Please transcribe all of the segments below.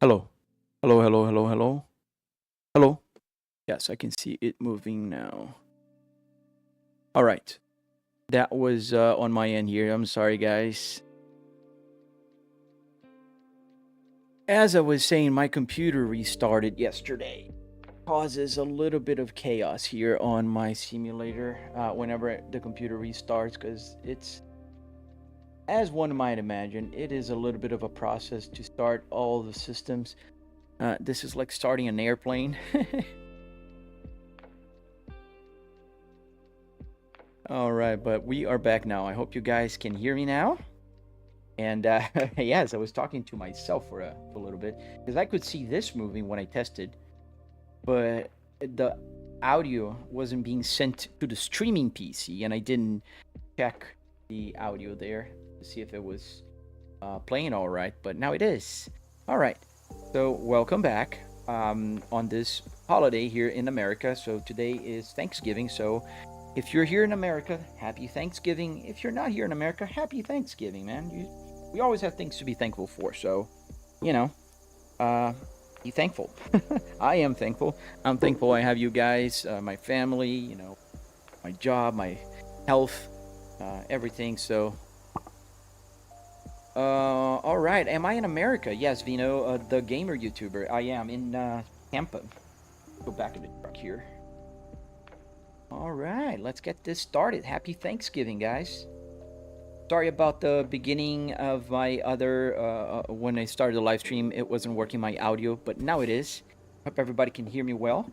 Hello. Hello, hello, hello, hello. Hello. Yes, I can see it moving now. All right. That was on my end here. I'm sorry, guys. As I was saying, my computer restarted yesterday. Causes a little bit of chaos here on my simulator whenever the computer restarts because it's, as one might imagine, it is a little bit of a process to start all the systems. This is like starting an airplane. All right, but we are back now. I hope you guys can hear me now. And yes, I was talking to myself for a little bit because I could see this moving when I tested, but the audio wasn't being sent to the streaming PC, and I didn't check the audio there to see if it was playing all right. But now it is. All right. So welcome back on this holiday here in America. So today is Thanksgiving. So if you're here in America, happy Thanksgiving. If you're not here in America, happy Thanksgiving, man. We always have things to be thankful for. So, you know, be thankful. I am thankful. I'm thankful I have you guys, my family, my job, my health, everything. So, all right. Am I in America? Yes, Vino, the gamer YouTuber. I am in Tampa. Go back in the truck here. All right, let's get this started. Happy Thanksgiving, guys. Sorry about the beginning of my other, when I started the live stream, it wasn't working, my audio, but now it is. Hope everybody can hear me well.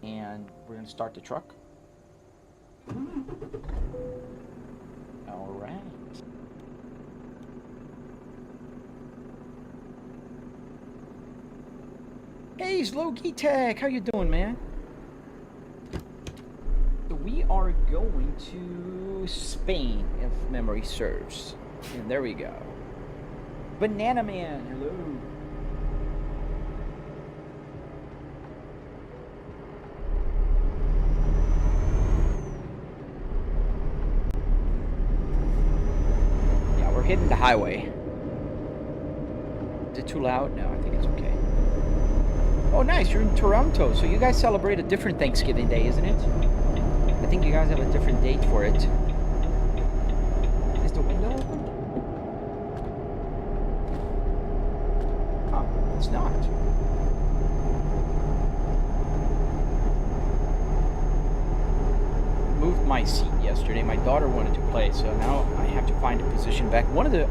And we're gonna start the truck. All right. Hey, Slogi Tech, how you doing, man? So we are going to Spain, if memory serves. And there we go. Banana Man, hello. Yeah, we're hitting the highway. Is it too loud? No, I think it's okay. Oh, nice, you're in Toronto. So you guys celebrate a different Thanksgiving Day, isn't it? I think you guys have a different date for it. Is the window open? Oh, it's not. Moved my seat yesterday. My daughter wanted to play, so now I have to find a position back. One of the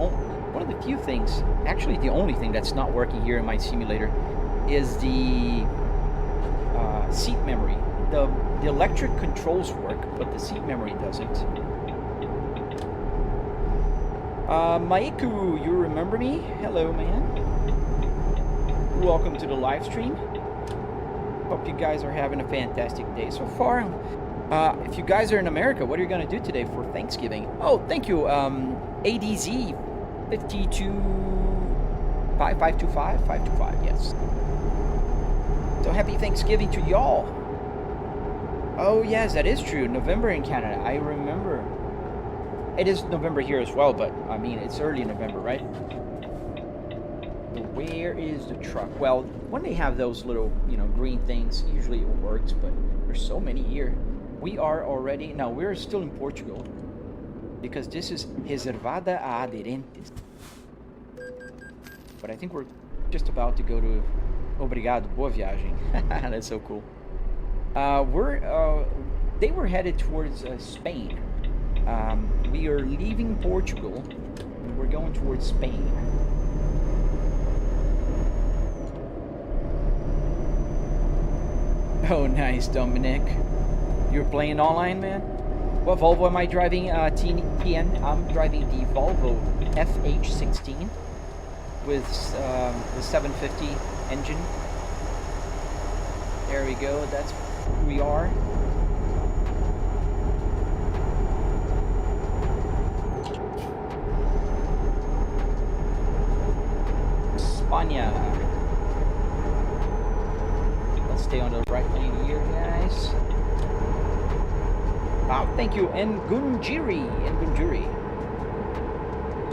few things, actually the only thing that's not working here in my simulator, is the seat memory. The electric controls work, but the seat memory doesn't. Maiku, you remember me? Hello, man. Welcome to the live stream. Hope you guys are having a fantastic day so far. If you guys are in America, what are you going to do today for Thanksgiving? Oh, thank you, ADZ 525, yes. So happy Thanksgiving to y'all. Oh, yes, that is true. November in Canada. I remember. It is November here as well, but I mean, it's early November, right? Where is the truck? Well, when they have those little, green things, usually it works, but there's so many here. We are already, now we're still in Portugal because this is Reservada a Aderentes. But I think we're just about to go to Obrigado, boa viagem. That's so cool. They were headed towards Spain. We are leaving Portugal and we're going towards Spain. Oh, nice, Dominic. You're playing online, man? What Volvo am I driving? TN. I'm driving the Volvo FH16 with the 750 engine. There we go. That's who we are. Spania. Let's stay on the right lane here, guys. Wow, thank you. And Gunjiri.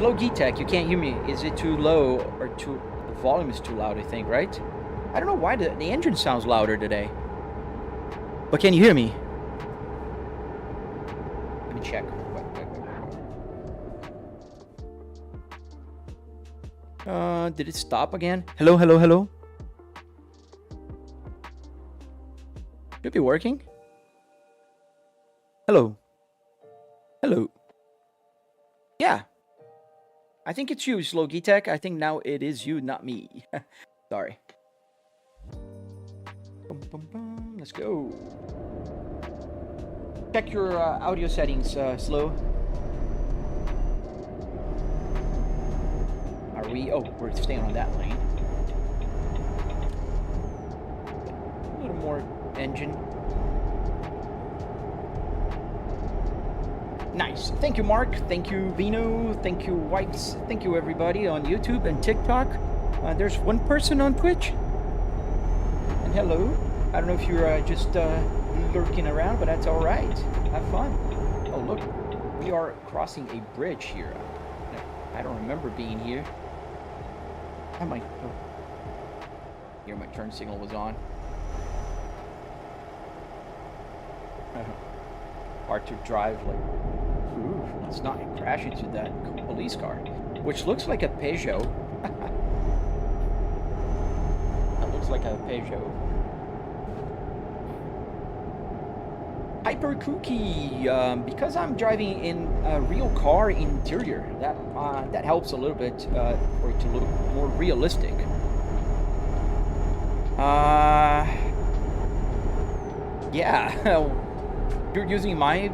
Slow Gitek, you can't hear me. Is it too low or too volume is too loud, I think, right? I don't know why the engine sounds louder today. But can you hear me? Let me check. Did it stop again? Hello, hello, hello? Should be working. Hello. Hello. Yeah. I think it's you, Slogitek. I think now it is you, not me. Sorry. Let's go. Check your audio settings, Slow. Are we? Oh, we're staying on that lane. A little more engine. Nice. Thank you, Mark. Thank you, Vino. Thank you, Wipes. Thank you, everybody on YouTube and TikTok. There's one person on Twitch. And hello. I don't know if you're just lurking around, but that's all right. Have fun. Oh, look. We are crossing a bridge here. I don't remember being here. I might... Oh. Here, my turn signal was on. Hard to drive, like... Ooh, let's not crash into that police car, which looks like a Peugeot. That looks like a Peugeot. Hyper Cookie, because I'm driving in a real car interior, that helps a little bit for it to look more realistic. Yeah, you're using my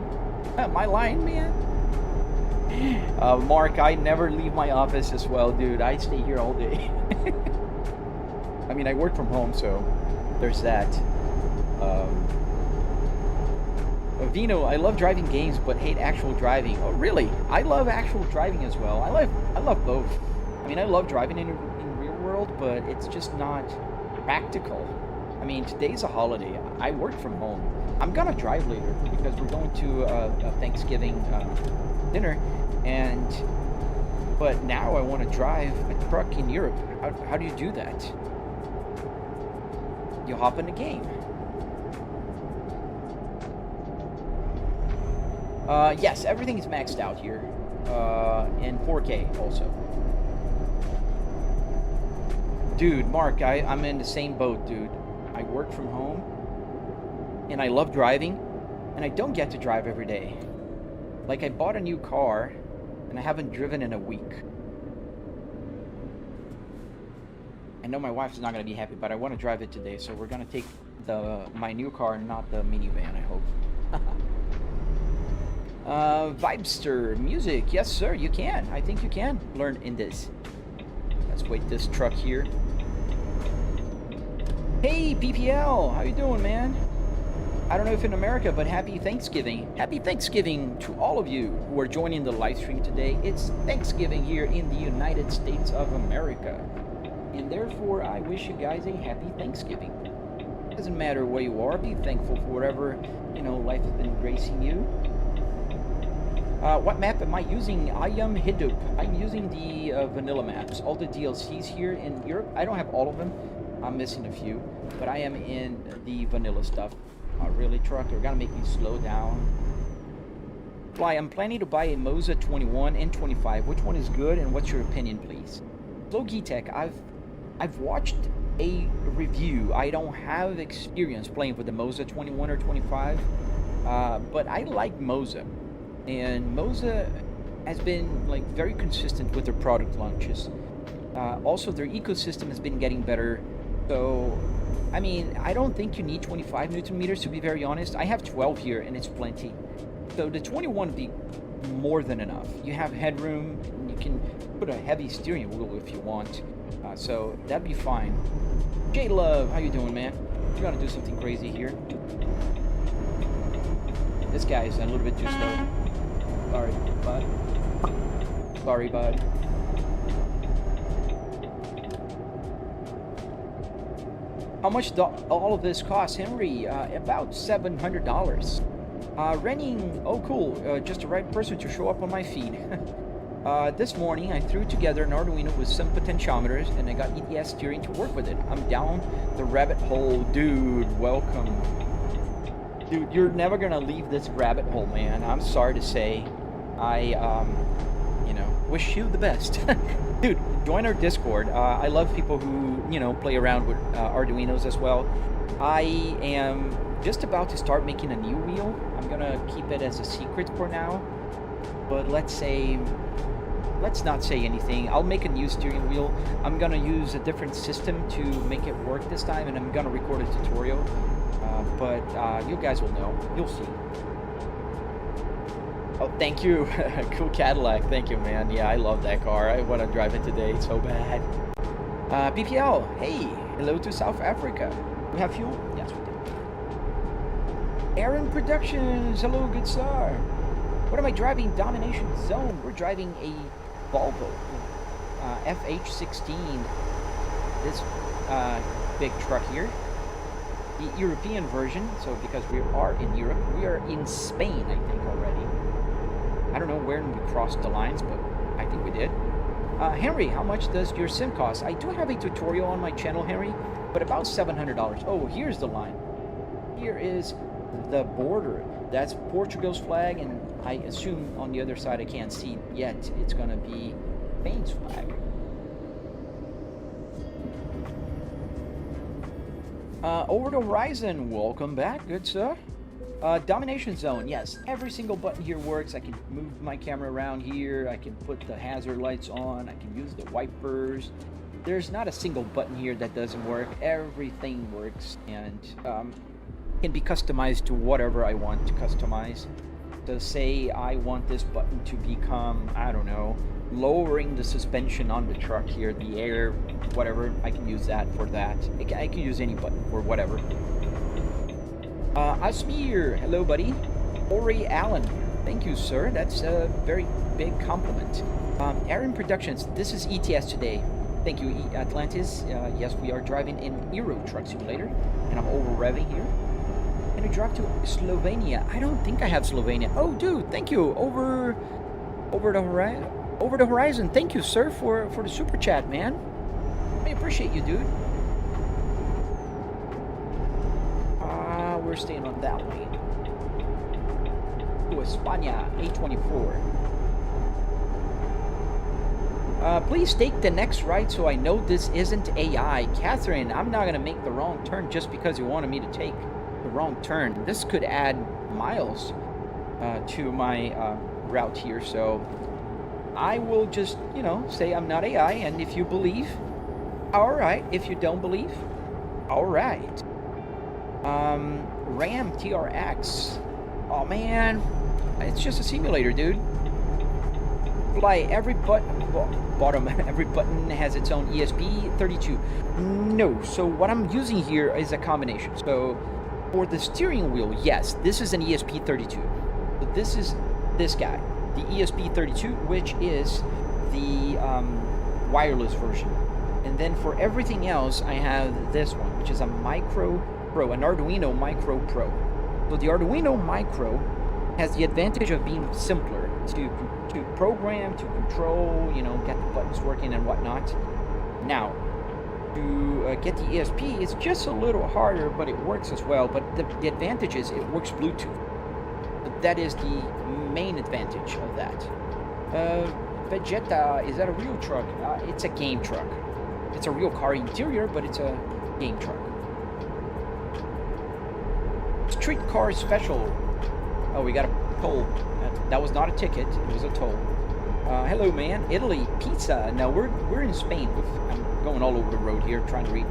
line, man. Mark, I never leave my office as well, dude. I stay here all day. I mean, I work from home, so there's that. Vino, I love driving games, but hate actual driving. Oh, really? I love actual driving as well. I love both. I mean, I love driving in real world, but it's just not practical. I mean, today's a holiday. I work from home. I'm gonna drive later because we're going to a Thanksgiving dinner, but now I want to drive a truck in Europe. How do you do that? You hop in the game. Yes, everything is maxed out here, and 4K also. Dude, Mark, I'm in the same boat, dude. I work from home, and I love driving, and I don't get to drive every day. Like, I bought a new car, and I haven't driven in a week. I know my wife's not going to be happy, but I want to drive it today, so we're going to take my new car, not the minivan, I hope. Vibester music, yes sir, you can. I think you can learn in this. Let's wait this truck here. Hey PPL, how you doing, man? I don't know if in America, but happy Thanksgiving. Happy Thanksgiving to all of you who are joining the live stream today. It's Thanksgiving here in the United States of America, and therefore I wish you guys a happy Thanksgiving. Doesn't matter where you are, be thankful for whatever, you know, life has been gracing you. What map am I using? I am Hidup. I'm using the vanilla maps. All the DLCs here in Europe. I don't have all of them. I'm missing a few. But I am in the vanilla stuff. Really, truck? You're gonna make me slow down. Fly, I'm planning to buy a Moza 21 and 25. Which one is good and what's your opinion, please? Logitech, I've watched a review. I don't have experience playing with the Moza 21 or 25. But I like Moza. And Moza has been like very consistent with their product launches. Also, their ecosystem has been getting better. So, I mean, I don't think you need 25 Newton meters, to be very honest. I have 12 here, and it's plenty. So the 21 would be more than enough. You have headroom, and you can put a heavy steering wheel if you want. So that'd be fine. J-Love, how you doing, man? We're gonna do something crazy here. This guy is a little bit too slow. Sorry, bud. Sorry, bud. How much do all of this cost, Henry? About $700. Renting, oh cool, just the right person to show up on my feed. This morning I threw together an Arduino with some potentiometers and I got ETS steering to work with it. I'm down the rabbit hole, dude. Welcome. Dude, you're never gonna leave this rabbit hole, man. I'm sorry to say. I, you know, wish you the best. Dude, join our Discord. I love people who, you know, play around with Arduinos as well. I am just about to start making a new wheel. I'm gonna keep it as a secret for now. But let's not say anything. I'll make a new steering wheel. I'm gonna use a different system to make it work this time, and I'm gonna record a tutorial. But you guys will know. You'll see. Oh, thank you. Cool Cadillac. Thank you, man. Yeah, I love that car. I want to drive it today so bad. BPL. Hey, hello to South Africa. We have fuel? Yes, we do. Aaron Productions. Hello, good sir. What am I driving? Domination Zone. We're driving a Volvo FH16. This big truck here. The European version. So because we are in Europe, we are in Spain, I think, already. I don't know where we crossed the lines, but I think we did. Henry, how much does your sim cost? I do have a tutorial on my channel, Henry, but about $700. Oh, here's the line. Here is the border. That's Portugal's flag, and I assume on the other side I can't see yet. It's going to be Spain's flag. Over the horizon, welcome back, good sir. Domination Zone, yes, every single button here works. I can move my camera around here, I can put the hazard lights on, I can use the wipers. There's not a single button here that doesn't work. Everything works, and can be customized to whatever I want to customize. So say I want this button to become, I don't know, lowering the suspension on the truck here, the air, whatever, I can use that for that. I can use any button for whatever. Asmir, hello buddy. Ori Allen, thank you sir, that's a very big compliment. Aaron Productions, this is ETS today. Thank you Atlantis. Yes, we are driving in Euro Truck Simulator, and I'm over revving here. And we drive to Slovenia. I don't think I have Slovenia. Oh dude, thank you. Over the horizon. Thank you sir for the super chat, man. I appreciate you, dude. We're staying on that lane. To España, A24. Please take the next right so I know this isn't AI. Catherine, I'm not going to make the wrong turn just because you wanted me to take the wrong turn. This could add miles to my route here, so I will just, you know, say I'm not AI, and if you believe, alright. If you don't believe, alright. RAM TRX. Oh man, it's just a simulator, dude. Fly every bottom, every button has its own ESP32. No, so what I'm using here is a combination. So for the steering wheel, yes, this is an ESP32. But this is this guy, the ESP32, which is the wireless version. And then for everything else, I have this one, which is a Micro Pro, an Arduino Micro Pro. So the Arduino Micro has the advantage of being simpler to program, to control, you know, get the buttons working and whatnot. Now, to get the ESP, it's just a little harder, but it works as well. But the advantage is it works Bluetooth. But that is the main advantage of that. Vegeta, is that a real truck? It's a game truck. It's a real car interior, but it's a game truck. Street car special. Oh, we got a toll. That was not a ticket. It was a toll. Hello, man. Italy pizza. Now we're in Spain. I'm going all over the road here, trying to read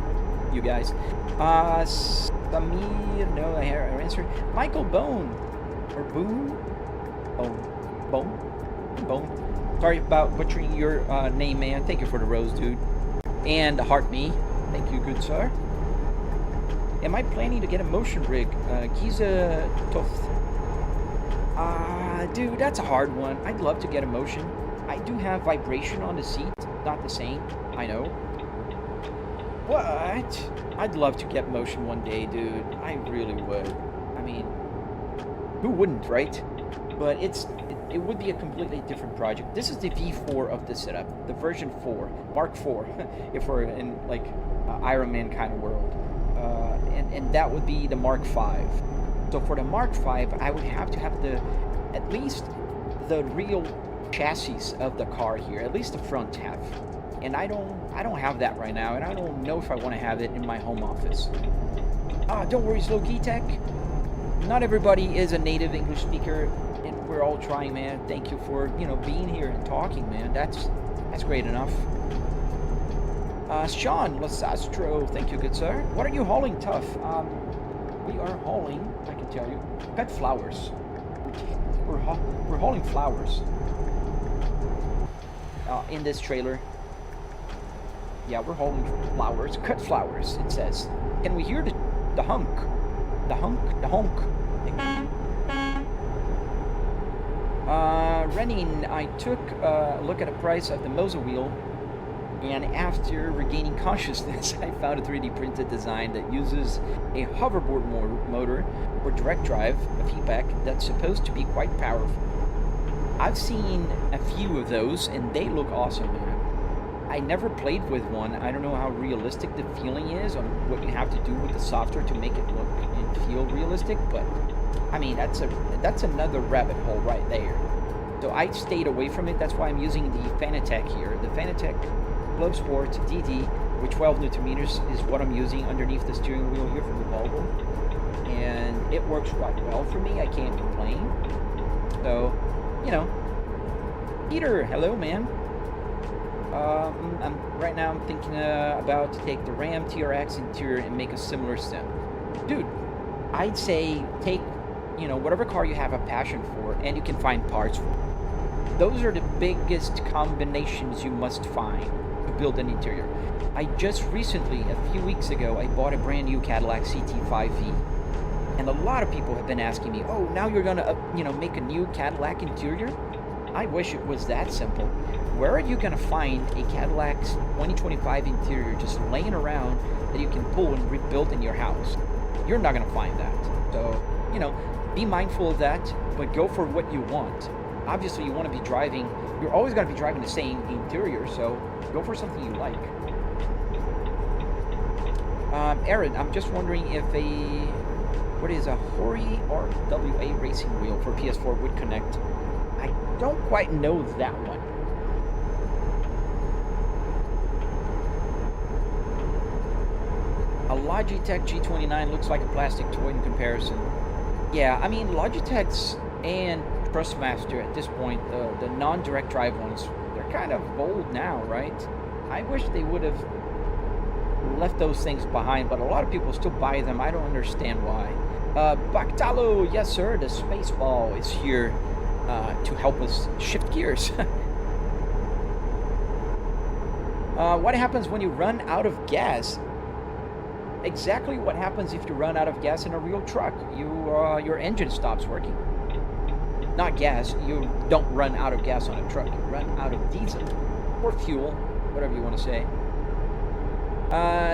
you guys. Samir. No, I answered. Michael Bone or Boone. Bone. Sorry about butchering your name, man. Thank you for the rose, dude. And heart me. Thank you, good sir. Am I planning to get a motion rig? Giza Toft. Dude, that's a hard one. I'd love to get a motion. I do have vibration on the seat. Not the same. I know. What? I'd love to get motion one day, dude. I really would. I mean, who wouldn't, right? but it would be a completely different project. This is the V4 of the setup, the version 4, Mark 4, if we're in like Iron Man kind of world, and that would be the Mark 5. So for the Mark 5, I would have to have at least the real chassis of the car here, at least the front half, and I don't have that right now, and I don't know if I want to have it in my home office. Don't worry, Slow Tech. Not everybody is a native English speaker, and we're all trying, man. Thank you for, being here and talking, man. That's great enough. Sean Lasastro, thank you, good sir. What are you hauling, Tough? We are hauling, I can tell you, cut flowers. We're hauling flowers in this trailer. Yeah, we're hauling flowers, cut flowers, it says. Can we hear the honk? The honk? Renin, I took a look at the price of the Moza wheel, and after regaining consciousness, I found a 3D printed design that uses a hoverboard motor or direct drive, a feedback, that's supposed to be quite powerful. I've seen a few of those, and they look awesome, man. I never played with one. I don't know how realistic the feeling is on what you have to do with the software to make it look and feel realistic, but I mean, that's another rabbit hole right there. So I stayed away from it. That's why I'm using the Fanatec here. The Fanatec Clubsport DD with 12 Newton meters is what I'm using underneath the steering wheel here from the Volvo, and it works quite well for me. I can't complain. So, Peter, hello, man. Right now I'm thinking about to take the Ram TRX interior and make a similar sim. Dude, I'd say take, whatever car you have a passion for and you can find parts for. Those are the biggest combinations you must find to build an interior. I just recently, a few weeks ago, I bought a brand new Cadillac CT5V. And a lot of people have been asking me, oh, now you're gonna, make a new Cadillac interior? I wish it was that simple. Where are you gonna find a Cadillac 2025 interior just laying around that you can pull and rebuild in your house? You're not gonna find that. So, be mindful of that, but go for what you want. Obviously, you want to be driving, you're always gonna be driving the same interior, so go for something you like. Aaron, I'm just wondering if what is a Hori RWA racing wheel for PS4 would connect. I don't quite know that one. A Logitech G29 looks like a plastic toy in comparison. Yeah, I mean, Logitech's and Trustmaster at this point, the non-direct drive ones, they're kind of old now, right? I wish they would have left those things behind, but a lot of people still buy them. I don't understand why. Baktalo, yes sir, the space ball is here to help us shift gears. What happens when you run out of gas? Exactly what happens if you run out of gas in a real truck. Your engine stops working. Not gas, you don't run out of gas on a truck. You run out of diesel or fuel, whatever you want to say.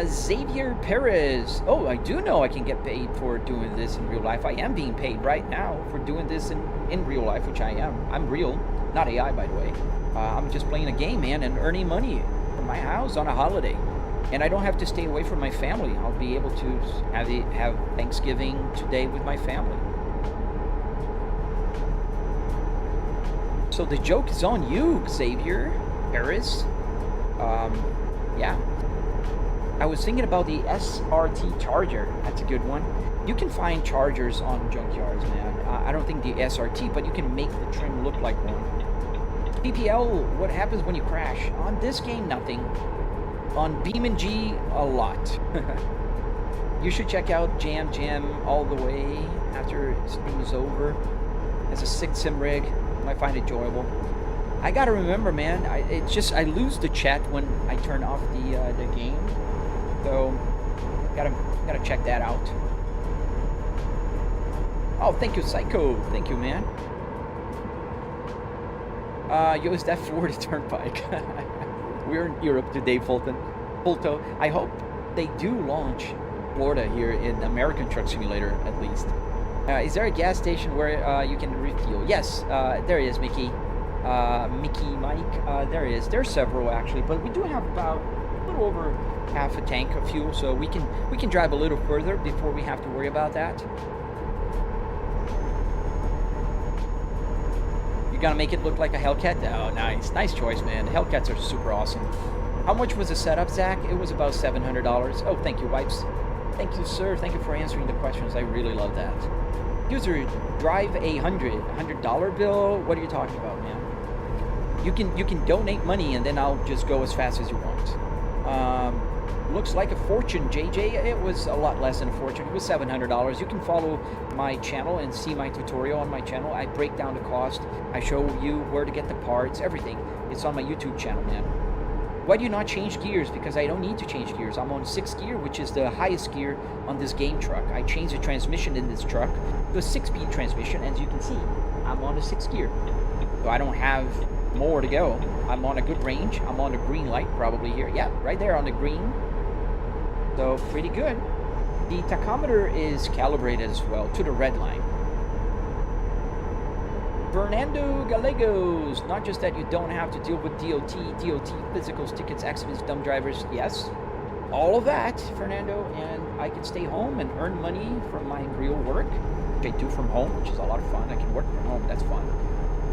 Xavier Perez. Oh, I do know I can get paid for doing this in real life. I am being paid right now for doing this in real life, which I am. I'm real, not AI, by the way. I'm just playing a game, man, and earning money from my house on a holiday. And I don't have to stay away from my family. I'll be able to have Thanksgiving today with my family. So the joke is on you, Xavier Perez. Yeah. I was thinking about the SRT charger. That's a good one. You can find chargers on junkyards, man. I don't think the SRT, but you can make the trim look like one. PPL, what happens when you crash? On this game, nothing. On BeamNG, a lot. You should check out Jam all the way after stream is over. It's a sick sim rig. You might find it enjoyable. I gotta remember, man. I lose the chat when I turn off the game. So gotta check that out. Oh, thank you, Psycho. Thank you, man. Yo, is that Florida Turnpike? We're in Europe today, Fulto. I hope they do launch Florida here in American Truck Simulator, at least. Is there a gas station where you can refuel? Yes, there is, Mickey. Mickey Mike, there is. There's several actually, but we do have about a little over half a tank of fuel, so we can drive a little further before we have to worry about that. You're gonna make it look like a Hellcat? Oh, nice choice, man. The Hellcats are super awesome. How much was the setup, Zach? It was about $700. Oh, thank you, Wipes. Thank you, sir. Thank you for answering the questions. I really love that. User, drive $100 bill. What are you talking about, man? You can donate money and then I'll just go as fast as you want. Looks like a fortune, JJ. It was a lot less than a fortune. It was $700. You can follow my channel and see my tutorial on my channel. I break down the cost. I show you where to get the parts, everything. It's on my YouTube channel, man. Why do you not change gears? Because I don't need to change gears. I'm on 6th gear, which is the highest gear on this game truck. I changed the transmission in this truck to a 6-speed transmission. As you can see, I'm on the 6th gear. So I don't have more to go. I'm on a good range. I'm on the green light probably here. Yeah, right there on the green. So pretty good. The tachometer is calibrated as well to the red line. Fernando Gallegos, not just that you don't have to deal with DOT, physicals, tickets, accidents, dumb drivers. Yes, all of that, Fernando, and I can stay home and earn money from my real work, which I do from home, which is a lot of fun. I can work from home, that's fun.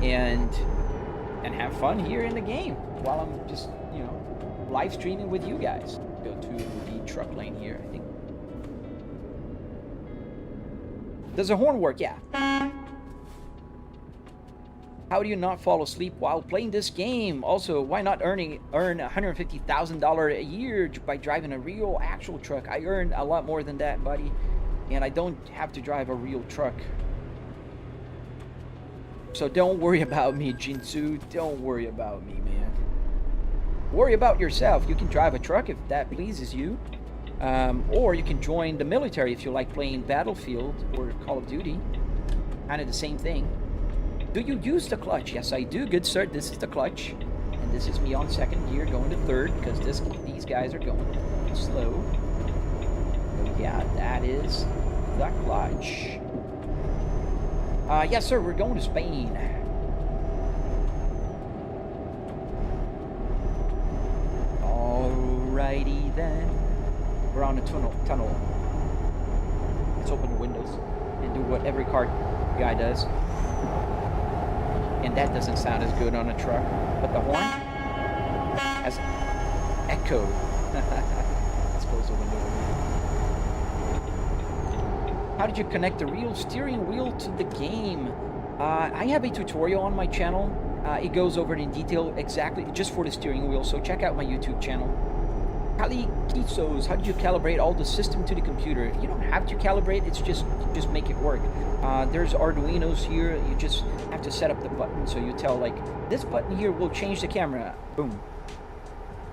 And have fun here in the game while I'm just, you know, live streaming with you guys. Go to the truck lane here, I think. Does the horn work? Yeah. How do you not fall asleep while playing this game? Also, why not earn $150,000 a year by driving a real actual truck? I earn a lot more than that, buddy, and I don't have to drive a real truck. So don't worry about me, Jinsu. Don't worry about me, man. Worry about yourself. You can drive a truck if that pleases you. Or you can join the military if you like playing Battlefield or Call of Duty. Kind of the same thing. Do you use the clutch? Yes, I do. Good, sir. This is the clutch. And this is me on 2nd gear going to 3rd because these guys are going slow. So yeah, that is the clutch. Yes, sir. We're going to Spain. Alrighty then. We're on the tunnel. Let's open the windows and do what every car guy does. And that doesn't sound as good on a truck, but the horn has echo. Let's close the window. How did you connect the real steering wheel to the game? I have a tutorial on my channel. It goes over it in detail exactly just for the steering wheel, so check out my YouTube channel. Kali Kisos, how did you calibrate all the system to the computer? You don't have to calibrate, it's just make it work. There's arduinos here. You just have to set up the button, so you tell like this button here will change the camera, boom.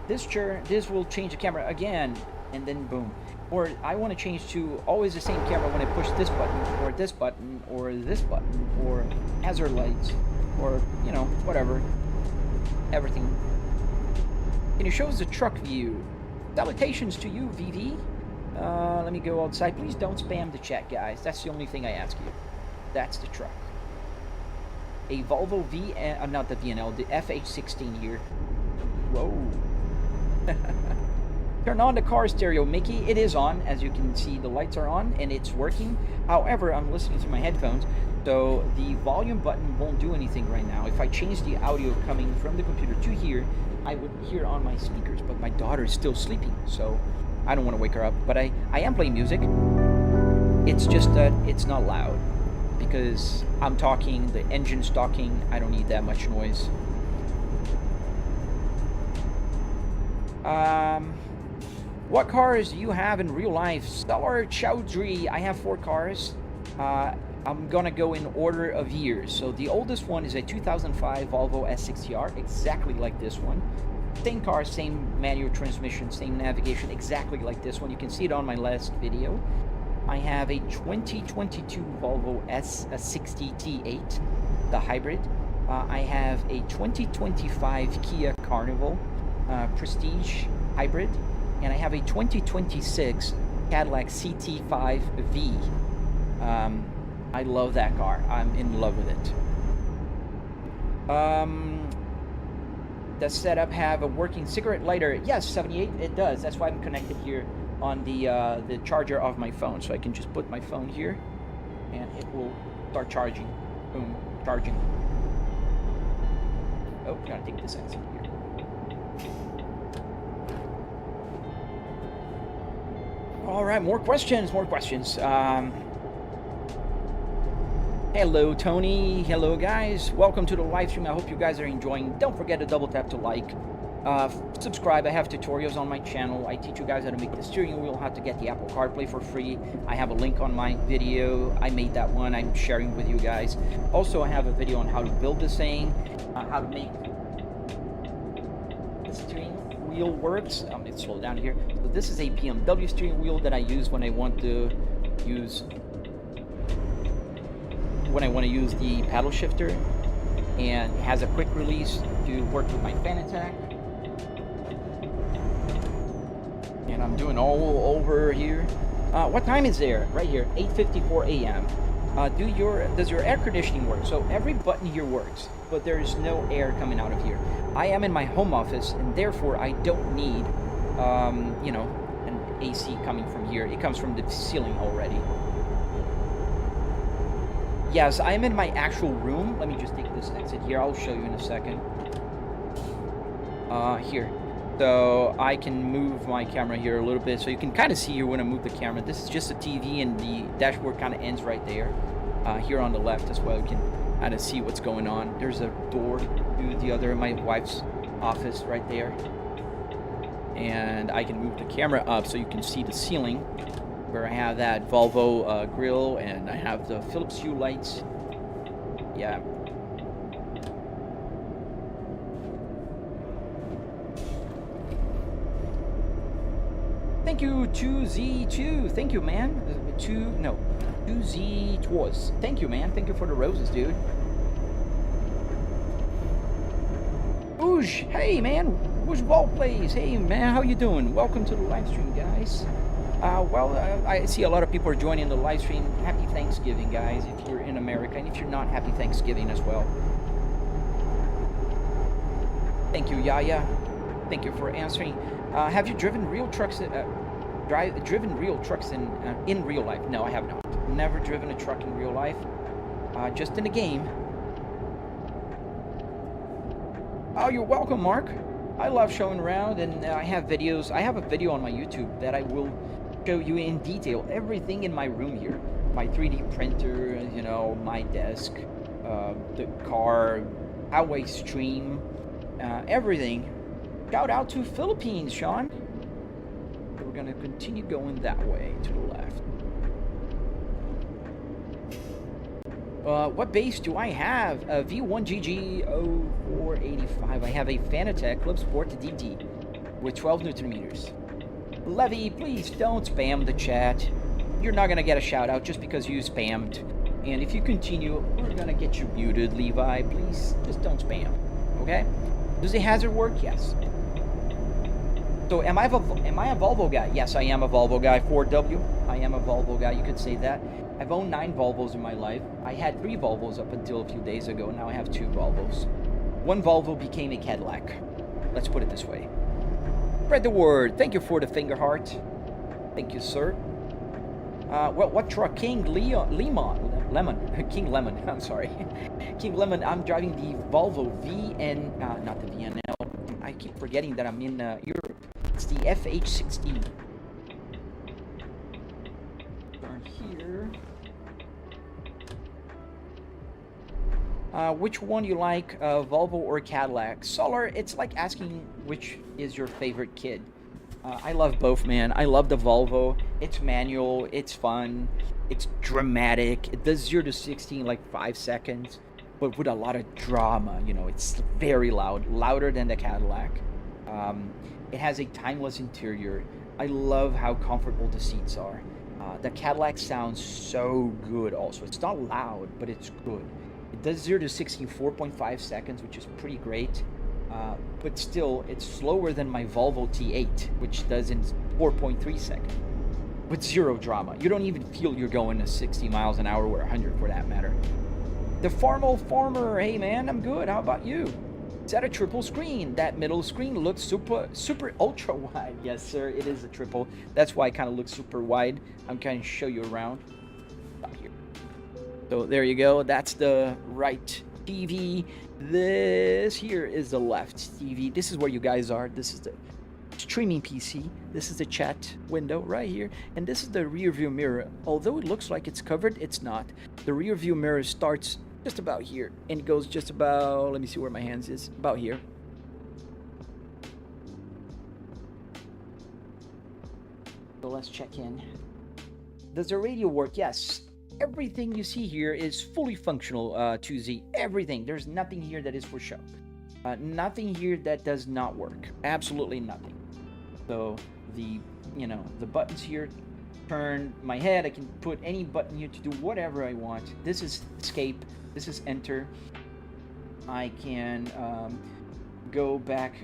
This will change the camera again, and then boom. Or I want to change to always the same camera when I push this button or this button or this button or hazard lights or, you know, whatever, everything. Can you show us the truck view? Salutations to you, VV. Let me go outside. Please don't spam the chat, guys. That's the only thing I ask you. That's the truck. A Volvo not the VNL, the FH16 here. Whoa. Turn on the car stereo, Mickey. It is on. As you can see, the lights are on and it's working. However, I'm listening to my headphones, so the volume button won't do anything right now. If I change the audio coming from the computer to here, I would hear on my speakers, but my daughter is still sleeping, so I don't want to wake her up. But I am playing music. It's just that it's not loud because I'm talking, the engine's talking. I don't need that much noise. What cars do you have in real life? Stellar Chowdhury. I have 4 cars. I'm gonna go in order of years. So the oldest one is a 2005 Volvo S60R, exactly like this one. Same car, same manual transmission, same navigation, exactly like this one. You can see it on my last video. I have a 2022 Volvo S60 T8, the hybrid. I have a 2025 Kia Carnival Prestige hybrid, and I have a 2026 Cadillac CT5V. I love that car. I'm in love with it. Does setup have a working cigarette lighter? Yes, 78, it does. That's why I'm connected here on the charger of my phone. So I can just put my phone here, and it will start charging. Boom, charging. Oh, gotta take this exit here. All right, more questions, more questions. Hello, Tony. Hello, guys. Welcome to the live stream. I hope you guys are enjoying. Don't forget to double tap to like. Subscribe. I have tutorials on my channel. I teach you guys how to make the steering wheel, how to get the Apple CarPlay for free. I have a link on my video. I made that one. I'm sharing with you guys. Also, I have a video on how to build this thing, how to make the steering wheel works. Let's slow down here. So this is a BMW steering wheel that I use when I want to use the paddle shifter, and it has a quick release to work with my Fanatec. And I'm doing all over here. What time is there? Right here, 8:54 a.m. Does your air conditioning work? So every button here works, but there is no air coming out of here. I am in my home office, and therefore I don't need, an AC coming from here. It comes from the ceiling already. Yes, I'm in my actual room. Let me just take this exit here. I'll show you in a second. Here. So I can move my camera here a little bit, so you can kind of see here when I move the camera. This is just a TV, and the dashboard kind of ends right there. Here on the left as well, you can kind of see what's going on. There's a door to the other, my wife's office right there. And I can move the camera up so you can see the ceiling, where I have that Volvo grill, and I have the Philips Hue lights. Yeah. Thank you, 2Z2. Thank you, man. 2Z Twas. Thank you, man. Thank you for the roses, dude. Oosh, hey, man. Who's Ball Plays? Hey, man, how you doing? Welcome to the live stream, guys. I see a lot of people are joining the live stream. Happy Thanksgiving, guys, if you're in America, and if you're not, happy Thanksgiving as well. Thank you, Yaya. Thank you for answering. Have you driven real trucks? Driven real trucks in real life? No, I have not. Never driven a truck in real life. Just in a game. Oh, you're welcome, Mark. I love showing around, and I have videos. I have a video on my YouTube that I will show you in detail everything in my room here. My 3D printer, my desk, the car, how I stream, everything. Shout out to Philippines, Sean. We're gonna continue going that way to the left. What base do I have? A V1GG0485. I have a Fanatec Clubsport DD with 12 Newton meters. Levy, please don't spam the chat. You're not gonna get a shout out just because you spammed. And if you continue, we're gonna get you muted, Levi. Please, just don't spam. Okay? Does the hazard work? Yes. So am I a Volvo guy? Yes, I am a Volvo guy. 4W. I am a Volvo guy. You could say that. I've owned 9 Volvos in my life. I had 3 Volvos up until a few days ago. Now I have 2 Volvos. 1 Volvo became a Cadillac. Let's put it this way. Spread the word. Thank you for the finger heart. Thank you, sir. Well, what truck? King Lemon. King Lemon. I'm sorry. King Lemon. I'm driving the Volvo not the VNL. I keep forgetting that I'm in Europe. It's the FH16. Turn here. Which one you like, Volvo or Cadillac? Solar, it's like asking which is your favorite kid. I love both, man. I love the Volvo. It's manual, it's fun, it's dramatic. It does 0 to 60 in like 5 seconds, but with a lot of drama, it's very loud, louder than the Cadillac. It has a timeless interior. I love how comfortable the seats are. The Cadillac sounds so good also. It's not loud, but it's good. It does 0 to 60 in 4.5 seconds, which is pretty great. But still, it's slower than my Volvo T8, which does in 4.3 seconds. with zero drama. You don't even feel you're going to 60 miles an hour or 100 for that matter. The Farmer, hey man, I'm good. How about you? Is that a triple screen? That middle screen looks super ultra wide. Yes, sir, it is a triple. That's why it kind of looks super wide. I'm going to show you around. Out here. So there you go. That's the right TV. This here is the left TV. This is where you guys are. This is the streaming PC. This is the chat window right here, and this is the rear view mirror. Although it looks like it's covered, it's not. The rear view mirror starts just about here and it goes just about, let me see where my hands is, about here. So let's check in. Does the radio work? Yes. Everything you see here is fully functional, 2Z. Everything. There's nothing here that is for show. Nothing here that does not work. Absolutely nothing. So the buttons here turn my head. I can put any button here to do whatever I want. This is escape. This is enter. I can go back,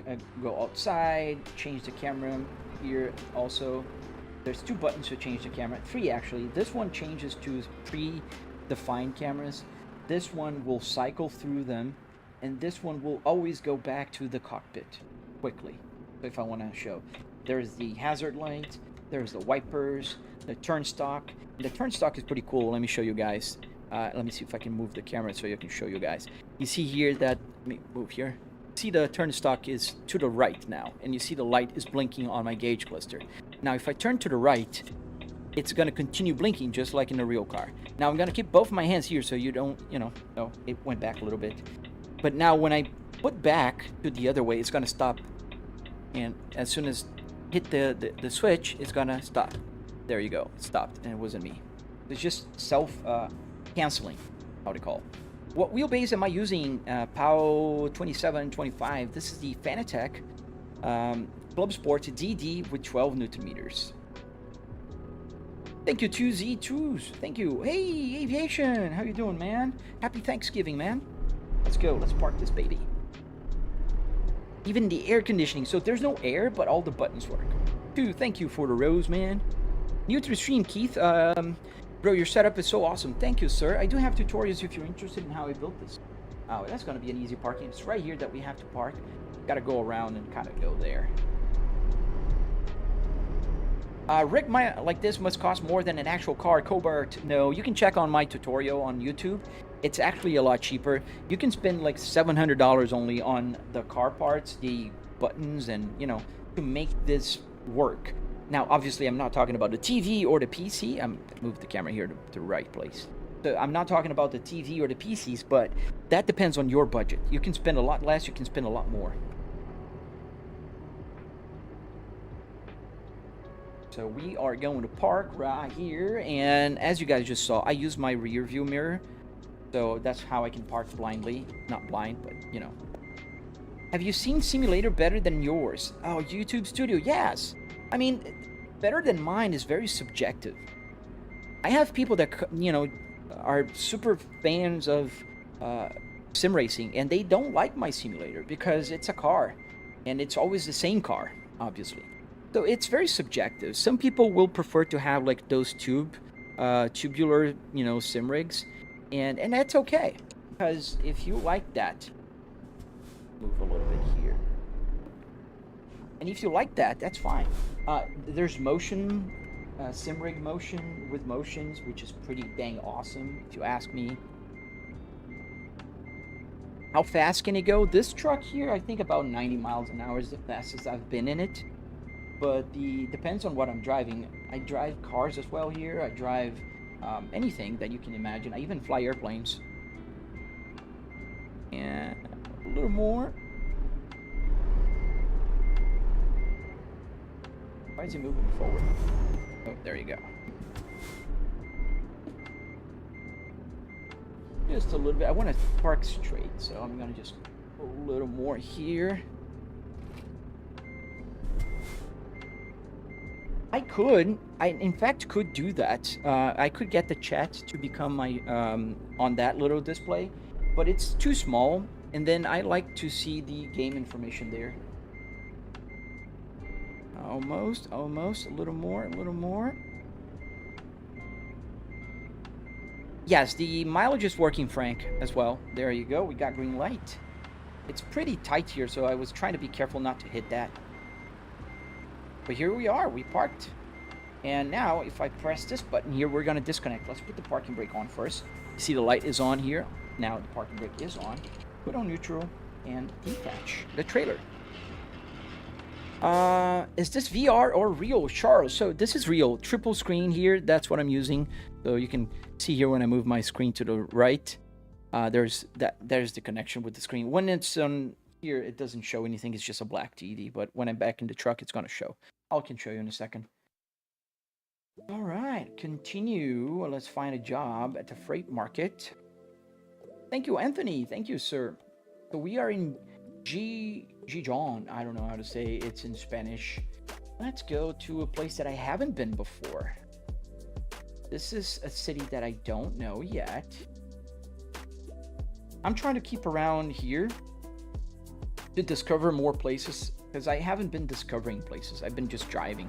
go outside, change the camera here also. There's 2 buttons to change the camera. 3 actually. This one changes to pre-defined cameras. This one will cycle through them. And this one will always go back to the cockpit quickly. If I want to show. There's the hazard light. There's the wipers. The turn stock. The turn stock is pretty cool. Let me show you guys. Let me see if I can move the camera so I can show you guys. You see here that, let me move here. See the turn stock is to the right now. And you see the light is blinking on my gauge cluster. Now if I turn to the right, it's going to continue blinking just like in a real car. Now I'm going to keep both my hands here so you don't, oh, it went back a little bit. But now when I put back to the other way, it's going to stop. And as soon as hit the switch, it's going to stop. There you go. It stopped and it wasn't me. It's just self-canceling, how to call it. What wheelbase am I using? POW 2725. This is the Fanatec Clubsport DD with 12 Newton meters. Thank you, 2Z2s. Thank you. Hey, Aviation. How you doing, man? Happy Thanksgiving, man. Let's go. Let's park this baby. Even the air conditioning. So there's no air, but all the buttons work. 2, thank you for the rose, man. New to the stream, Keith. Bro, your setup is so awesome. Thank you, sir. I do have tutorials if you're interested in how I built this. Oh, that's going to be an easy parking. It's right here that we have to park. Got to go around and kind of go there. Rig like this must cost more than an actual car. Cobart, no. You can check on my tutorial on YouTube. It's actually a lot cheaper. You can spend like $700 only on the car parts, the buttons, and, to make this work. Now, obviously, I'm not talking about the TV or the PC. I'm move the camera here to the right place. So I'm not talking about the TV or the PCs, but that depends on your budget. You can spend a lot less. You can spend a lot more. So we are going to park right here. And as you guys just saw, I use my rear view mirror. So that's how I can park blindly. Not blind, but, Have you seen simulator better than yours? Oh, YouTube Studio, yes. I mean, better than mine is very subjective. I have people that, are super fans of sim racing, and they don't like my simulator because it's a car, and it's always the same car, obviously. So it's very subjective. Some people will prefer to have like those tubular, sim rigs, and that's okay, because if you like that, move a little bit here. And if you like that, that's fine. There's motion, sim rig motion with motions, which is pretty dang awesome, if you ask me. How fast can it go? This truck here, I think about 90 miles an hour is the fastest I've been in it. But depends on what I'm driving. I drive cars as well here. I drive anything that you can imagine. I even fly airplanes. And a little more. Why is he moving forward? Oh, there you go. Just a little bit. I want to park straight, so I'm going to just go a little more here. I in fact could do that. I could get the chat to become my, on that little display, but it's too small, and then I like to see the game information there. Almost, a little more. Yes, the mileage is working, Frank, as well. There you go. We got green light. It's pretty tight here, so I was trying to be careful not to hit that. But here we are. We parked. And now, if I press this button here, we're going to disconnect. Let's put the parking brake on first. You see the light is on here. Now the parking brake is on. Put on neutral and detach the trailer. Is this VR or real, Charles? So this is real. Triple screen here. That's what I'm using. So you can see here when I move my screen to the right. There's the connection with the screen. When it's on here, it doesn't show anything. It's just a black TV. But when I'm back in the truck, it's going to show. I can show you in a second. All right, continue. Let's find a job at the freight market. Thank you, Anthony. Thank you, sir. So we are in Gijón. I don't know how to say it's in Spanish. Let's go to a place that I haven't been before. This is a city that I don't know yet. I'm trying to keep around here to discover more places because I haven't been discovering places. I've been just driving.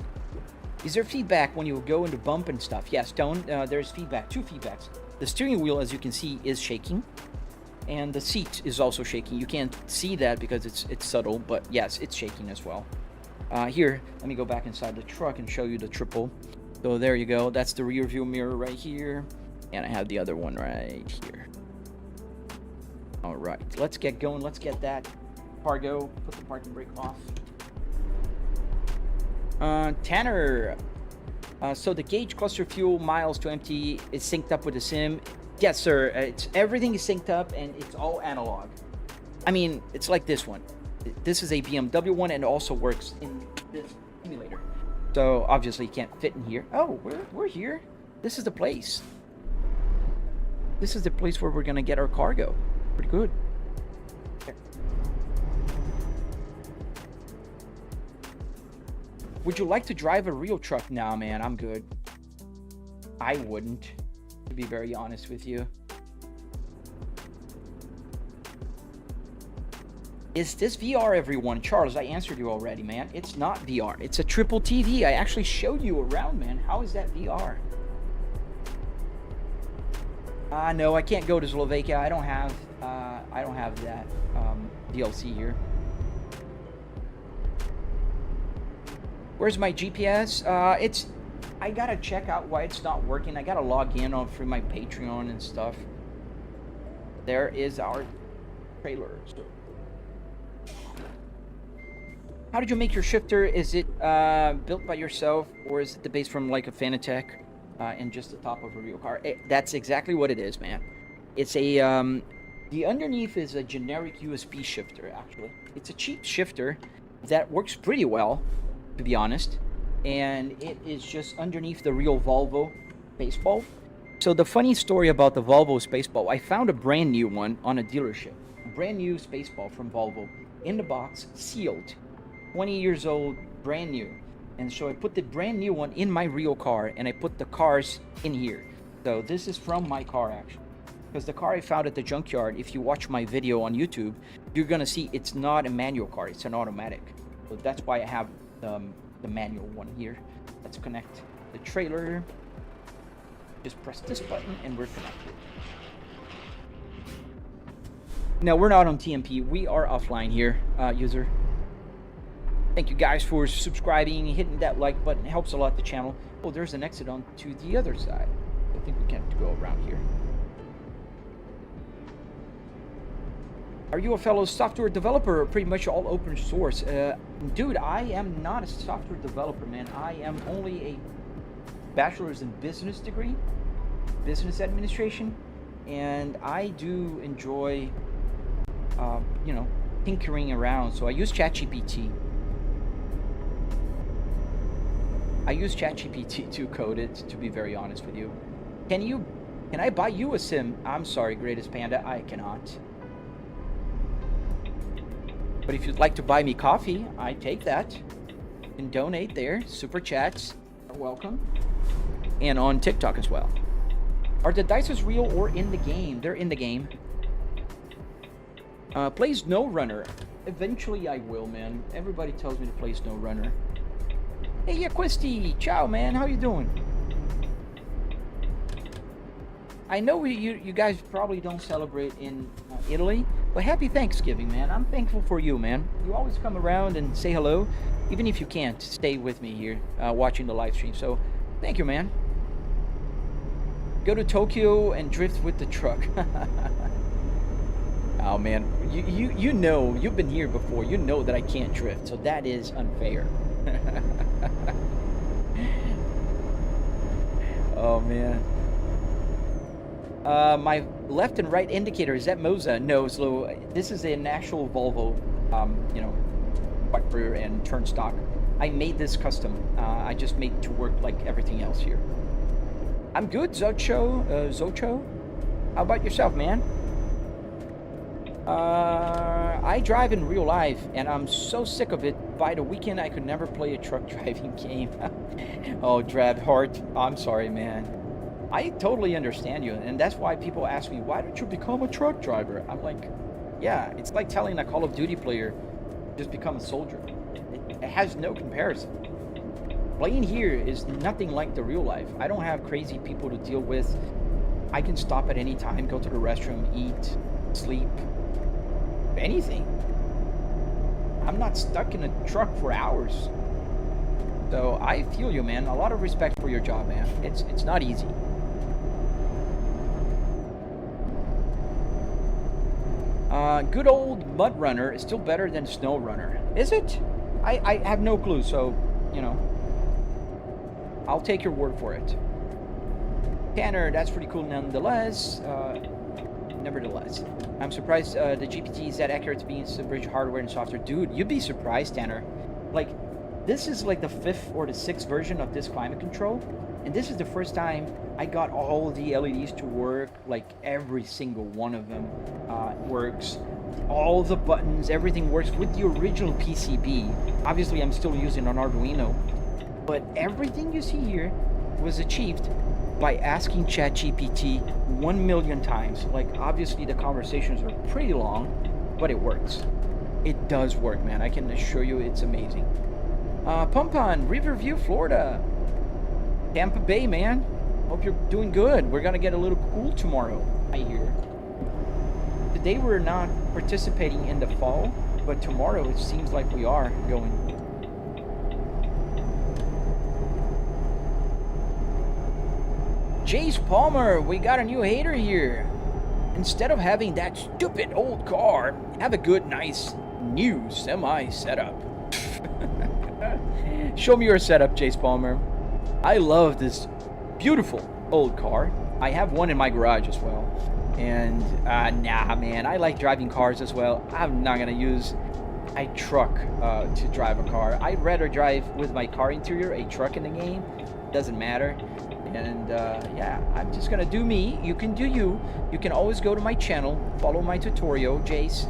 Is there feedback when you go into bump and stuff? Yes, there's feedback. 2 feedbacks. The steering wheel, as you can see, is shaking. And the seat is also shaking. You can't see that because it's subtle, but yes, it's shaking as well. Here, let me go back inside the truck and show you the triple. So there you go. That's the rear view mirror right here. And I have the other one right here. All right, let's get going. Let's get that cargo. Put the parking brake off. Tanner, so the gauge cluster fuel miles to empty is synced up with the sim. Yes, sir. Everything is synced up and it's all analog. I mean, it's like this one. This is a BMW one and also works in this simulator. So obviously, you can't fit in here. Oh, we're here. This is the place. This is the place where we're gonna get our cargo. Pretty good. There. Would you like to drive a real truck? Nah, man, I'm good. I wouldn't, to be very honest with you. Is this VR, everyone? Charles, I answered you already, man. It's not VR. It's a triple TV. I actually showed you around, man. How is that VR? No, I can't go to Slovakia. I don't have that DLC here. Where's my GPS? I gotta check out why it's not working. I gotta log in through my Patreon and stuff. There is our trailer. So, how did you make your shifter? Is it built by yourself, or is it the base from like a Fanatec and just the top of a real car? That's exactly what it is, man. It's a the underneath is a generic USB shifter. Actually, it's a cheap shifter that works pretty well, to be honest, and it is just underneath the real Volvo Spaceball. So the funny story about the Volvo Spaceball, I found a brand new one on a dealership, a brand new Spaceball from Volvo, in the box, sealed, 20 years old, brand new. And so I put the brand new one in my real car, and I put the cars in here. So this is from my car, actually, because the car I found at the junkyard, if you watch my video on YouTube, you're gonna see it's not a manual car, it's an automatic. So that's why I have the manual one here. Let's connect the trailer. Just press this button and we're connected. Now we're not on TMP, we are offline here, user. Thank you guys for subscribing, hitting that like button. It helps a lot the channel. Oh, there's an exit on to the other side. I think we can go around here. Are you a fellow software developer or pretty much all open source? Dude, I am not a software developer, man. I am only a bachelor's in business degree, business administration, and I do enjoy, tinkering around. So I use ChatGPT. I use ChatGPT to code it, to be very honest with you. Can I buy you a sim? I'm sorry, Greatest Panda, I cannot. But if you'd like to buy me coffee, I take that. You can donate there. Super chats are welcome. And on TikTok as well. Are the dices real or in the game? They're in the game. Play SnowRunner. Eventually I will, man. Everybody tells me to play SnowRunner. Hey, Yaquisti. Ciao, man. How you doing? I know you guys probably don't celebrate in Italy, but happy Thanksgiving, man. I'm thankful for you, man. You always come around and say hello, even if you can't stay with me here watching the live stream. So thank you, man. Go to Tokyo and drift with the truck. Oh man, you know, you've been here before. You know that I can't drift, so that is unfair. Oh man. My left and right indicator, is that Moza? No, so this is an actual Volvo, you know, bumper and turn stock. I made this custom. I just made it to work like everything else here. I'm good, Zocho. How about yourself, man? I drive in real life, and I'm so sick of it. By the weekend, I could never play a truck driving game. Oh, Drab Heart, I'm sorry, man. I totally understand you, and that's why people ask me, why don't you become a truck driver? I'm like, yeah, it's like telling a Call of Duty player, just become a soldier. It has no comparison. Playing here is nothing like the real life. I don't have crazy people to deal with. I can stop at any time, go to the restroom, eat, sleep, anything. I'm not stuck in a truck for hours. So I feel you, man. A lot of respect for your job, man. It's not easy. Good old Mud Runner is still better than Snow Runner. Is it? I have no clue, so, you know, I'll take your word for it. Tanner, that's pretty cool nonetheless. Nevertheless, I'm surprised the GPT is that accurate to being bridge hardware and software. Dude, you'd be surprised, Tanner. Like, this is like the 5th or the 6th version of this climate control. And this is the first time I got all the LEDs to work. Like, every single one of them works. All the buttons, everything works with the original PCB. Obviously, I'm still using an Arduino. But everything you see here was achieved by asking ChatGPT 1 million times. Like, obviously, the conversations are pretty long, but it works. It does work, man. I can assure you it's amazing. Pumpon, Riverview, Florida. Tampa Bay, man. Hope you're doing good. We're gonna get a little cool tomorrow, I hear. Today we're not participating in the fall, but tomorrow it seems like we are going. Jace Palmer, we got a new hater here. Instead of having that stupid old car, have a good, nice, new semi setup. Show me your setup, Jace Palmer. I love this beautiful old car. I have one in my garage as well. And, nah, man, I like driving cars as well. I'm not gonna use a truck to drive a car. I'd rather drive with my car interior, a truck in the game. Doesn't matter. And, yeah, I'm just gonna do me. You can do you. You can always go to my channel, follow my tutorial, Jace,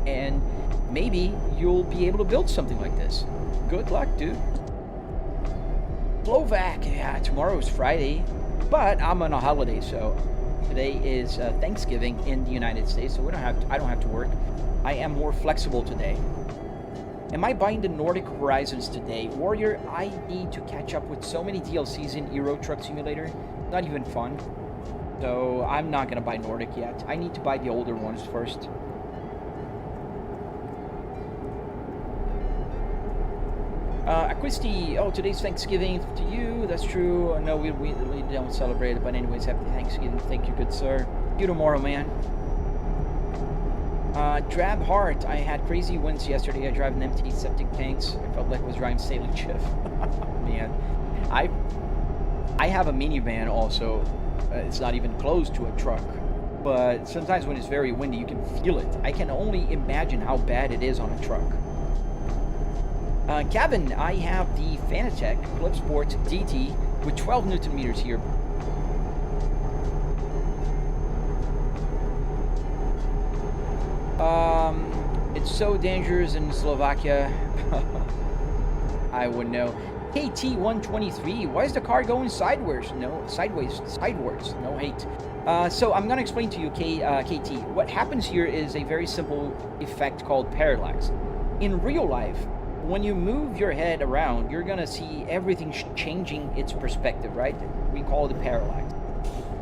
and maybe you'll be able to build something like this. Good luck, dude. Slovak, yeah, tomorrow is Friday, but I'm on a holiday, so today is Thanksgiving in the United States, so I don't have to work. I am more flexible today. Am I buying the Nordic Horizons today? Warrior, I need to catch up with so many DLCs in Euro Truck Simulator. Not even fun. So I'm not gonna buy Nordic yet. I need to buy the older ones first. Aquisti, oh, today's Thanksgiving to you. That's true. No, we don't celebrate it, but anyways, happy Thanksgiving. Thank you, good sir. See you tomorrow, man. Drab Heart, I had crazy winds yesterday. I drive an empty septic tanks. I felt like I was driving sailing ship. Man, I have a minivan also. It's not even close to a truck. But sometimes when it's very windy, you can feel it. I can only imagine how bad it is on a truck. Gavin, I have the Fanatec Clubsport DT with 12 Newton meters here. It's so dangerous in Slovakia. I would know. KT123, why is the car going sideways? No, sideways, sidewards. No hate. So I'm gonna explain to you, KT. What happens here is a very simple effect called parallax. In real life, when you move your head around, you're gonna see everything changing its perspective, right? We call it parallax.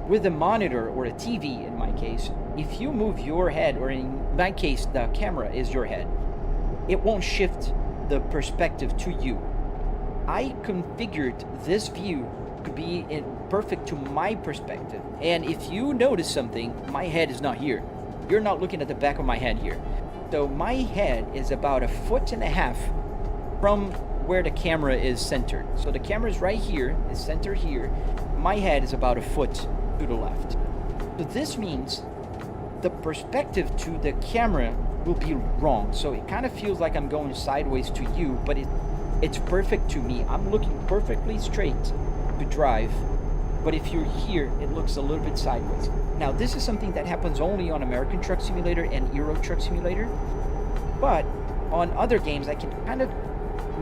with a monitor or a TV, in my case, if you move your head, or in my case, the camera is your head, it won't shift the perspective to you. I configured this view to be perfect to my perspective. And if you notice something, my head is not here. You're not looking at the back of my head here. So my head is about 1.5 feet from where the camera is centered. So the camera is right here, is centered here. My head is about 1 foot to the left. So this means the perspective to the camera will be wrong. So it kind of feels like I'm going sideways to you, but it's perfect to me. I'm looking perfectly straight to drive, but if you're here, it looks a little bit sideways. Now, this is something that happens only on American Truck Simulator and Euro Truck Simulator, but on other games, I can kind of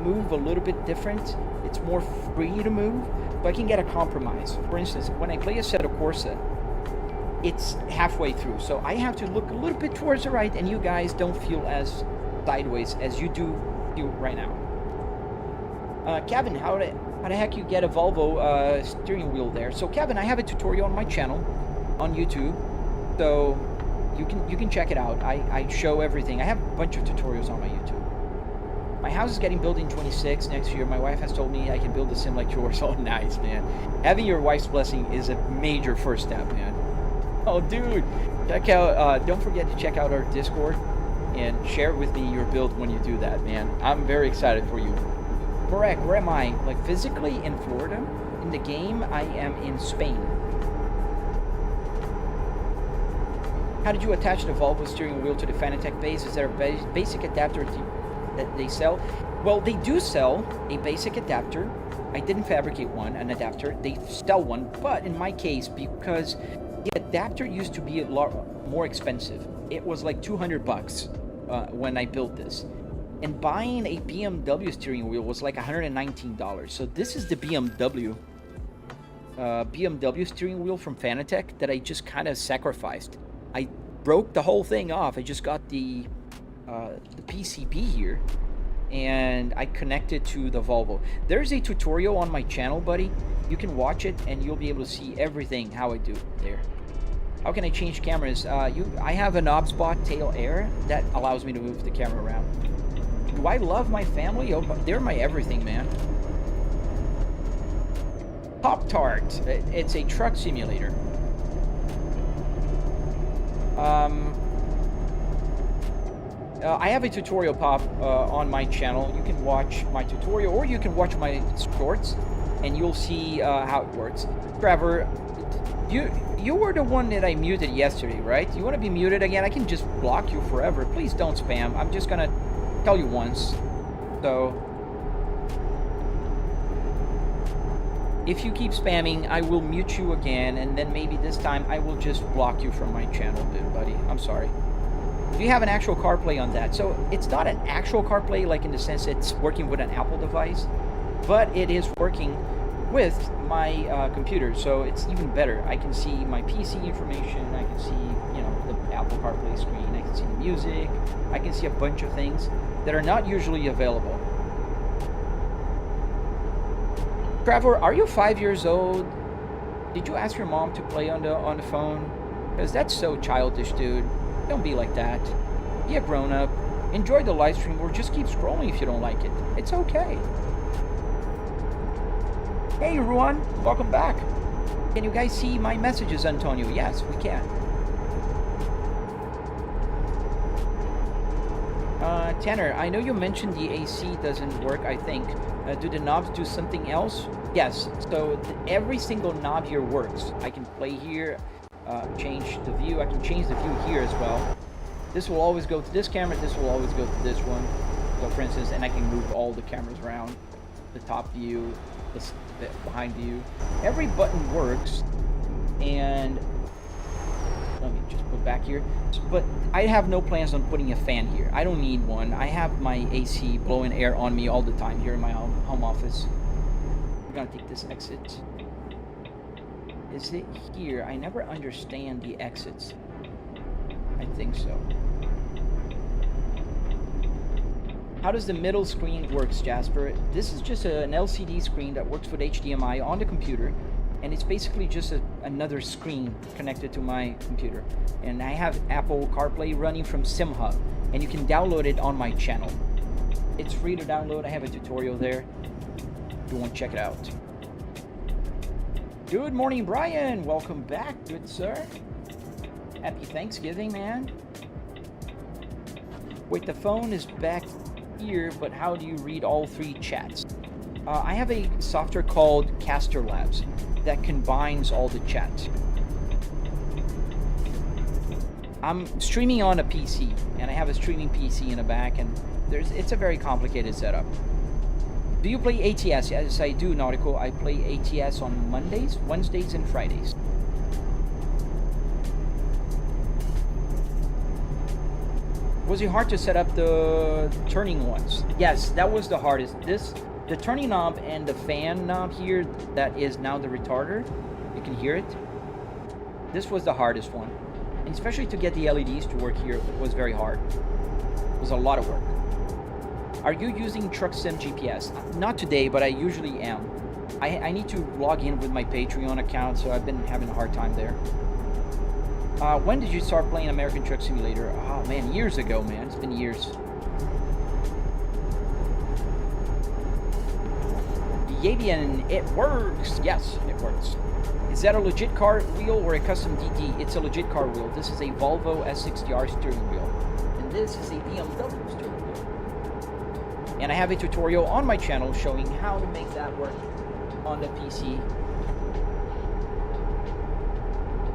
move a little bit different. It's more free to move, but I can get a compromise. For instance, when I play Assetto Corsa, it's halfway through, so I have to look a little bit towards the right, and you guys don't feel as sideways as you do right now. Kevin, how the heck you get a Volvo steering wheel there? So Kevin, I have a tutorial on my channel on YouTube, so you can check it out. I show everything. I have a bunch of tutorials on my YouTube. My house is getting built in 26 next year. My wife has told me I can build a sim like yours. Oh, nice, man. Having your wife's blessing is a major first step, man. Oh, dude, check out. Don't forget to check out our Discord and share with me your build when you do that, man. I'm very excited for you. Correct. Where am I? Like physically in Florida. In the game, I am in Spain. How did you attach the Volvo steering wheel to the Fanatec base? Is there a basic adapter that they sell? Well, they do sell a basic adapter. I didn't fabricate an adapter. They sell one, but in my case, because the adapter used to be a lot more expensive. It was like $200 when I built this. And buying a BMW steering wheel was like $119. So this is the BMW steering wheel from Fanatec that I just kind of sacrificed. I broke the whole thing off. I just got the PCB here, and I connected to the Volvo. There's a tutorial on my channel, buddy. You can watch it, and you'll be able to see everything how I do it there. How can I change cameras? I have an OBSBot tail air that allows me to move the camera around. Do I love my family? Oh, they're my everything, man. Pop-Tart. It's a truck simulator. I have a tutorial on my channel. You can watch my tutorial, or you can watch my shorts, and you'll see how it works. Trevor, you were the one that I muted yesterday, right? You want to be muted again? I can just block you forever. Please don't spam. I'm just gonna tell you once. So if you keep spamming, I will mute you again, and then maybe this time I will just block you from my channel, dude, buddy. I'm sorry. Do you have an actual CarPlay on that? So it's not an actual CarPlay, like in the sense it's working with an Apple device, but it is working with my computer, so it's even better. I can see my PC information. I can see, the Apple CarPlay screen. I can see the music. I can see a bunch of things that are not usually available. Trevor, are you 5 years old? Did you ask your mom to play on the phone? Because that's so childish, dude. Don't be like that. Be a grown-up. Enjoy the live stream, or just keep scrolling if you don't like it. It's okay. Hey, everyone. Welcome back. Can you guys see my messages, Antonio? Yes, we can. Tanner, I know you mentioned the AC doesn't work, I think. Do the knobs do something else? Yes. So every single knob here works. I can play here, change the view. I can change the view here as well. This will always go to this camera. This will always go to this one. So for instance, and I can move all the cameras around. The top view, the behind view. Every button works. And let me just put back here. But I have no plans on putting a fan here. I don't need one. I have my AC blowing air on me all the time here in my home office. We're gonna take this exit. Is it here? I never understand the exits. I think so. How does the middle screen works, Jasper? This is just an LCD screen that works with HDMI on the computer. and it's basically just another screen connected to my computer. And I have Apple CarPlay running from SimHub, and you can download it on my channel. It's free to download. I have a tutorial there if you want to check it out. Good morning, Brian. Welcome back, good sir. Happy Thanksgiving, man. Wait, the phone is back here, but how do you read all three chats? I have a software called Caster Labs that combines all the chats. I'm streaming on a PC, and I have a streaming PC in the back, and it's a very complicated setup. Do you play ATS? Yes, I do, Nautical. I play ATS on Mondays, Wednesdays, and Fridays. Was it hard to set up the turning ones? Yes, that was the hardest. The turning knob and the fan knob here, that is now the retarder. You can hear it. This was the hardest one. And especially to get the LEDs to work here, it was very hard. It was a lot of work. Are you using Truck Sim GPS? Not today, but I usually am. I need to log in with my Patreon account, so I've been having a hard time there. When did you start playing American Truck Simulator? Oh man, years ago, man. It's been years. The Avian, it works. Yes, it works. Is that a legit car wheel or a custom DD? It's a legit car wheel. This is a Volvo S60R steering wheel. And this is a BMW steering wheel. And I have a tutorial on my channel showing how to make that work on the PC.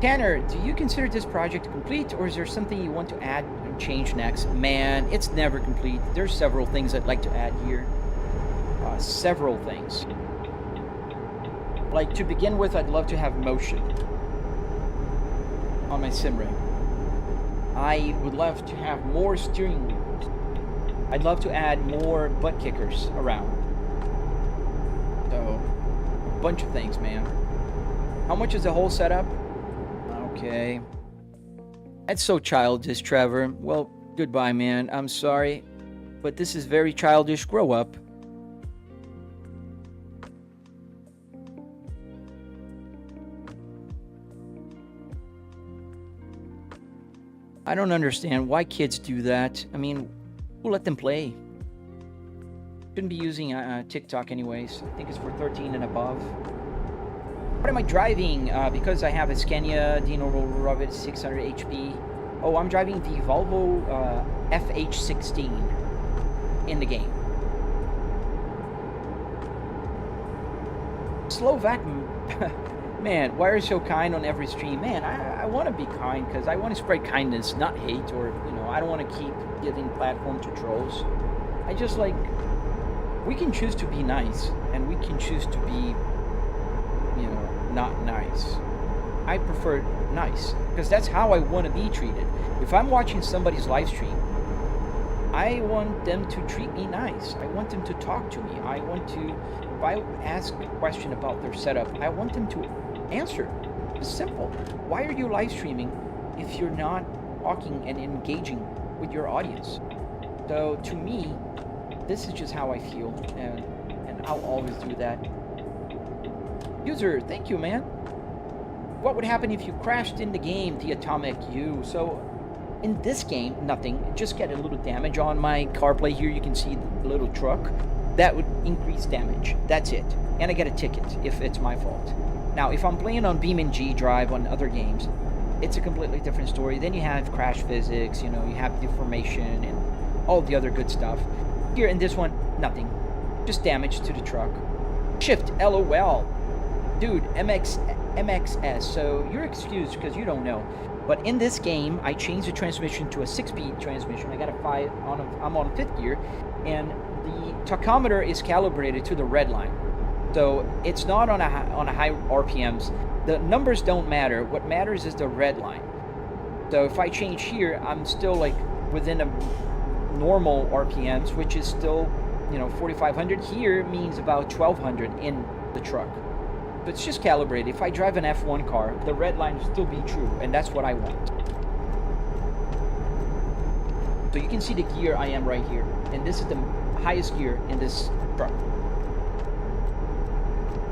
Tanner, do you consider this project complete, or is there something you want to add and change next? Man, it's never complete. There's several things I'd like to add here. Several things. Like, to begin with, I'd love to have motion on my sim rig. I would love to have more steering wheels. I'd love to add more butt kickers around. So, a bunch of things, man. How much is the whole setup? Okay. That's so childish, Trevor. Well, goodbye, man. I'm sorry, but this is very childish. Grow up. I don't understand why kids do that. I mean, we'll let them play. Shouldn't be using TikTok anyways. I think it's for 13 and above. What am I driving? Because I have a Scania Dino Rovid 600 HP. Oh, I'm driving the Volvo FH16 in the game. Slovak, man, why are you so kind on every stream? Man, I want to be kind because I want to spread kindness, not hate, or, you know, I don't want to keep giving platform to trolls. I just like, we can choose to be nice, and we can choose to be, you know, not nice. I prefer nice because that's how I want to be treated. If I'm watching somebody's live stream, I want them to treat me nice. I want them to talk to me. I want to, if I ask a question about their setup, I want them to answer. It's simple. Why are you live streaming if you're not talking and engaging with your audience? So to me, this is just how I feel, and I'll always do that. User, thank you, man. What would happen if you crashed in the game, the Atomic U? So, in this game, nothing. Just get a little damage on my CarPlay here. You can see the little truck. That would increase damage. That's it. And I get a ticket if it's my fault. Now, if I'm playing on BeamNG.drive on other games, it's a completely different story. Then you have crash physics, you know, you have deformation and all the other good stuff. Here in this one, nothing. Just damage to the truck. Shift, LOL. Dude, MXS, so you're excused because you don't know. But in this game, I changed the transmission to a 6-speed transmission. I got a 5 on I'm on 5th gear, and the tachometer is calibrated to the red line. So it's not on a high RPMs. The numbers don't matter. What matters is the red line. So if I change here, I'm still like within a normal RPMs, which is still, you know, 4,500. Here means about 1,200 in the truck. So it's just calibrated. If I drive an F1 car, the red line will still be true, and that's what I want. So you can see the gear I am right here, and this is the highest gear in this truck.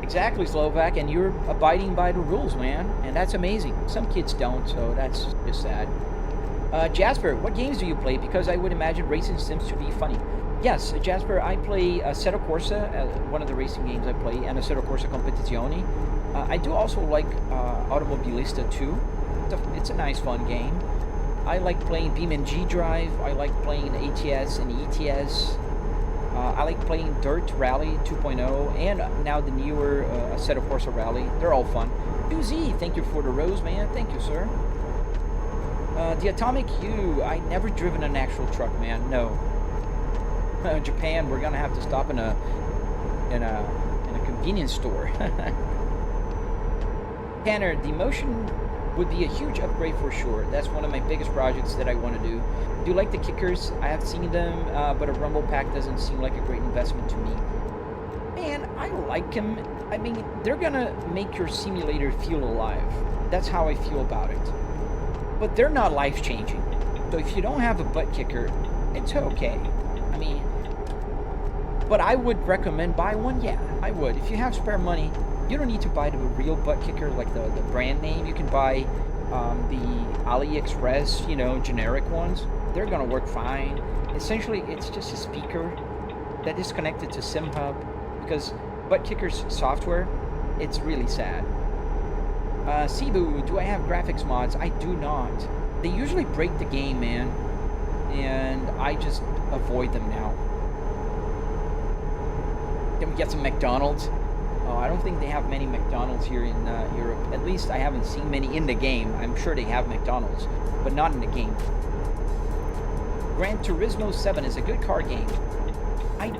Exactly, Slovak, and you're abiding by the rules, man, and that's amazing. Some kids don't, so that's just sad. Jasper, what games do you play? Because I would imagine racing sims to be funny. Yes, Jasper, I play Assetto Corsa, one of the racing games I play, and Assetto Corsa Competizione. I do also like Automobilista too. It's a nice, fun game. I like playing BeamNG.drive. I like playing ATS and ETS. I like playing Dirt Rally 2.0 and now the newer Assetto Corsa Rally. They're all fun. 2Z, thank you for the rose, man. Thank you, sir. The Atomic U, I never driven an actual truck, man. No. Japan, we're gonna have to stop in a convenience store. Tanner, the Motion would be a huge upgrade for sure. That's one of my biggest projects that I want to do. Do you like the kickers? I have seen them, but a rumble pack doesn't seem like a great investment to me. Man, I like them. I mean, they're gonna make your simulator feel alive. That's how I feel about it. But they're not life-changing. So if you don't have a butt kicker, it's okay. I mean, but I would recommend buy one. Yeah, I would. If you have spare money, you don't need to buy the real butt kicker, like the brand name. You can buy the AliExpress, you know, generic ones. They're gonna work fine. Essentially, it's just a speaker that is connected to SimHub, because butt kicker's software, it's really sad. Cebu, do I have graphics mods? I do not. They usually break the game, man, and I just avoid them now. Can we get some McDonald's? Oh, I don't think they have many McDonald's here in Europe. At least I haven't seen many in the game. I'm sure they have McDonald's, but not in the game. Gran Turismo 7 is a good car game. I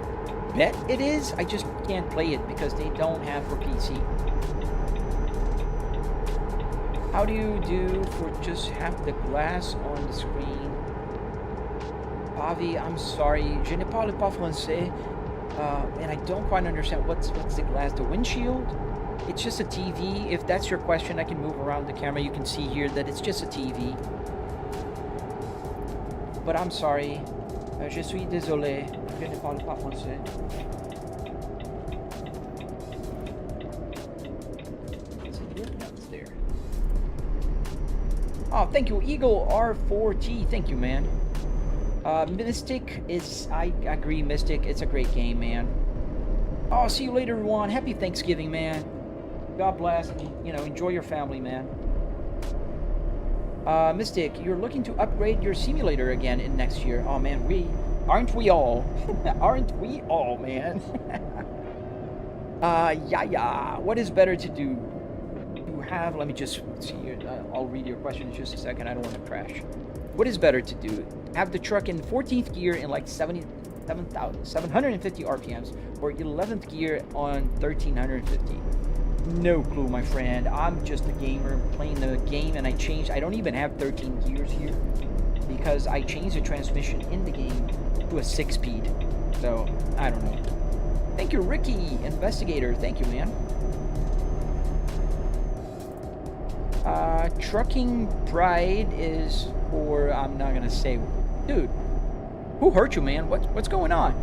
bet it is. I just can't play it because they don't have for PC. How do you do for just have the glass on the screen? Avi, I'm sorry. Je ne parle pas français. And I don't quite understand what's the glass, the windshield? It's just a TV. If that's your question, I can move around the camera. You can see here that it's just a TV. But I'm sorry. Je suis désolé. Je ne parle pas français. Is it here? No, it's there. Oh, thank you, Eagle R4T. Thank you, man. Mystic is, I agree, Mystic, it's a great game, man. Oh, see you later, Juan. Happy Thanksgiving, man. God bless, you know, enjoy your family, man. Mystic, you're looking to upgrade your simulator again in next year. Oh, man, aren't we all? Aren't we all, man? Yeah. What is better to do? You have, let me just see here. I'll read your question in just a second. I don't want to crash. What is better to do? Have the truck in 14th gear in like 750 RPMs or 11th gear on 1350? No clue, my friend. I'm just a gamer playing the game, and I don't even have 13 gears here because I changed the transmission in the game to a 6-speed. So, I don't know. Thank you, Ricky, Investigator. Thank you, man. Trucking Pride is for, I'm not gonna say, dude, who hurt you, man? What's going on?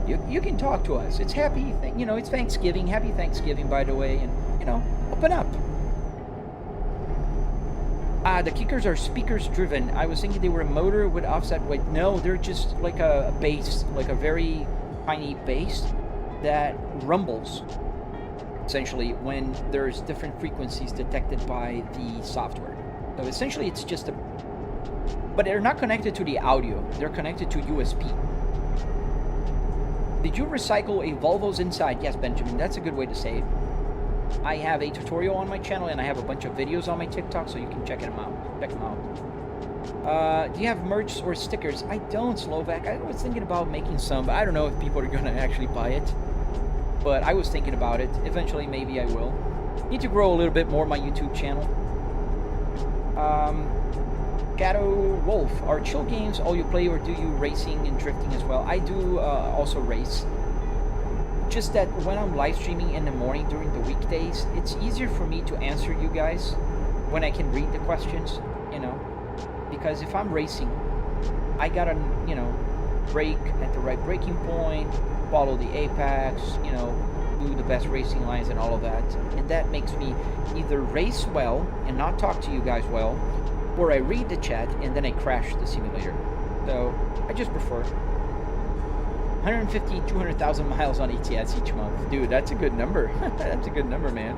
You can talk to us. It's happy, you know, it's Thanksgiving. Happy Thanksgiving, by the way, and, you know, open up. The kickers are speakers driven. I was thinking they were a motor with offset weight. No, they're just like a bass, like a very tiny bass that rumbles, essentially, when there's different frequencies detected by the software. So essentially it's just but they're not connected to the audio, they're connected to USB. Did you recycle a Volvo's inside? Yes, Benjamin, that's a good way to say it. I have a tutorial on my channel and I have a bunch of videos on my TikTok, so you can check them out. Do you have merch or stickers? I don't, Slovak. I was thinking about making some, but I don't know if people are gonna actually buy it. But I was thinking about it. Eventually, maybe I will. Need to grow a little bit more my YouTube channel. Shadow Wolf, are chill games all you play, or do you racing and drifting as well? I do also race. Just that when I'm live streaming in the morning during the weekdays, it's easier for me to answer you guys when I can read the questions, you know. Because if I'm racing, I gotta, you know, brake at the right braking point, follow the apex, you know, do the best racing lines and all of that. And that makes me either race well and not talk to you guys well, or I read the chat and then I crash the simulator. So I just prefer 150, 200,000 miles on ETS each month. Dude, that's a good number. That's a good number, man.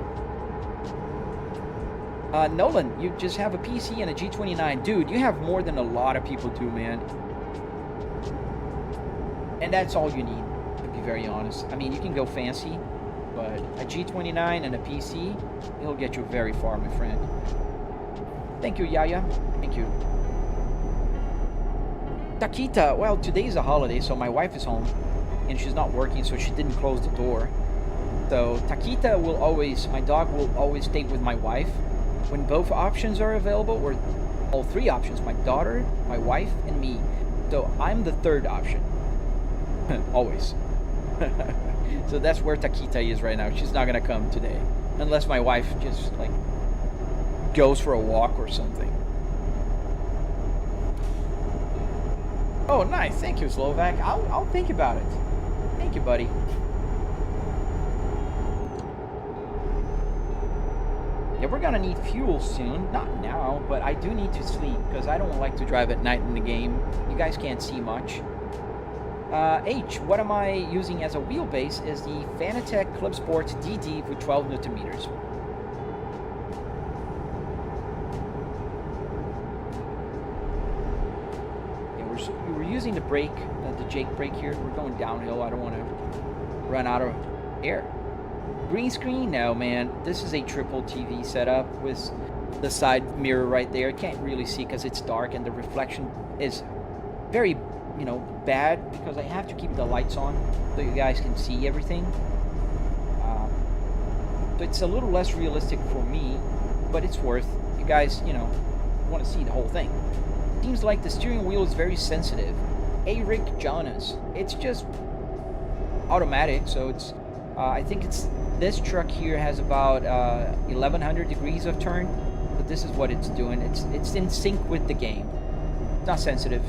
Nolan, you just have a PC and a G29. Dude, you have more than a lot of people do, man. And that's all you need, to be very honest. I mean, you can go fancy, but a G29 and a PC, it'll get you very far, my friend. Thank you, Yaya. Thank you. Takita, well, today's a holiday, so my wife is home, and she's not working, so she didn't close the door. So Takita will always, my dog will always stay with my wife when both options are available, or all three options, my daughter, my wife, and me. So I'm the third option. Always. So that's where Takita is right now. She's not gonna come today, unless my wife just like goes for a walk or something. Oh, nice. Thank you, Slovak. I'll think about it. Thank you, buddy. Yeah, we're gonna need fuel soon. Not now, but I do need to sleep because I don't like to drive at night in the game. You guys can't see much. What am I using as a wheelbase is the Fanatec Clubsport DD with 12 Newton meters. Yeah, we're using the brake, the Jake brake here. We're going downhill. I don't want to run out of air. Green screen? No, man. This is a triple TV setup with the side mirror right there. Can't really see because it's dark and the reflection is very, you know, bad because I have to keep the lights on so you guys can see everything. So it's a little less realistic for me, but it's worth. You guys, you know, want to see the whole thing. Seems like the steering wheel is very sensitive. Eric Jonas. It's just automatic, so it's. I think it's. This truck here has about 1100 degrees of turn, but this is what it's doing. It's in sync with the game. It's not sensitive.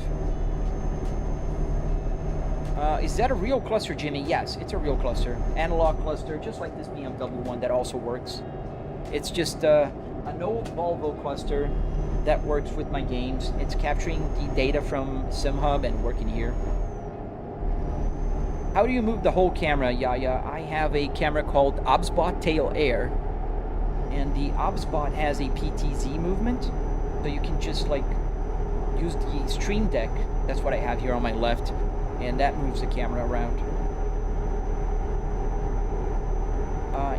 Is that a real cluster, Jimmy? Yes, it's a real cluster. Analog cluster, just like this BMW one that also works. It's just an old Volvo cluster that works with my games. It's capturing the data from SimHub and working here. How do you move the whole camera, Yaya? I have a camera called OBSBot Tail Air, and the OBSBot has a PTZ movement, so you can just like use the Stream Deck. That's what I have here on my left, and that moves the camera around.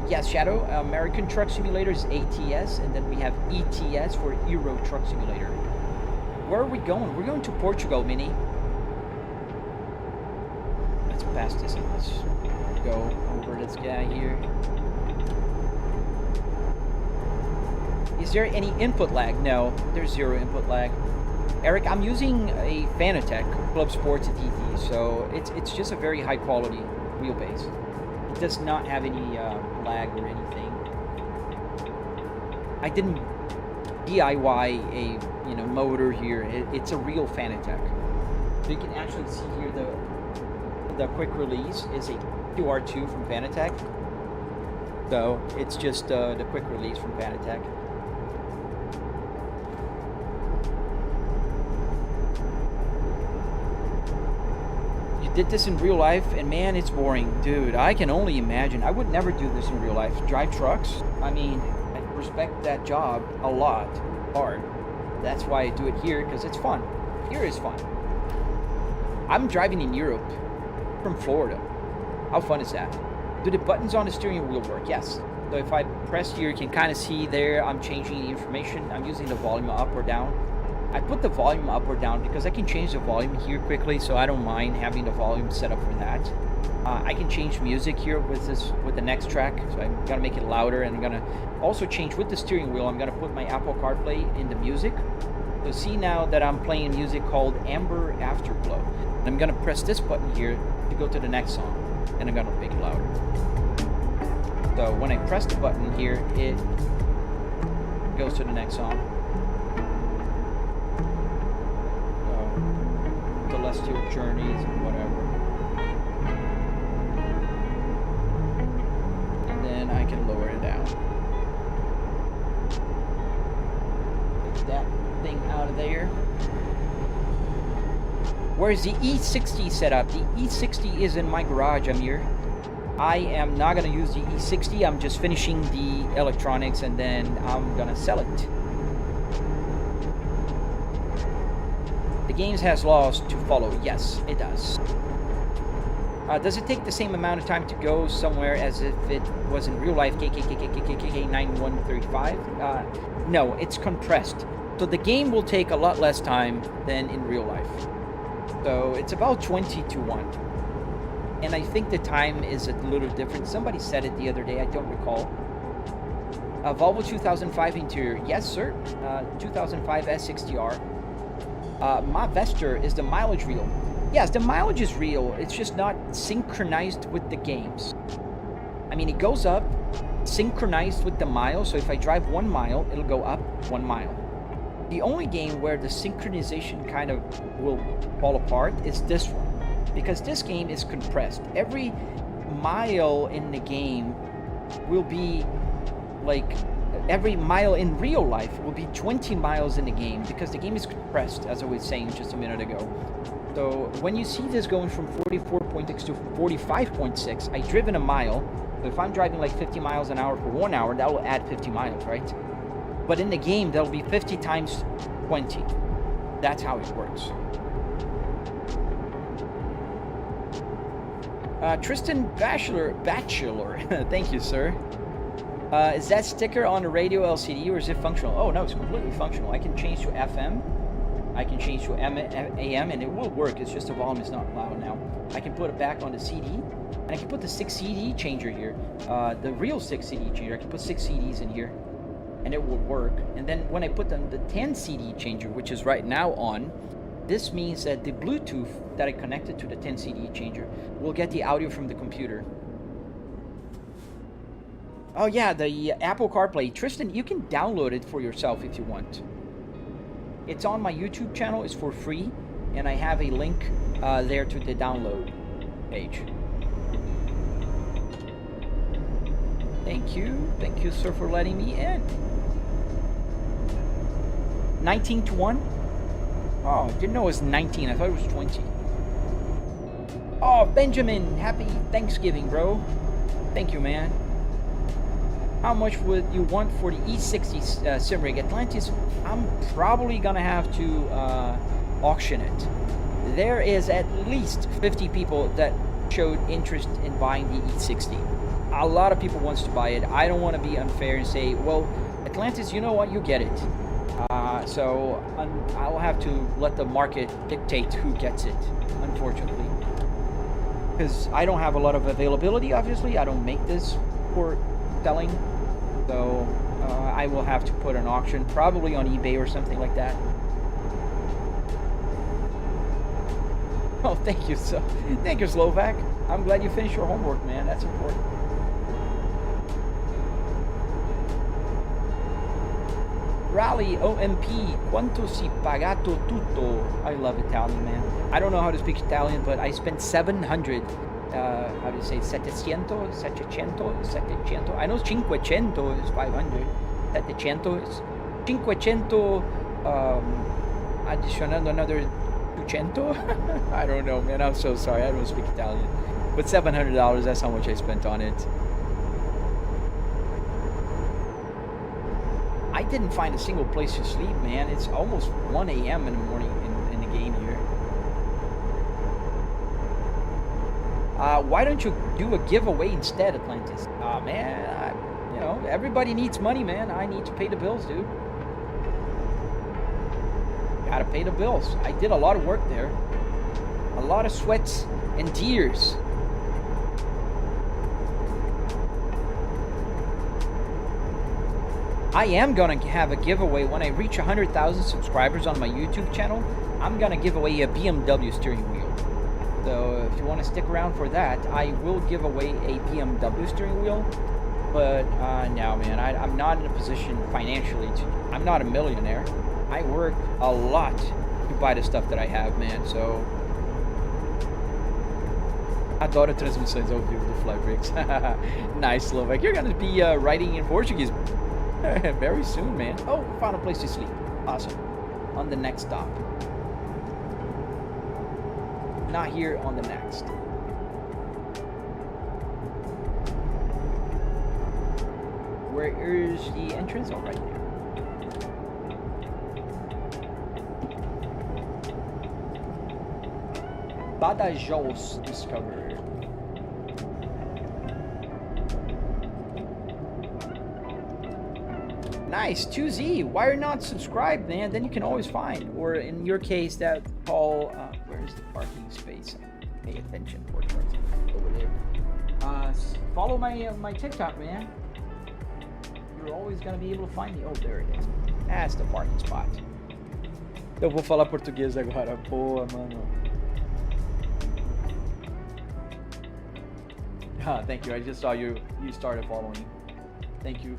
Yes, Shadow. American Truck Simulator is ATS, and then we have ETS for Euro Truck Simulator. Where are we going? We're going to Portugal, Mini. Let's pass this and let's go over this guy here. Is there any input lag? No, there's zero input lag. Eric, I'm using a Fanatec Clubsport DD, so it's just a very high quality wheelbase. It does not have any lag or anything. I didn't DIY a motor here. It's a real Fanatec. So you can actually see here the quick release is a QR2 from Fanatec. So it's just the quick release from Fanatec. Did this in real life, and man, it's boring. Dude, I can only imagine. I would never do this in real life. Drive trucks? I mean, I respect that job a lot. Hard. That's why I do it here, because it's fun. Here is fun. I'm driving in Europe from Florida. How fun is that? Do the buttons on the steering wheel work? Yes. So if I press here, you can kind of see there, I'm changing the information. I'm using the volume up or down. I put the volume up or down because I can change the volume here quickly, so I don't mind having the volume set up for that. I can change music here with the next track, so I'm gonna make it louder, and I'm gonna also change with the steering wheel. I'm gonna put my Apple CarPlay in the music. So see now that I'm playing music called Amber Afterglow. And I'm gonna press this button here to go to the next song, and I'm gonna make it louder. So when I press the button here, it goes to the next song. Celestial Journeys and whatever. then I can lower it down. Get that thing out of there. Where's the E60 setup? The E60 is in my garage, Amir. I am not going to use the E60. I'm just finishing the electronics and then I'm going to sell it. The game has laws to follow. Yes, it does. Does it take the same amount of time to go somewhere as if it was in real life? KKKKKKK9135? No, it's compressed. So the game will take a lot less time than in real life. So it's about 20 to 1. And I think the time is a little different. Somebody said it the other day, I don't recall. Volvo 2005 interior. Yes, sir. 2005 S60R. My Vester is the mileage real. Yes, the mileage is real. It's just not synchronized with the games. I mean, it goes up, synchronized with the mile. So if I drive 1 mile, it'll go up 1 mile. The only game where the synchronization kind of will fall apart is this one. Because this game is compressed. Every mile in the game will be like, every mile in real life will be 20 miles in the game because the game is compressed, as I was saying just a minute ago. So when you see this going from 44.6 to 45.6, I've driven a mile. So if I'm driving like 50 miles an hour for 1 hour, that will add 50 miles, right? But in the game, that'll be 50 times 20. That's how it works. Tristan Bachelor, thank you, sir. Is that sticker on the radio LCD or is it functional? Oh no, it's completely functional. I can change to FM, I can change to AM, and it will work. It's just the volume is not loud now. I can put it back on the CD, and I can put the 6 CD changer here. The real 6 CD changer, I can put 6 CDs in here, and it will work. And then when I put the 10 CD changer, which is right now on, this means that the Bluetooth that I connected to the 10 CD changer will get the audio from the computer. Oh yeah, the Apple CarPlay. Tristan, you can download it for yourself if you want. It's on my YouTube channel. It's for free. And I have a link there to the download page. Thank you. Thank you, sir, for letting me in. 19 to 1? Oh, didn't know it was 19. I thought it was 20. Oh, Benjamin, happy Thanksgiving, bro. Thank you, man. How much would you want for the E60 sim rig? Atlantis, I'm probably gonna have to auction it. There is at least 50 people that showed interest in buying the E60. A lot of people wants to buy it. I don't want to be unfair and say, well, Atlantis, you know what, you get it. So I'll have to let the market dictate who gets it, unfortunately. Because I don't have a lot of availability, obviously. I don't make this for selling. So I will have to put an auction, probably on eBay or something like that. Oh, thank you, so thank you, Slovak. I'm glad you finished your homework, man. That's important. Rally OMP, quanto si pagato tutto? I love Italian, man. I don't know how to speak Italian, but I spent 700. How do you say 700? I know 500 is 500. 700 is 500. Additionando another 200. I don't know, man. I'm so sorry. I don't speak Italian. But $700, that's how much I spent on it. I didn't find a single place to sleep, man. It's almost 1 a.m. in the morning in the game here. Why don't you do a giveaway instead, Atlantis? Man, you know, everybody needs money, man. I need to pay the bills, dude. Gotta pay the bills. I did a lot of work there. A lot of sweats and tears. I am gonna have a giveaway when I reach 100,000 subscribers on my YouTube channel. I'm gonna give away a BMW steering wheel. So if you want to stick around for that, I will give away a BMW steering wheel. But no, man, I'm not in a position financially to. I'm not a millionaire. I work a lot to buy the stuff that I have, man. So Adoro transmissões ao vivo do Flybricks. Nice, Slovak. You're gonna be writing in Portuguese very soon, man. Oh, we found a place to sleep. Awesome. On the next stop. Not here, on the next. Where is the entrance? Oh, right there. Badajoz discovered. Nice, 2Z. Why are you not subscribed, man? Then you can always find. Or in your case, that call. Where's the parking space? Pay attention for parking over there. Follow my TikTok, man. You're always gonna be able to find me. Oh, there it is. That's the parking spot. Eu vou falar português agora. Boa, mano. Thank you. I just saw you started following. Thank you.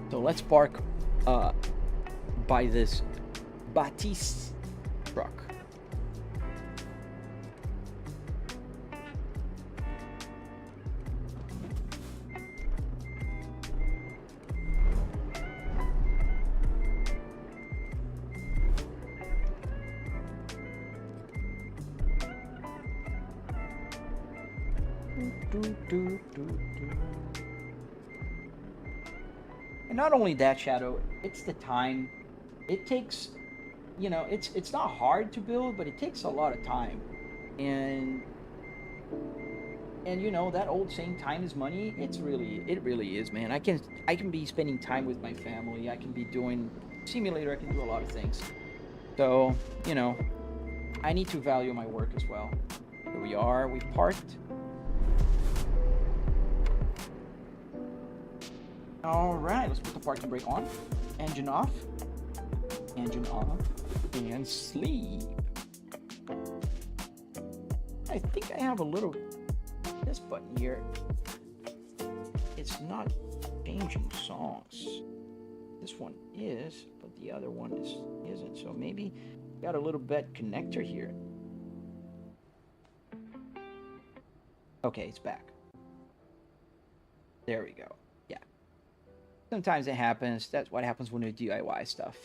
So let's park by this Batiste truck. And not only that, Shadow, it's the time. It takes, you know, it's not hard to build, but it takes a lot of time. And you know, that old saying, time is money. It really is, man. I can be spending time with my family. I can be doing simulator. I can do a lot of things. So, you know, I need to value my work as well. Here we are. We parked. Alright, let's put the parking brake on. Engine off. Engine off. And sleep. I think I have a little... This button here. It's not changing songs. This one is, but the other one isn't. So maybe got a little bit connector here. Okay, it's back. There we go. Sometimes it happens. That's what happens when you DIY stuff.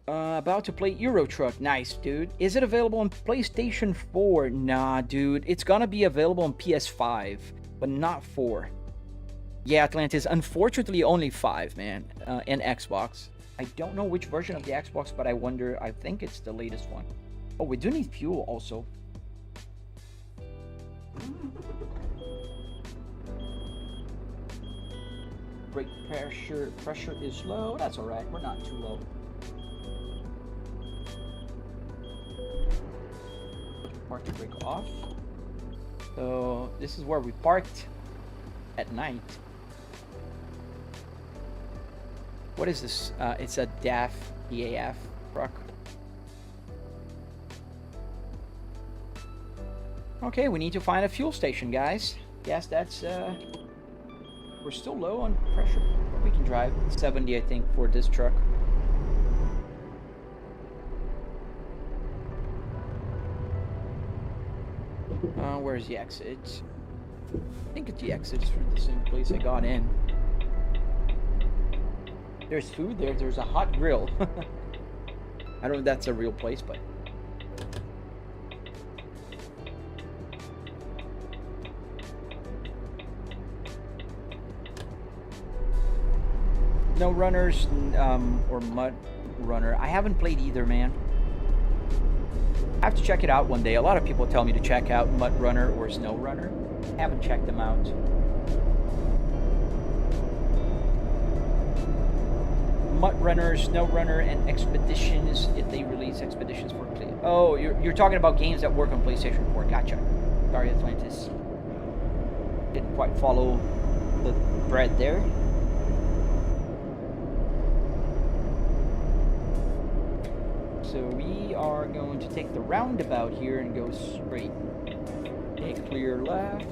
About to play Euro Truck. Nice, dude. Is it available on PlayStation 4? Nah, dude. It's gonna be available on PS5, but not 4. Yeah, Atlantis. Unfortunately, only 5, man. And Xbox. I don't know which version of the Xbox, but I wonder. I think it's the latest one. Oh, we do need fuel also. Brake pressure is low. That's all right. We're not too low. Park the brake off. So this is where we parked at night. What is this? It's a DAF truck. Okay, we need to find a fuel station, guys. Yes, that's we're still low on pressure. We can drive 70, I think, for this truck. Where's the exit? I think the exit's from the same place I got in. There's food there. There's a hot grill. I don't know if that's a real place, but... Snow Runners or Mud Runner. I haven't played either, man. I have to check it out one day. A lot of people tell me to check out Mud Runner or Snow Runner. I haven't checked them out. Mud Runner, Snow Runner, and Expeditions, if they release Expeditions for play. Oh, you're talking about games that work on PlayStation 4. Gotcha. Sorry, Atlantis. Didn't quite follow the thread there. So we are going to take the roundabout here and go straight. Take clear left.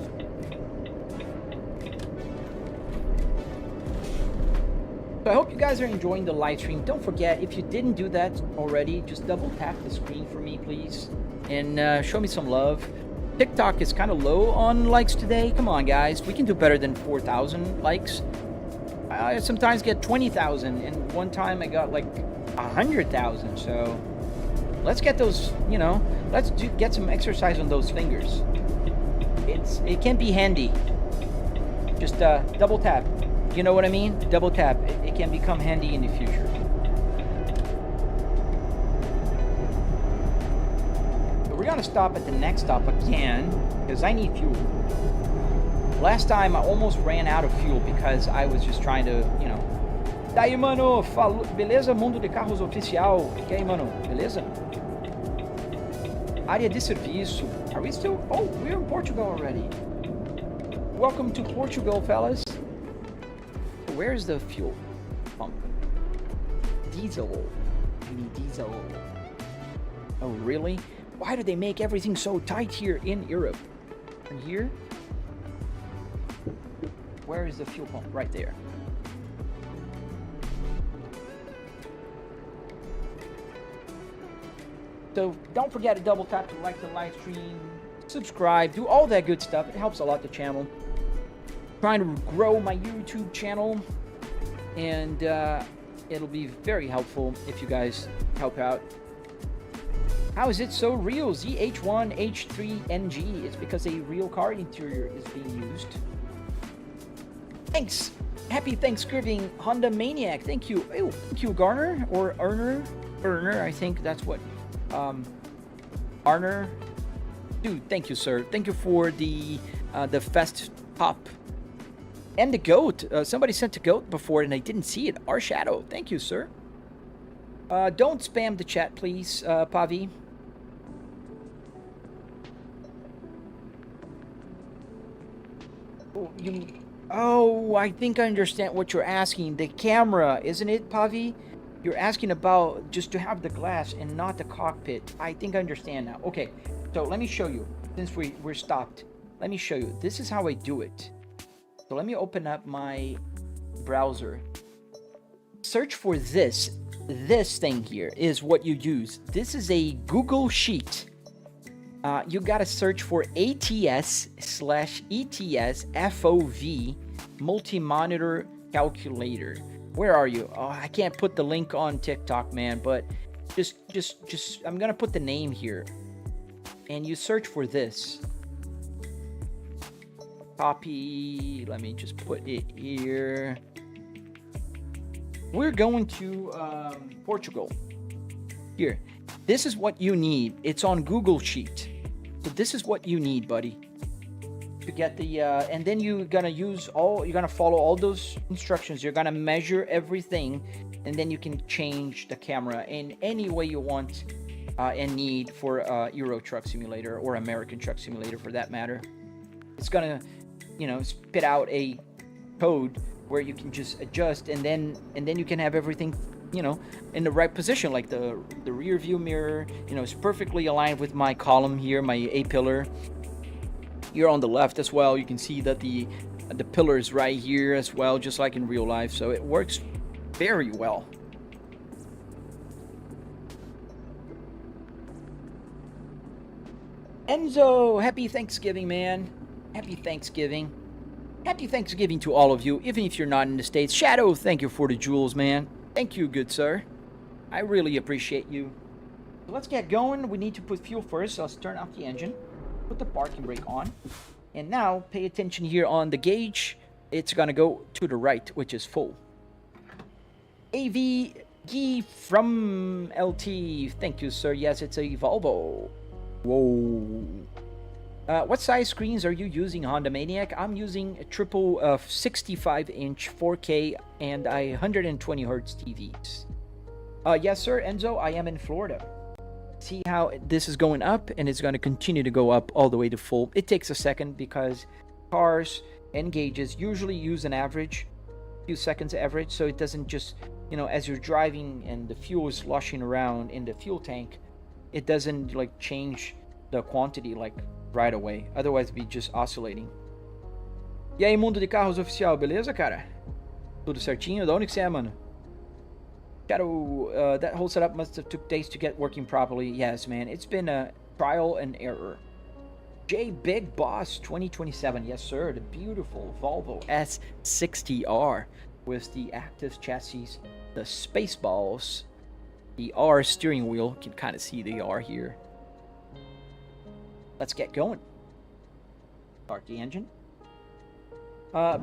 So I hope you guys are enjoying the live stream. Don't forget, if you didn't do that already, just double tap the screen for me, please. And show me some love. TikTok is kind of low on likes today. Come on, guys. We can do better than 4,000 likes. I sometimes get 20,000, and one time I got like 100,000. So let's get those, you know, get some exercise on those fingers. It can be handy. Just double tap. You know what I mean? Double tap. It can become handy in the future. So we're gonna stop at the next stop again because I need fuel. Last time I almost ran out of fuel because I was just trying to, you know. Daí, mano, beleza? Mundo de Carros Oficial. E aí, mano? Beleza? Área de serviço. Are we still? Oh, we're in Portugal already. Welcome to Portugal, fellas. Where's the fuel pump? Diesel. We need diesel. Oh, really? Why do they make everything so tight here in Europe? And here? Where is the fuel pump? Right there. So don't forget to double tap to like the live stream, subscribe, do all that good stuff. It helps a lot the channel. Trying to grow my YouTube channel, and it'll be very helpful if you guys help out. How is it so real? ZH1H3NG. It's because a real car interior is being used. Thanks. Happy Thanksgiving, Honda Maniac. Thank you. Oh, thank you, Garner or Erner. I think that's what. Arner. Dude, thank you, sir. Thank you for the fest pop. And the goat. Somebody sent a goat before and I didn't see it. Our Shadow. Thank you, sir. Don't spam the chat, please, Pavi. Oh, I think I understand what you're asking. The camera, isn't it, Pavi? You're asking about just to have the glass and not the cockpit. I think I understand now. Okay, so let me show you. Since we're stopped, let me show you. This is how I do it. So let me open up my browser. Search for this. This thing here is what you use. This is a Google Sheet. You gotta search for ATS/ETS FOV multi-monitor calculator. Where are you? Oh, I can't put the link on TikTok, man, but just I'm gonna put the name here. And you search for this. Copy. Let me just put it here. We're going to Portugal. Here. This is what you need. It's on Google Sheet. So this is what you need, buddy. To get the and then you're gonna follow all those instructions. You're gonna measure everything, and then you can change the camera in any way you want and need for Euro Truck Simulator or American Truck Simulator for that matter. It's gonna, you know, spit out a code where you can just adjust, and then you can have everything, you know, in the right position, like the rear view mirror, you know, is perfectly aligned with my column here, my A-pillar. Here on the left as well, you can see that the pillar is right here as well, just like in real life. So it works very well. Enzo, happy Thanksgiving, man. Happy Thanksgiving. Happy Thanksgiving to all of you, even if you're not in the States. Shadow, thank you for the jewels, man. Thank you, good sir. I really appreciate you. So let's get going. We need to put fuel first. So let's turn off the engine. Put the parking brake on. And now, pay attention here on the gauge. It's going to go to the right, which is full. AV Gee from LT. Thank you, sir. Yes, it's a Volvo. Whoa. What size screens are you using, Honda Maniac? I'm using a triple 65-inch 4K and 120 Hz TVs. Yes, sir, Enzo, I am in Florida. See how this is going up, and it's going to continue to go up all the way to full. It takes a second because cars and gauges usually use an average, few seconds average, so it doesn't just, you know, as you're driving and the fuel is sloshing around in the fuel tank, it doesn't like change the quantity like right away. Otherwise, it'd be just oscillating. E aí, Mundo de Carros Oficial, beleza, cara? Tudo certinho? Da onde que você é, mano? Shadow, that whole setup must have took days to get working properly. Yes, man. It's been a trial and error. J Big Boss 2027. Yes, sir. The beautiful Volvo S60R with the active chassis, the Spaceballs, the R steering wheel. You can kind of see the R here. Let's get going. Start the engine.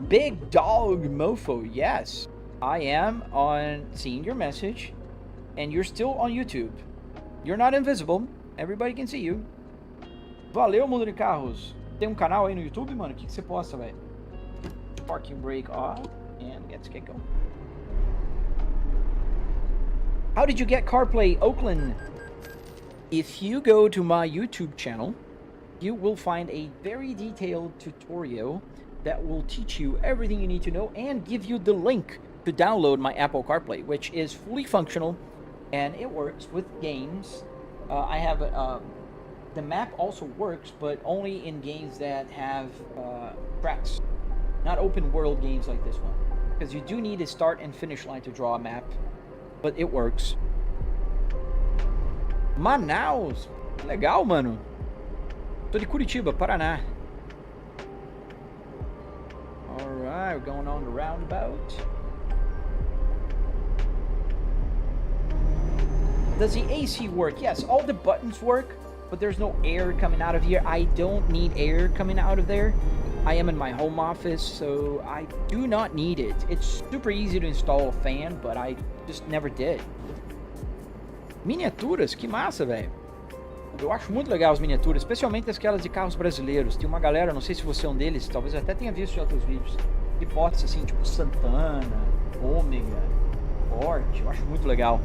Big Dog Mofo. Yes, I am on seeing your message, and you're still on YouTube. You're not invisible. Everybody can see you. Valeu, mundo de carros. Tem canal aí no YouTube, mano? O que você posta, velho? Parking brake off, and let's get going. How did you get CarPlay, Oakland? If you go to my YouTube channel, you will find a very detailed tutorial that will teach you everything you need to know and give you the link to download my Apple CarPlay, which is fully functional and it works with games. I have the map also works, but only in games that have tracks, not open world games like this one, because you do need a start and finish line to draw a map, but it works. Manaus, legal, mano. Tô de Curitiba, Paraná. Alright, we're going on the roundabout. Does the AC work? Yes, all the buttons work, but there's no air coming out of here. I don't need air coming out of there. I am in my home office, so I do not need it. It's super easy to install a fan, but I just never did. Miniaturas, que massa, velho. Eu acho muito legal as miniaturas, especialmente aquelas de carros brasileiros. Tem uma galera, não sei se você é um deles, talvez até tenha visto em outros vídeos, de potes assim, tipo Santana, Ômega, Forte. Eu acho muito legal.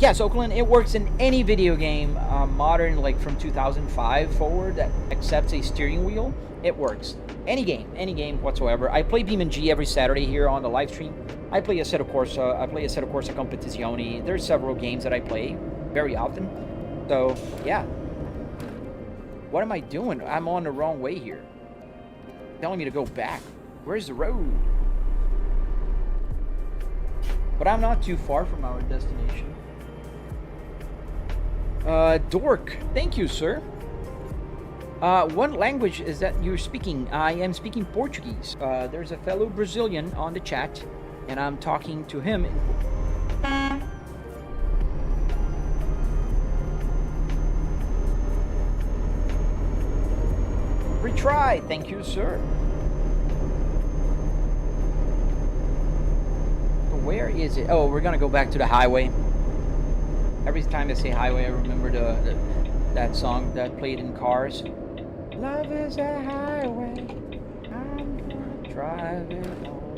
Yes, Oakland, it works in any video game, modern, like from 2005 forward, that accepts a steering wheel. It works. Any game whatsoever. I play BeamNG every Saturday here on the live stream. I play Assetto Corsa. I play Assetto Corsa Competizione. There's several games that I play very often. So, yeah. What am I doing? I'm on the wrong way here. Telling me to go back. Where's the road? But I'm not too far from our destination. Dork. Thank you, sir. What language is that you're speaking? I am speaking Portuguese. There's a fellow Brazilian on the chat, and I'm talking to him. Retry. Thank you, sir. Where is it? Oh, we're gonna go back to the highway. Every time I say highway, I remember that song that played in cars. Love is a highway. I'm gonna drive it all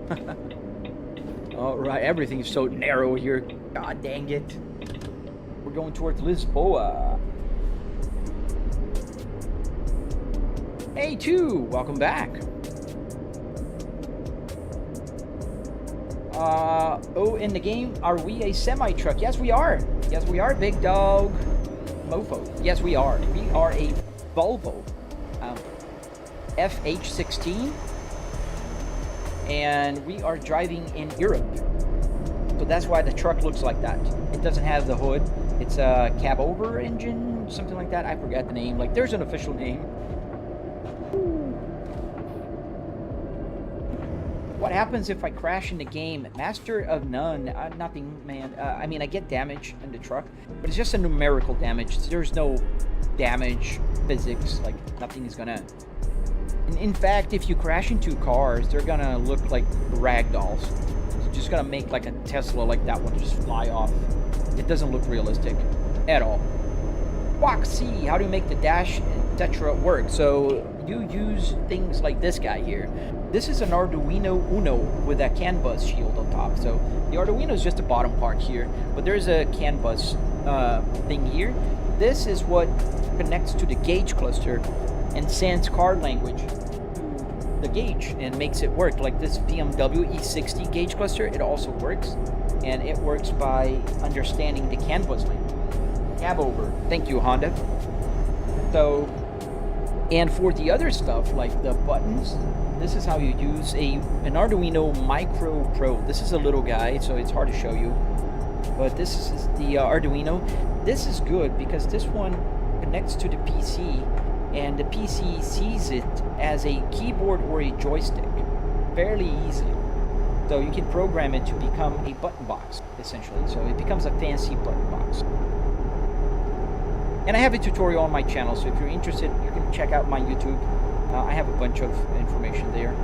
night. All right, everything's so narrow here. God dang it. We're going towards Lisboa. Hey, two, welcome back. Oh, in the game, are we a semi-truck? Yes, we are. Yes, we are, Big Dog Mofo. Yes, we are. We are a Volvo FH16, and we are driving in Europe. So that's why the truck looks like that. It doesn't have the hood. It's a cab-over engine, something like that. I forgot the name. Like, there's an official name. What happens if I crash in the game? Master of none. Nothing, man. I mean, I get damage in the truck, but it's just a numerical damage. There's no damage physics. Like, nothing is gonna... In fact, if you crash into cars, they're gonna look like ragdolls. It's just gonna make like a Tesla like that one just fly off. It doesn't look realistic at all. Waxy, how do you make the dash, etc. work? So you use things like this guy here. This is an Arduino Uno with a CAN bus shield on top. So the Arduino is just the bottom part here, but there's a CAN bus thing here. This is what connects to the gauge cluster and sends card language to the gauge and makes it work. Like this BMW E60 gauge cluster, it also works, and it works by understanding the CAN bus language. Cab over. Thank you, Honda. So And for the other stuff, like the buttons, this is how you use an Arduino Micro Pro. This is a little guy, so it's hard to show you. But this is the Arduino. This is good because this one connects to the PC, and the PC sees it as a keyboard or a joystick fairly easily. So you can program it to become a button box, essentially. So it becomes a fancy button box. And I have a tutorial on my channel, so if you're interested, you can check out my YouTube. I have a bunch of information there.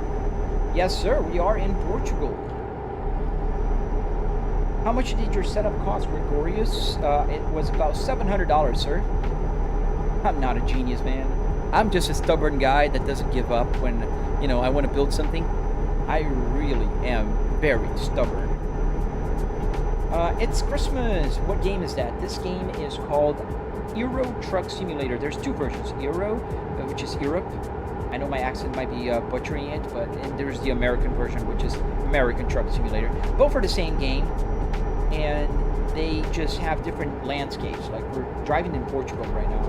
Yes, sir, we are in Portugal. How much did your setup cost, Gregorius? It was about $700, sir. I'm not a genius, man. I'm just a stubborn guy that doesn't give up when, you know, I want to build something. I really am very stubborn. It's Christmas. What game is that? This game is called Euro Truck Simulator. There's two versions. Euro, which is Europe. I know my accent might be butchering it, but and there's the American version, which is American Truck Simulator. Both are the same game, and they just have different landscapes. Like we're driving in Portugal right now.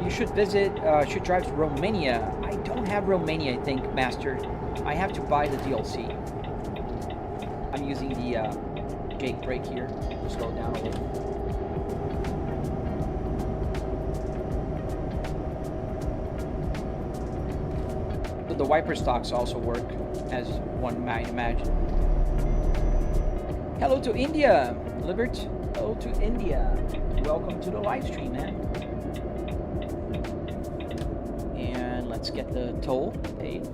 You should visit, should drive to Romania. I don't have Romania, I think, Master. I have to buy the DLC. I'm using the Jake brake here to slow down a little. But the wiper stocks also work, as one might imagine. Hello to India, Libert. Hello to India. Welcome to the live stream, man. And let's get the toll paid.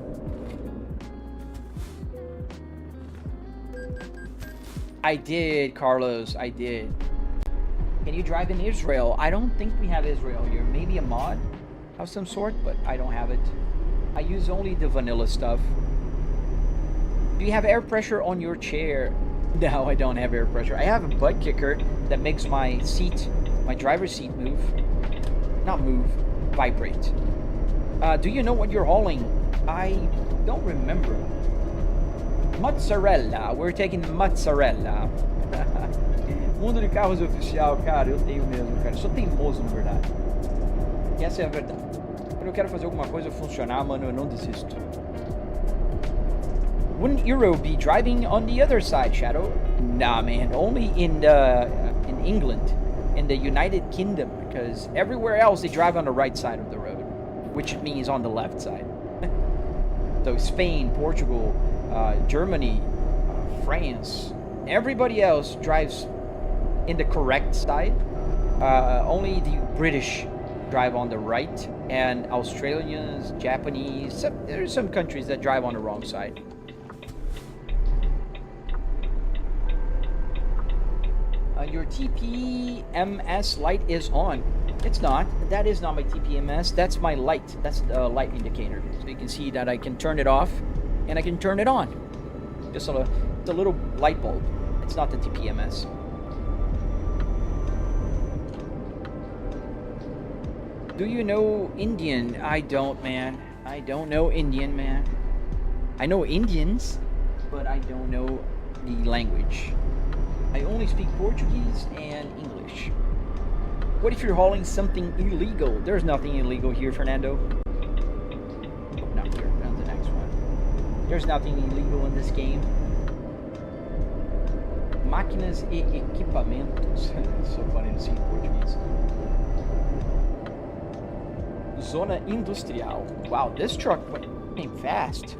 I did, Carlos, I did. Can you drive in Israel? I don't think we have Israel here. Maybe a mod of some sort, but I don't have it. I use only the vanilla stuff. Do you have air pressure on your chair? No, I don't have air pressure. I have a butt kicker that makes my seat, my driver's seat move. Not move, vibrate. Do you know what you're hauling? I don't remember. Mozzarella, we're taking mozzarella. Mundo de carros oficial, cara, eu tenho mesmo, cara. Eu sou teimoso, na verdade. Essa é a verdade. Quando eu quero fazer alguma coisa funcionar, mano, eu não desisto. Wouldn't Euro be driving on the other side, Shadow? Nah, man, only in England, in the United Kingdom, because everywhere else they drive on the right side of the road, which means on the left side. So Spain, Portugal, Germany, France, everybody else drives in the correct side. Only the British drive on the right, and Australians, Japanese, there's some countries that drive on the wrong side. Your TPMS light is on. It's not. That is not my TPMS. That's my light. That's the light indicator. So you can see that I can turn it off and I can turn it on. Just it's a little light bulb. It's not the TPMS. Do you know Indian? I don't, man. I don't know Indian, man. I know Indians, but I don't know the language. I only speak Portuguese and English. What if you're hauling something illegal? There's nothing illegal here, Fernando. Oh, not here. On the next one. There's nothing illegal in this game. Máquinas e equipamentos. It's so funny to see in Portuguese. Zona Industrial. Wow, this truck came fast.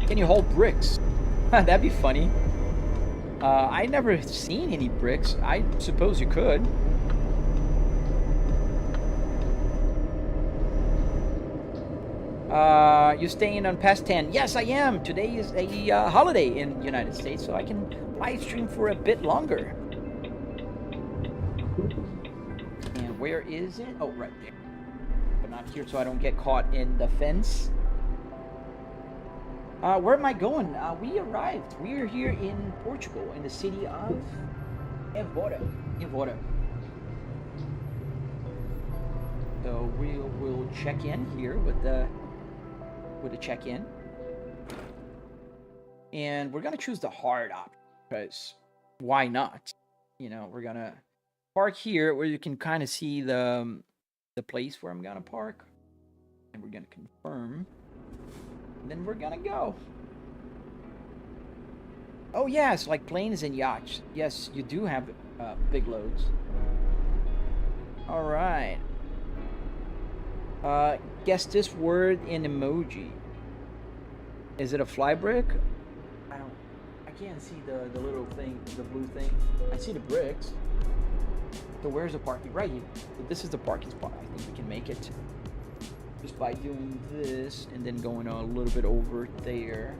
Can you haul bricks? That'd be funny. I never seen any bricks. I suppose you could. You staying on past 10? Yes, I am. Today is a holiday in the United States, so I can live stream for a bit longer. And where is it? Oh, right there. But not here, so I don't get caught in the fence. Where am I going? We arrived. We are here in Portugal, in the city of Évora. So we'll check in here with the check-in, and we're gonna choose the hard option. because why not? You know, we're gonna park here where you can kind of see the place where I'm gonna park, and we're gonna confirm, and then we're gonna go. Oh yes, like planes and yachts. Yes, you do have big loads. All right. Guess this word in emoji. Is it a fly brick? I can't see the little thing, the blue thing. I see the bricks. So where's the parking? Right here. So this is the parking spot. I think we can make it just by doing this and then going a little bit over there.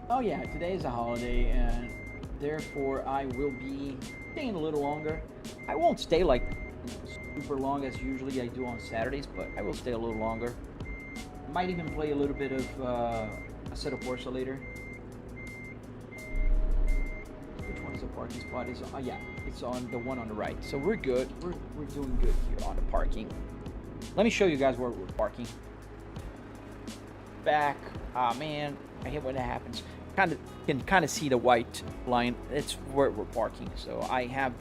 Oh yeah, today is a holiday and therefore I will be staying a little longer. I won't stay like super long as usually I do on Saturdays, but I will stay a little longer. Might even play a little bit of Assetto Corsa later. Which one is the parking spot? Is yeah, it's on the one on the right. So we're good. We're doing good here on the parking. Let me show you guys where we're parking. Back. Ah man, I hate when that happens. Can kind of see the white line. It's where we're parking. So I have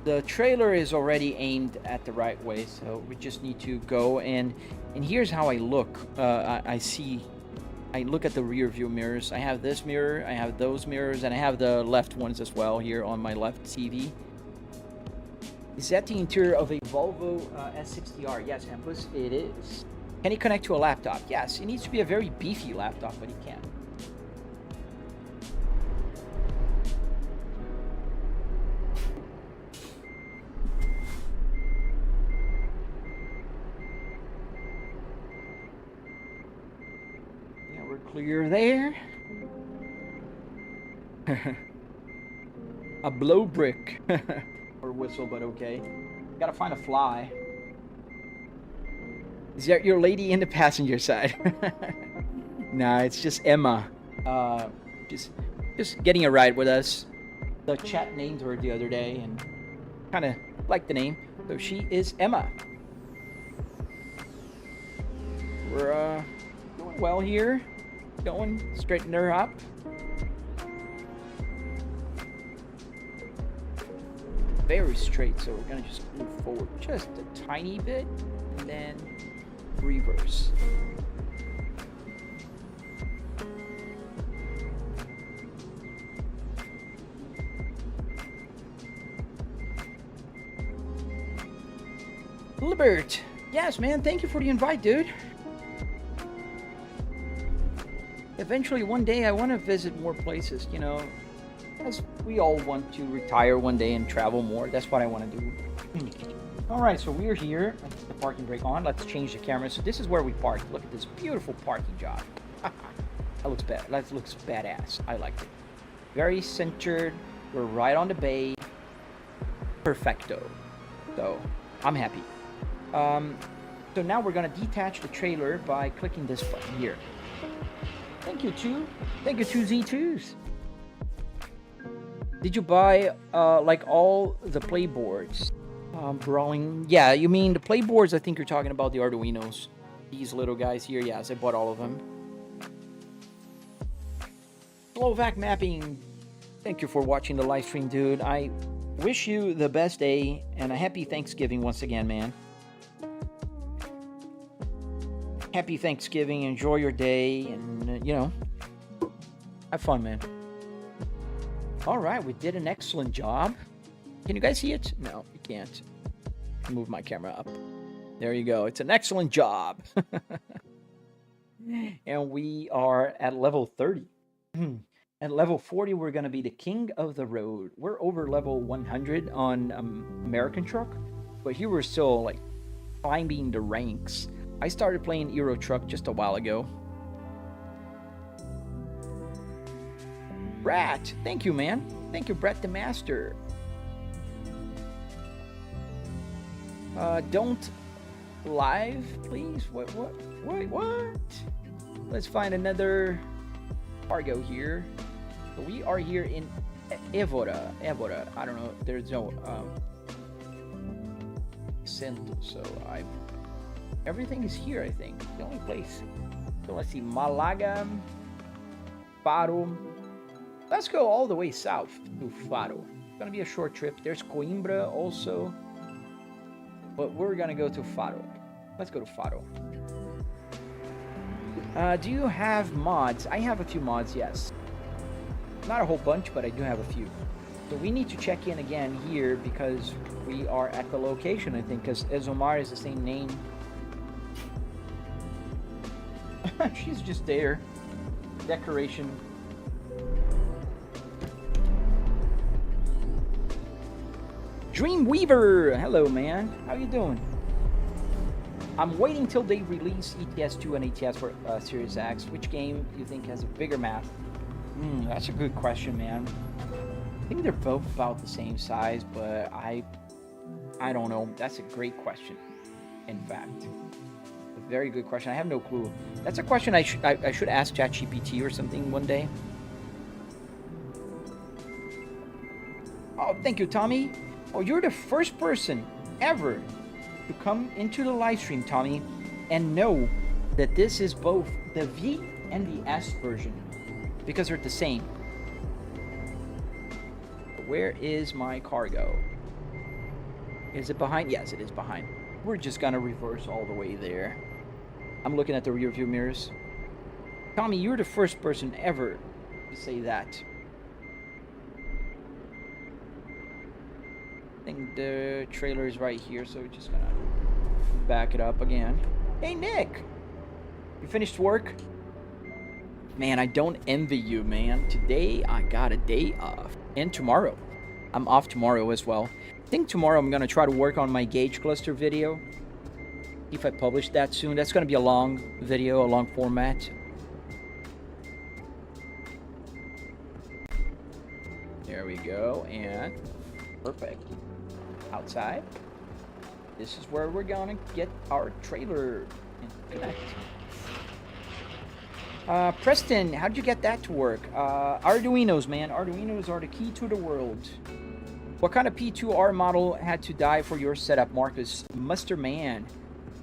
the trailer is already aimed at the right way. So we just need to go and here's how I look. I look at the rear view mirrors. I have this mirror, I have those mirrors, and I have the left ones as well here on my left TV. Is that the interior of a Volvo S60R? Yes, Hampus, it is. Can it connect to a laptop? Yes, it needs to be a very beefy laptop, but it can. Yeah, we're clear there. A blow brick. Or whistle, but okay. Gotta find a fly. Is that your lady in the passenger side? Nah, it's just Emma. Just getting a ride with us. The chat named her the other day and kind of liked the name. So she is Emma. We're doing well here. Going, straighten her up. Very straight, so we're gonna just move forward just a tiny bit and then reverse. Libert, yes man, thank you for the invite, dude. Eventually one day I want to visit more places, you know, as we all want to retire one day and travel more. That's what I want to do. All right, so we're here. Let's put the parking brake on. Let's change the camera. So this is where we park. Look at this beautiful parking job. That looks bad. That looks badass. I like it. Very centered. We're right on the bay. Perfecto. So I'm happy. So now we're gonna detach the trailer by clicking this button here. Thank you, two. Thank you, 2Z2s. Did you buy like all the playboards? Brawling. Yeah, you mean the playboards? I think you're talking about the arduinos. These little guys here. Yes, I bought all of them. Slovak mapping. Thank you for watching the live stream, dude. I wish you the best day and a happy Thanksgiving once again, man. Happy Thanksgiving. Enjoy your day and, you know, have fun, man. All right, we did an excellent job. Can you guys see it? No, you can't. Move my camera up. There you go. It's an excellent job. And we are at level 30. At level 40, we're going to be the king of the road. We're over level 100 on American Truck. But here we're still like climbing the ranks. I started playing Euro Truck just a while ago. Brat, thank you, man. Thank you, Brett the Master. Don't live, please. What? Wait, what? Let's find another cargo here. So we are here in Evora. I don't know. There's no Centro. So everything is here. I think the only place. So let's see, Malaga, Faro. Let's go all the way south to Faro. It's gonna be a short trip. There's Coimbra also, but we're gonna go to Faro. Let's go to Faro. Do you have mods? I have a few mods, yes. Not a whole bunch, but I do have a few. So we need to check in again here because we are at the location, I think, because Ezomar is the same name. She's just there. Decoration. Dreamweaver! Hello, man. How you doing? I'm waiting till they release ETS2 and ATS for Series X. Which game do you think has a bigger map? That's a good question, man. I think they're both about the same size, but I don't know. That's a great question, in fact. A very good question. I have no clue. That's a question I should ask ChatGPT or something one day. Oh, thank you, Tommy. Oh, you're the first person ever to come into the live stream, Tommy, and know that this is both the V and the S version because they're the same. Where is my cargo? Is it behind? Yes, it is behind. We're just gonna reverse all the way there. I'm looking at the rear view mirrors. Tommy, you're the first person ever to say that. I think the trailer is right here, so we're just gonna back it up again. Hey, Nick! You finished work? Man, I don't envy you, man. Today, I got a day off. And tomorrow. I'm off tomorrow as well. I think tomorrow I'm gonna try to work on my gauge cluster video. If I publish that soon. That's gonna be a long video, a long format. There we go, and perfect. Outside. This is where we're gonna get our trailer and connect. Preston, how did you get that to work? Arduinos, man. Arduinos are the key to the world. What kind of P2R model had to die for your setup, Marcus? Muster Man.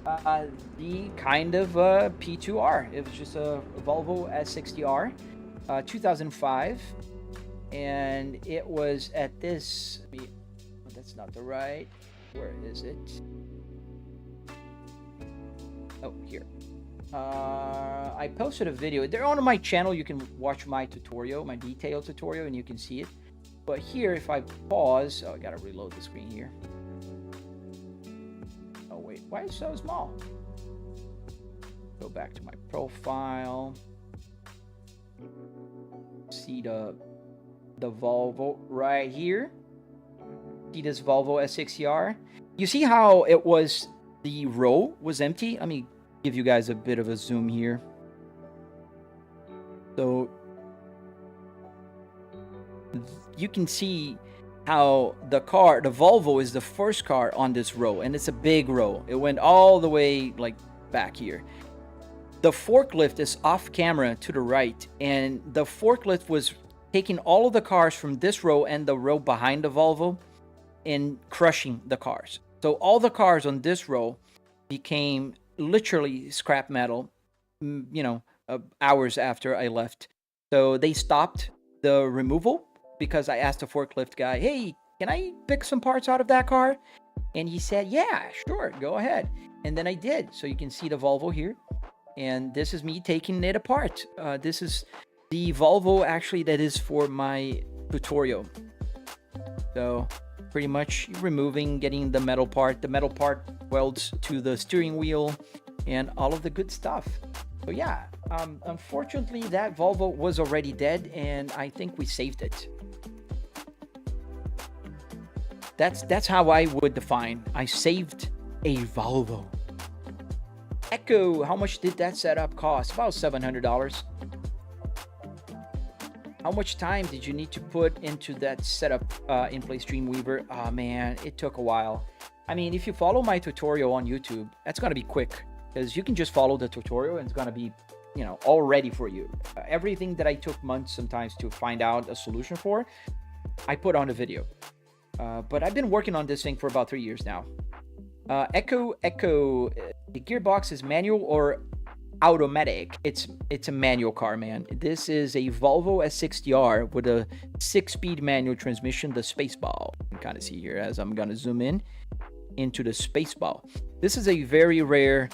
The kind of P2R. It was just a Volvo S60R, 2005. And it was at this... That's not the right... Where is it? Oh, here. I posted a video. They're on my channel. You can watch my tutorial, my detailed tutorial, and you can see it. But here, if I pause... Oh, I gotta reload the screen here. Oh, wait. Why is it so small? Go back to my profile. See the Volvo right here. See this Volvo S60R? You see how it was, the row was empty? Let me give you guys a bit of a zoom here. So you can see how the Volvo is the first car on this row, and it's a big row. It went all the way like back here. The forklift is off camera to the right, and the forklift was taking all of the cars from this row and the row behind the Volvo and crushing the cars. So all the cars on this row became literally scrap metal, hours after I left. So they stopped the removal because I asked the forklift guy, hey, can I pick some parts out of that car? And he said, yeah, sure, go ahead. And then I did. So you can see the Volvo here. And this is me taking it apart. This is the Volvo actually that is for my tutorial. So pretty much removing, getting the metal part. The metal part welds to the steering wheel and all of the good stuff. So yeah, unfortunately that Volvo was already dead, and I think we saved it. That's how I would define. I saved a Volvo. Echo, how much did that setup cost? About $700. How much time did you need to put into that setup in place, Dreamweaver? Oh man, it took a while. I mean, if you follow my tutorial on YouTube, that's gonna be quick, because you can just follow the tutorial and it's gonna be you know, all ready for you. Everything that I took months sometimes to find out a solution for, I put on a video. But I've been working on this thing for about 3 years now. Echo, the gearbox is manual or automatic? It's a manual car, man. This is a Volvo S60R with a 6-speed manual transmission, the Spaceball. You can kind of see here as I'm gonna zoom in into the Spaceball. This is a very rare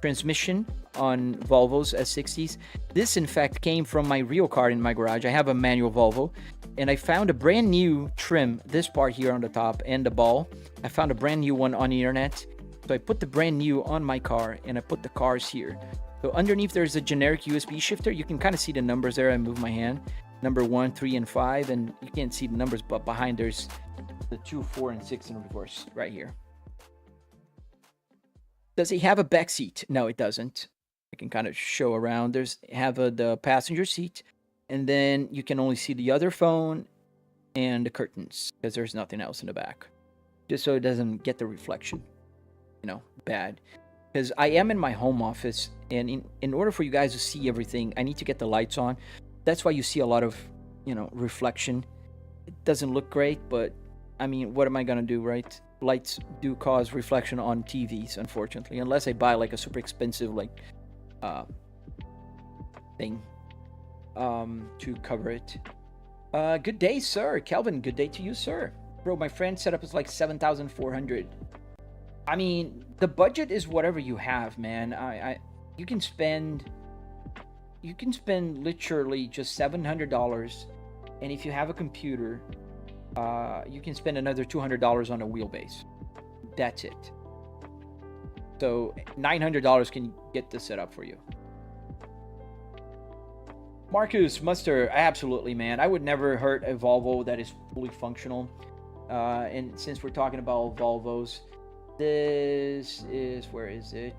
transmission on Volvo's S60s. This, in fact, came from my real car in my garage. I have a manual Volvo, and I found a brand new trim, this part here on the top and the ball. I found a brand new one on the internet. So I put the brand new on my car, and I put the cars here. So underneath there's a generic USB shifter. You can kind of see the numbers there. I move my hand. Number 1, 3, and 5, and you can't see the numbers, but behind there's the 2, 4, and 6 in reverse right here. Does it have a back seat? No, it doesn't. I can kind of show around. The passenger seat, and then you can only see the other phone and the curtains because there's nothing else in the back, just so it doesn't get the reflection, you know, bad. Because I am in my home office, and in order for you guys to see everything, I need to get the lights on. That's why you see a lot of, you know, reflection. It doesn't look great, but I mean, what am I gonna do, right? Lights do cause reflection on TVs, unfortunately, unless I buy like a super expensive like thing to cover it. Good day, sir. Kelvin, good day to you, sir. Bro, my friend setup is like 7,400. I mean, the budget is whatever you have, man. You can spend literally just $700, and if you have a computer, you can spend another $200 on a Wheelbase. That's it. So $900 can get this set up for you. Marcus Muster, absolutely, man. I would never hurt a Volvo that is fully functional. And since we're talking about Volvos, this is, where is it?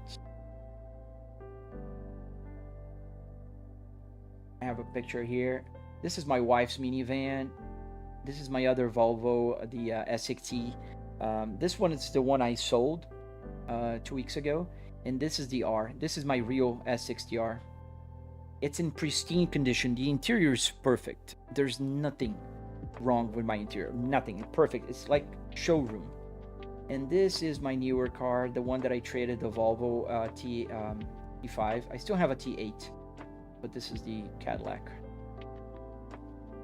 I have a picture here. This is my wife's minivan. This is my other Volvo, the S60. This one is the one I sold 2 weeks ago. And this is the R. This is my real S60R. It's in pristine condition. The interior is perfect. There's nothing wrong with my interior. Nothing. Perfect. It's like showroom. And this is my newer car, the one that I traded, the Volvo T5. I still have a T8, but this is the Cadillac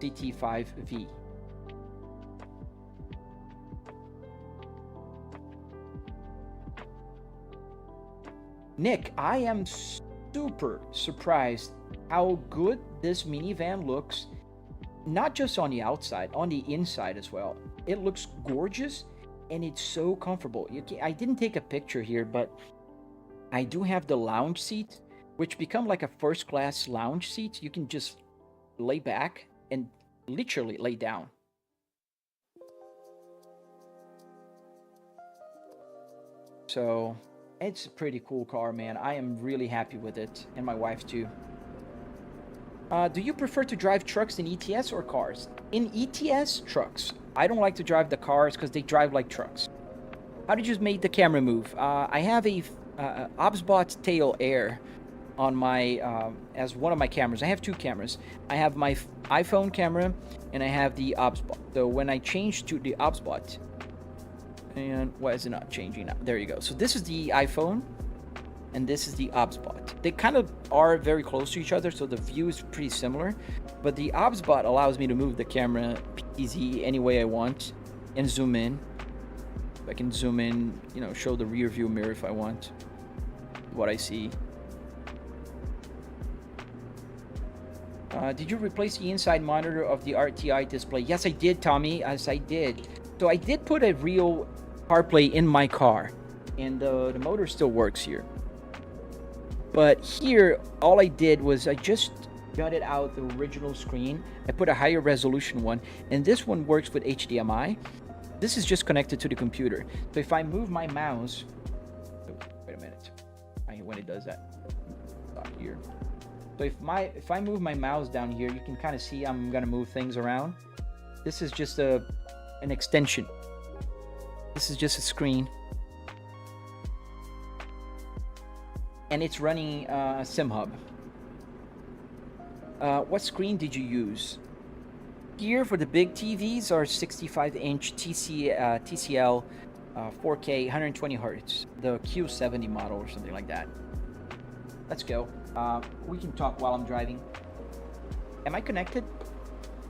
CT5V. Nick, I am super surprised how good this minivan looks, not just on the outside, on the inside as well. It looks gorgeous, and it's so comfortable. I didn't take a picture here, but I do have the lounge seat, which become like a first-class lounge seat. You can just lay back and literally lay down. So it's a pretty cool car, man. I am really happy with it, and my wife too. Do you prefer to drive trucks in ETS or cars? In ETS, trucks. I don't like to drive the cars because they drive like trucks. How did you make the camera move? I have a Obsbot Tail Air on my as one of my cameras. I have two cameras. I have my iPhone camera, and I have the Obsbot. So when I change to the Obsbot, and why is it not changing now? There you go. So this is the iPhone, and this is the Obsbot. They kind of are very close to each other, so the view is pretty similar. But the Obsbot allows me to move the camera easy any way I want and zoom in. I can zoom in, you know, show the rear view mirror if I want what I see. Did you replace the inside monitor of the RTI display? Yes, I did, Tommy. Yes, I did. So I did put a real CarPlay in my car, and the motor still works here. But here, all I did was I just gutted out the original screen. I put a higher resolution one, and this one works with HDMI. This is just connected to the computer. So if I move my mouse, oh, wait a minute, when it does that, stop here. So if I move my mouse down here, you can kind of see I'm gonna move things around. This is just an extension. This is just a screen. and it's running SimHub. What screen did you use? Here for the big TVs are 65-inch TCL 4K 120 Hz, the Q70 model or something like that. Let's go. We can talk while I'm driving. Am I connected?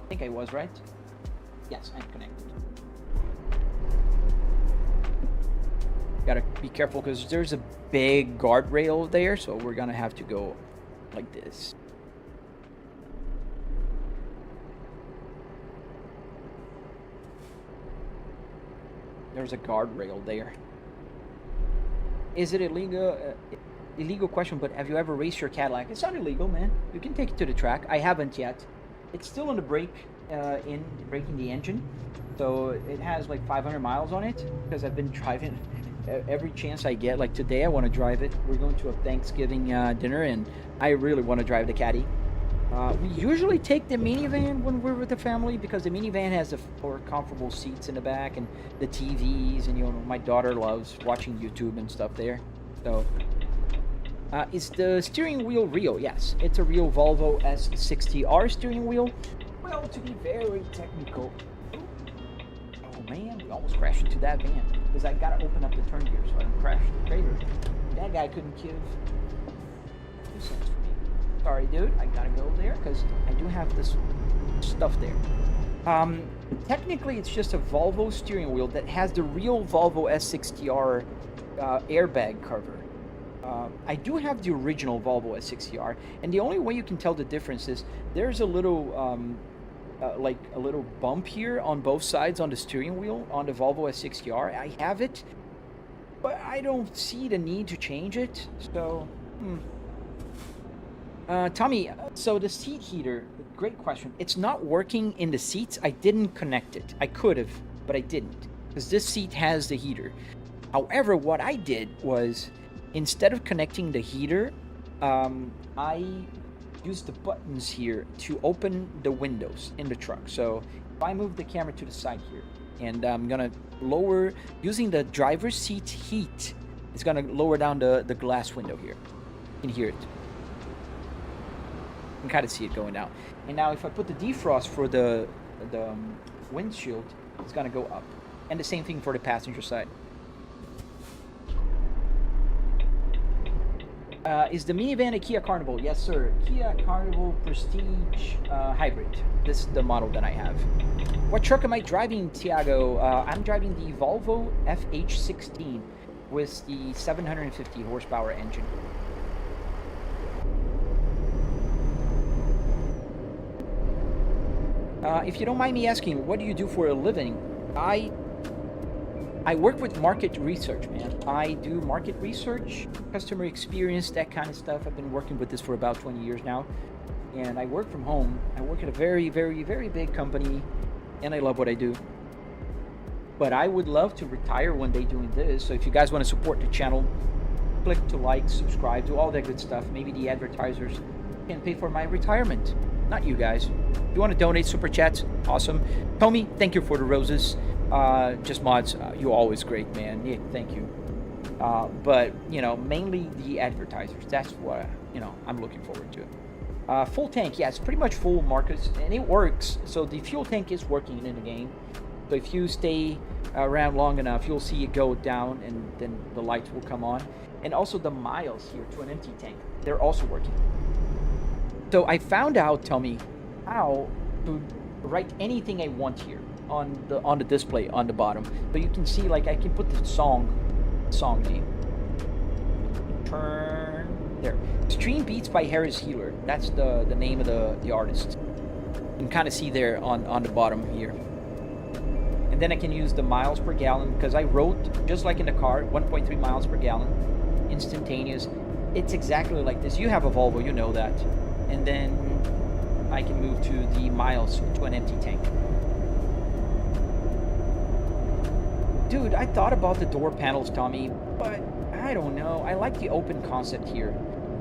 I think I was, right? Yes, I'm connected. Gotta be careful because there's a big guardrail there, so we're gonna have to go like this. There's a guardrail there. Is it illegal? Illegal question, but have you ever raced your Cadillac? It's not illegal, man. You can take it to the track. I haven't yet. It's still on the breaking the engine, so it has like 500 miles on it because I've been driving every chance I get. Like today, I want to drive it. We're going to a Thanksgiving dinner, and I really want to drive the Caddy. We usually take the minivan when we're with the family because the minivan has the 4 comfortable seats in the back and the TVs, and you know my daughter loves watching YouTube and stuff there. So, is the steering wheel real? Yes, it's a real Volvo S60R steering wheel. Well, to be very technical. Oh man, we almost crashed into that van because I gotta open up the turn gear so I don't crash the trailer. That guy couldn't give 2 cents for me. Sorry, dude, I gotta go there because I do have this stuff there. Technically, it's just a Volvo steering wheel that has the real Volvo S60R airbag cover. I do have the original Volvo S60R, and the only way you can tell the difference is there's a little, like a little bump here on both sides on the steering wheel on the Volvo S60R. I have it, but I don't see the need to change it. So, Tommy, so the seat heater, great question. It's not working in the seats. I didn't connect it. I could have, but I didn't, because this seat has the heater. However, what I did was, instead of connecting the heater, I used the buttons here to open the windows in the truck. So if I move the camera to the side here, and I'm gonna lower, using the driver's seat heat, it's gonna lower down the glass window here. You can hear it. You can kind of see it going down. And now if I put the defrost for the windshield, it's gonna go up. And the same thing for the passenger side. Is the minivan a Kia Carnival? Yes, sir. Kia Carnival Prestige Hybrid. This is the model that I have. What truck am I driving, Tiago? I'm driving the Volvo FH16 with the 750 horsepower engine. If you don't mind me asking, what do you do for a living? I work with market research, man. I do market research, customer experience, that kind of stuff. I've been working with this for about 20 years now. And I work from home. I work at a very, very, very big company, and I love what I do. But I would love to retire one day doing this. So if you guys want to support the channel, click to like, subscribe, do all that good stuff. Maybe the advertisers can pay for my retirement. Not you guys. If you want to donate, super chats, awesome. Tommy, thank you for the roses. Just mods, you're always great, man. Yeah, thank you. But you know, mainly the advertisers. That's what I'm looking forward to. Full tank, yeah, it's pretty much full, Marcus, and it works. So the fuel tank is working in the game. So if you stay around long enough, you'll see it go down, and then the lights will come on. And also the miles here to an empty tank, they're also working. So I found out, tell me, how to write anything I want here on the display on the bottom. So you can see, like, I can put the song name. Turn there. Extreme Beats by Harris Healer. That's the name of the artist. You can kind of see there on the bottom here. And then I can use the miles per gallon, because I wrote, just like in the car, 1.3 miles per gallon, instantaneous. It's exactly like this. You have a Volvo, you know that. And then I can move to the miles to an empty tank. Dude, I thought about the door panels, Tommy, but I don't know. I like the open concept here.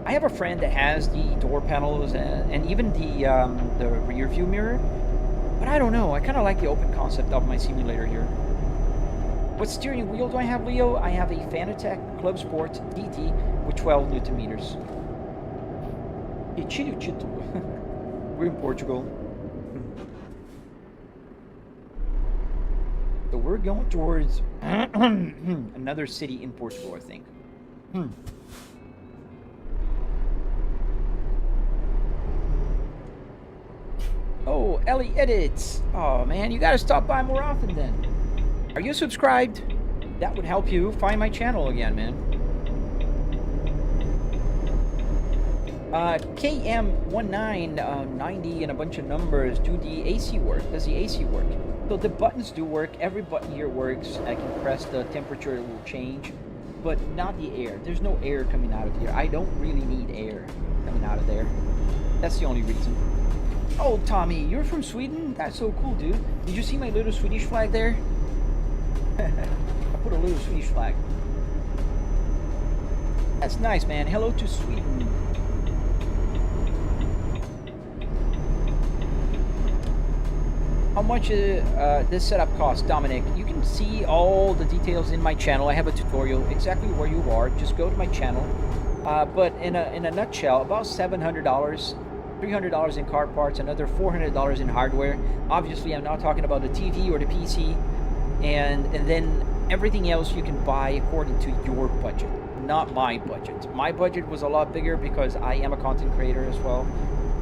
I have a friend that has the door panels and even the rear view mirror, but I don't know. I kind of like the open concept of my simulator here. What steering wheel do I have, Leo? I have a Fanatec Clubsport DT with 12 Newton meters. We're in Portugal. So we're going towards another city in Portugal, I think. Oh, Ellie Edits. Oh, man, you gotta stop by more often then. Are you subscribed? That would help you find my channel again, man. KM1990 and a bunch of numbers do the AC work. Does the AC work? So the buttons do work. Every button here works. I can press the temperature, it will change. But not the air. There's no air coming out of here. I don't really need air coming out of there. That's the only reason. Oh, Tommy, you're from Sweden? That's so cool, dude. Did you see my little Swedish flag there? I put a little Swedish flag. That's nice, man. Hello to Sweden. How much this setup costs, Dominic? You can see all the details in my channel. I have a tutorial exactly where you are. Just go to my channel. But in a nutshell, about $700, $300 in car parts, another $400 in hardware. Obviously, I'm not talking about the TV or the PC, and then everything else you can buy according to your budget, not my budget. My budget was a lot bigger because I am a content creator as well.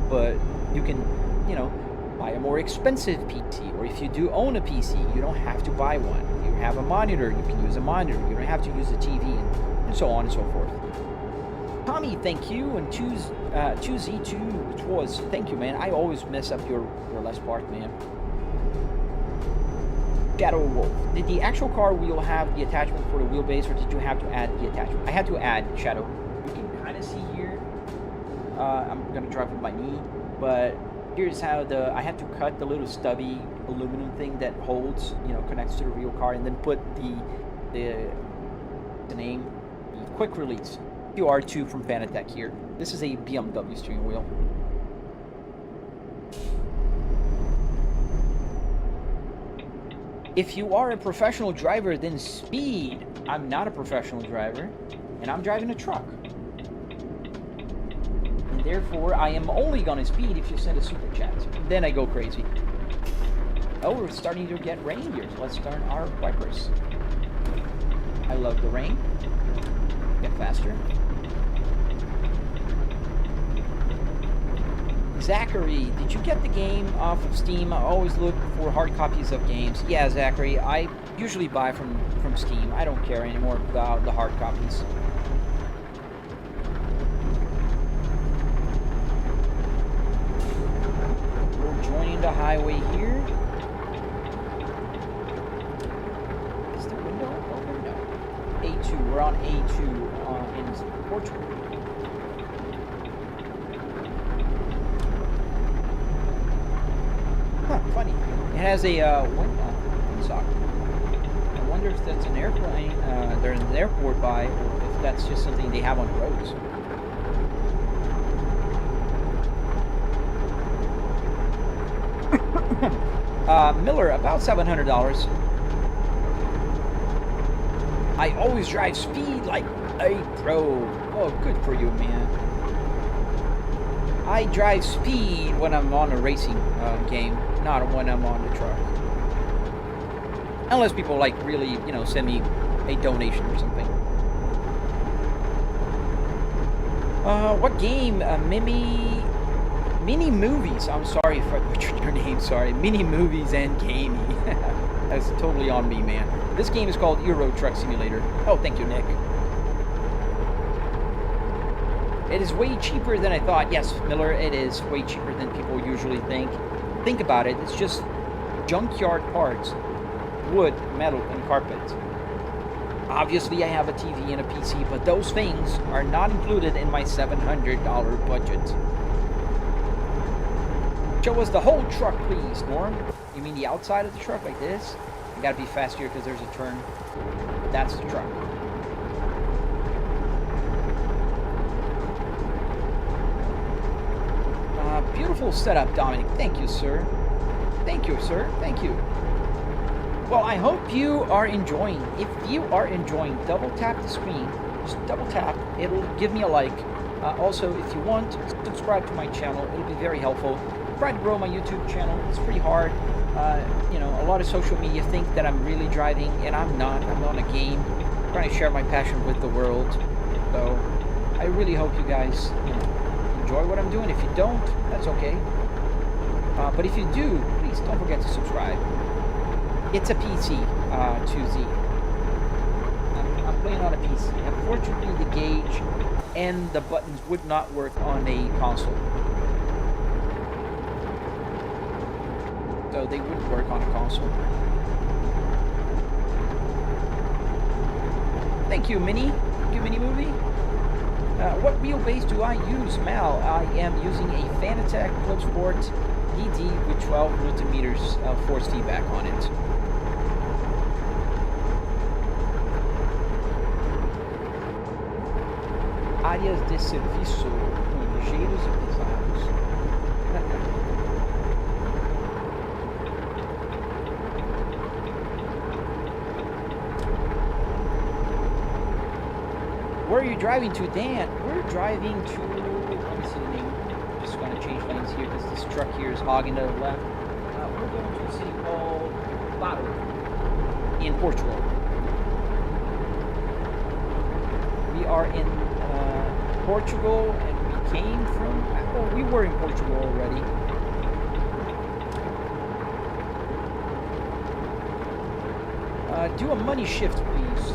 But you can, you know, buy a more expensive PC, or if you do own a PC, you don't have to buy one. You have a monitor, you can use a monitor. You don't have to use a TV, and so on and so forth. Tommy, thank you, and choose Z2, which was, thank you, man. I always mess up your last part, man. Shadow Wolf. Did the actual car wheel have the attachment for the wheelbase, or did you have to add the attachment? I had to add, Shadow. You can kind of see here. I'm gonna drive with my knee, but here's how I had to cut the little stubby aluminum thing that holds, you know, connects to the real car, and then put the name, the quick release. QR2 from Fanatec here. This is a BMW steering wheel. If you are a professional driver, then speed. I'm not a professional driver, and I'm driving a truck. And therefore, I am only gonna speed if you send a super chat. Then I go crazy. Oh, we're starting to get rain here, so let's turn our wipers. I love the rain. Get faster. Zachary, did you get the game off of Steam? I always look for hard copies of games. Yeah, Zachary, I usually buy from Steam. I don't care anymore about the hard copies. We're joining the highway here. Is the window open? No. A2, we're on A2 in Portugal. Funny. It has a windsock. I wonder if that's an airplane. There's an airport by, or if that's just something they have on roads. Miller, about $700. I always drive speed like a pro. Oh, good for you, man. I drive speed when I'm on a racing game, not when I'm on the truck. Unless people like really, you know, send me a donation or something. What game? Mini Movies. I'm sorry if I butchered your name. Sorry. Mini Movies and Gaming. That's totally on me, man. This game is called Euro Truck Simulator. Oh, thank you, Nick. It is way cheaper than I thought. Yes, Miller, it is way cheaper than people usually think. Think about it. It's just junkyard parts, wood, metal, and carpet. Obviously, I have a TV and a PC, but those things are not included in my $700 budget. Show us the whole truck, please, Norm. You mean the outside of the truck, like this? You gotta be fast here because there's a turn. That's the truck. Beautiful setup, Dominic. Thank you, sir. Thank you, sir. Thank you. Well, I hope you are enjoying. If you are enjoying, double tap the screen. Just double tap. It'll give me a like. Also, if you want, subscribe to my channel. It'll be very helpful. Try to grow my YouTube channel. It's pretty hard. You know, a lot of social media think that I'm really driving, and I'm not. I'm on a game. I'm trying to share my passion with the world. So, I really hope you guys enjoy what I'm doing. If you don't, that's okay. But if you do, please don't forget to subscribe. It's a PC 2Z. I'm playing on a PC. Unfortunately, the gauge and the buttons would not work on a console. So they wouldn't work on a console. Thank you, Mini. Thank you, Mini Movie. What wheelbase do I use, Mal? I am using a Fanatec Clubsport DD with 12 Newton meters of force feedback on it. Áreas de serviço ligeiros e pesados. Where are you driving to, Dan? We're driving to, let me see the name. Just going to change lanes here because this truck here is hogging to the left. We're going to a city called Faro in Portugal. We are in Portugal, and we came from, well, we were in Portugal already. Do a money shift, please.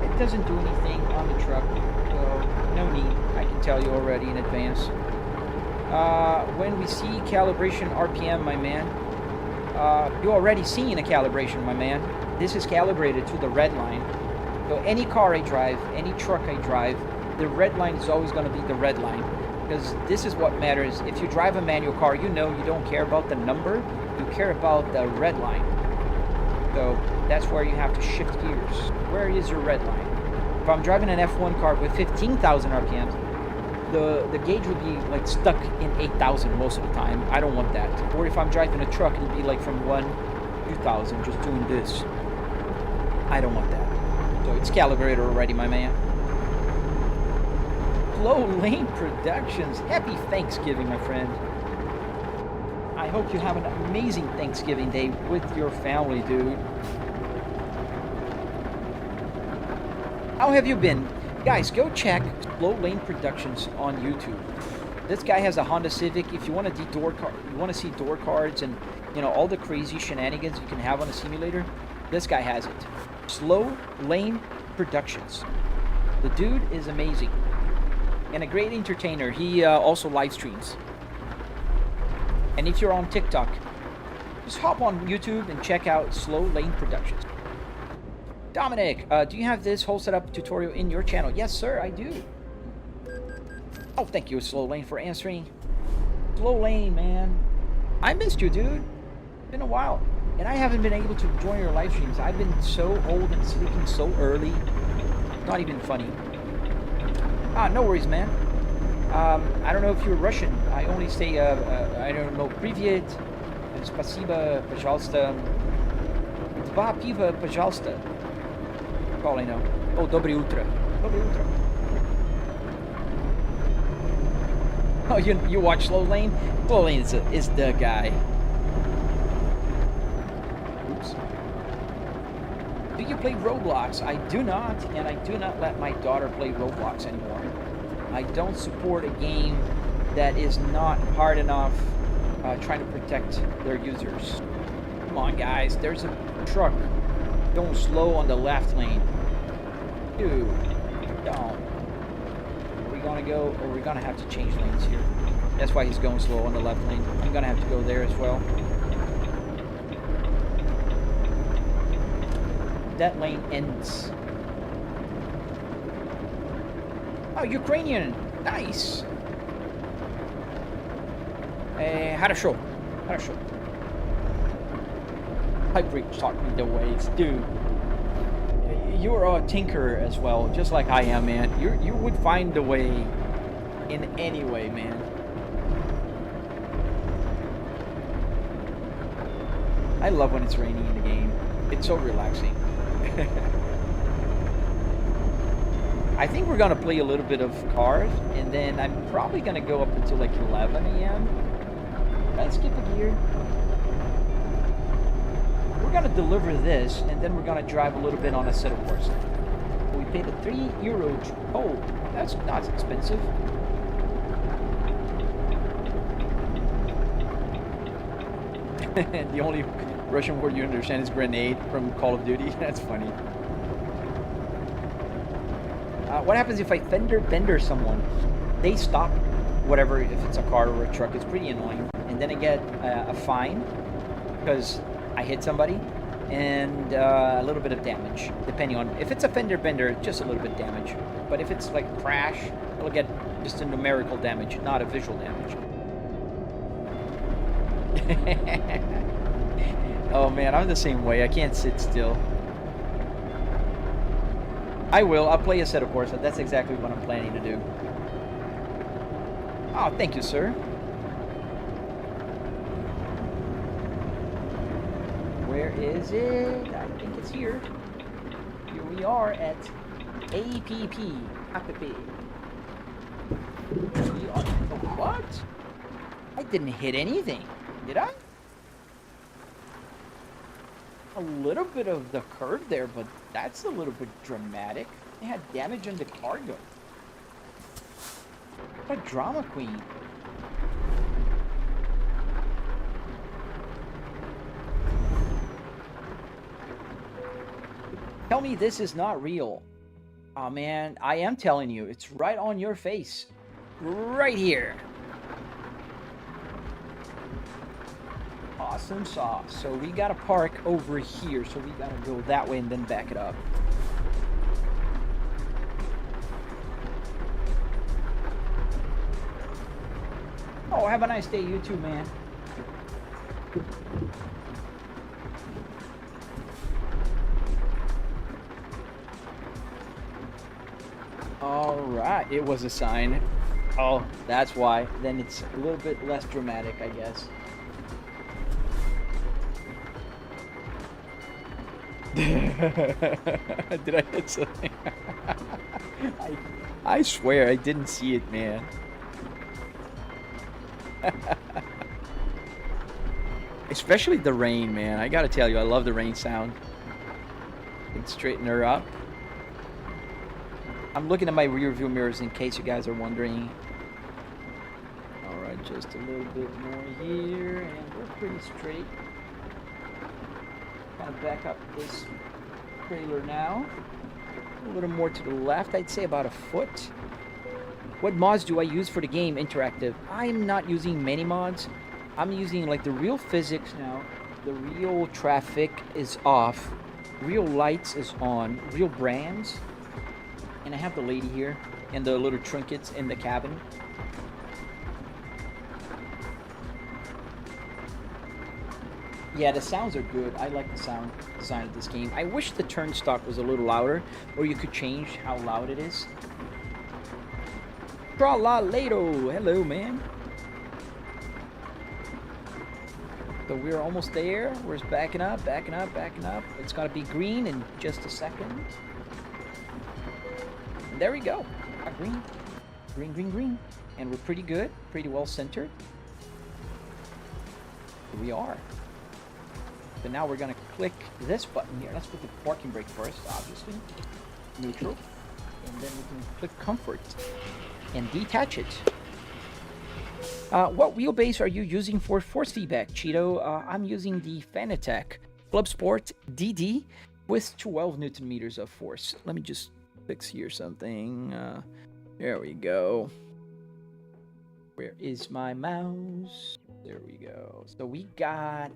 It doesn't do anything on the truck, so no need. I can tell you already in advance. When we see calibration RPM, my man, you're already seeing a calibration, my man. This is calibrated to the red line. So any car I drive, any truck I drive, the red line is always going to be the red line. Because this is what matters. If you drive a manual car, you know you don't care about the number. You care about the red line. So that's where you have to shift gears. Where is your red line? If I'm driving an F1 car with 15,000 RPMs, the gauge would be like stuck in 8,000 most of the time. I don't want that. Or if I'm driving a truck, it'll be like from 2,000 just doing this. I don't want that. So it's calibrated already, my man. Slow Lane Productions. Happy Thanksgiving, my friend. I hope you have an amazing Thanksgiving day with your family, dude. How have you been? Guys, go check Slow Lane Productions on YouTube. This guy has a Honda Civic. If you want to see door cards and all the crazy shenanigans you can have on a simulator, this guy has it. Slow Lane Productions. The dude is amazing and a great entertainer. He also live streams. And if you're on TikTok, just hop on YouTube and check out Slow Lane Productions. Dominic, do you have this whole setup tutorial in your channel? Yes, sir, I do. Oh, thank you, Slow Lane, for answering. Slow Lane, man. I missed you, dude. It's been a while. And I haven't been able to join your live streams. I've been so old and sleeping so early. Not even funny. No worries, man. I don't know if you're Russian. I only say, I don't know, Privyet, Spasiba, Pajalsta, Dva piva, Pajalsta. That's all I know. Oh, Dobry Utra. Dobry Utra. Oh, you watch Slow Lane? Slow Lane is the guy. Oops. Do you play Roblox? I do not, and I do not let my daughter play Roblox anymore. I don't support a game that is not hard enough trying to protect their users. Come on, guys. There's a truck going slow on the left lane. Dude, don't. Are we gonna go, or we're gonna have to change lanes here? That's why he's going slow on the left lane. I'm gonna have to go there as well. That lane ends. Oh, Ukrainian. Nice. Хорошо. Хорошо. Hyper taught me the ways, dude. You're a tinker as well, just like I am, man. You would find the way in any way, man. I love when it's raining in the game. It's so relaxing. I think we're gonna play a little bit of cars, and then I'm probably gonna go up until like 11 a.m. Let's skip a gear. We're gonna deliver this, and then we're gonna drive a little bit on Assetto Corsa. We paid a €3. Oh, that's not expensive. The only Russian word you understand is grenade from Call of Duty. That's funny. What happens if I fender bender someone? They stop, whatever, if it's a car or a truck. It's pretty annoying. And then I get a fine because I hit somebody, and a little bit of damage, depending on if it's a fender bender, just a little bit damage. But if it's like crash, I'll get just a numerical damage, not a visual damage. Oh man, I'm the same way. I can't sit still. I will. I'll play Assetto Corsa. That's exactly what I'm planning to do. Oh, thank you, sir. Where is it? I think it's here. Here we are at APP. We are. Oh, what? I didn't hit anything, did I? A little bit of the curve there, but that's a little bit dramatic. They had damage on the cargo. What a drama queen. Tell me this is not real. Oh man, I am telling you, it's right on your face. Right here. Awesome sauce. So we gotta park over here, so we gotta go that way and then back it up. Oh, have a nice day, you too, man. All right, it was a sign. Oh, that's why. Then it's a little bit less dramatic, I guess. Did I hit something? I swear I didn't see it, man. Especially the rain, man. I gotta tell you, I love the rain sound. Can straighten her up. I'm looking at my rear view mirrors in case you guys are wondering. Alright, just a little bit more here, and we're pretty straight. Kind of back up this trailer now. A little more to the left, I'd say about a foot. What mods do I use for the game interactive? I'm not using many mods. I'm using like the real physics now. The real traffic is off. Real lights is on. Real brands. And I have the lady here and the little trinkets in the cabin. Yeah, the sounds are good. I like the sound design of this game. I wish the turn stock was a little louder, or you could change how loud it is. Tra-la-lato! Hello, man. So we're almost there. We're just backing up, backing up, backing up. It's got to be green in just a second. And there we go. Green. Green, green, green. And we're pretty good. Pretty well centered. Here we are. So now we're going to click this button here. Let's put the parking brake first, obviously. Neutral. And then we can click comfort and detach it. What wheelbase are you using for force feedback, Cheeto? I'm using the Fanatec Clubsport DD with 12 Newton meters of force. Let me just fix here something. There we go. Where is my mouse? There we go. So we got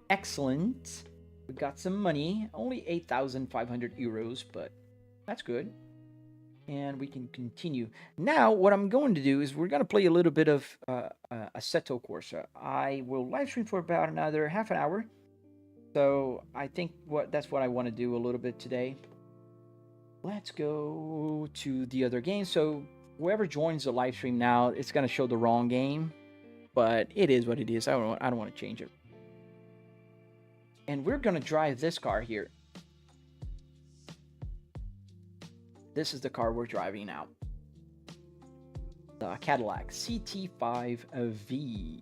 excellent. We got some money. Only 8,500 euros, but that's good. And we can continue. Now, what I'm going to do is we're going to play a little bit of Assetto Corsa. I will live stream for about another half an hour. So I think that's what I want to do a little bit today. Let's go to the other game. So whoever joins the live stream now, it's going to show the wrong game. But it is what it is. I don't want to change it. And we're gonna drive this car here. This is the car we're driving now. The Cadillac CT5V.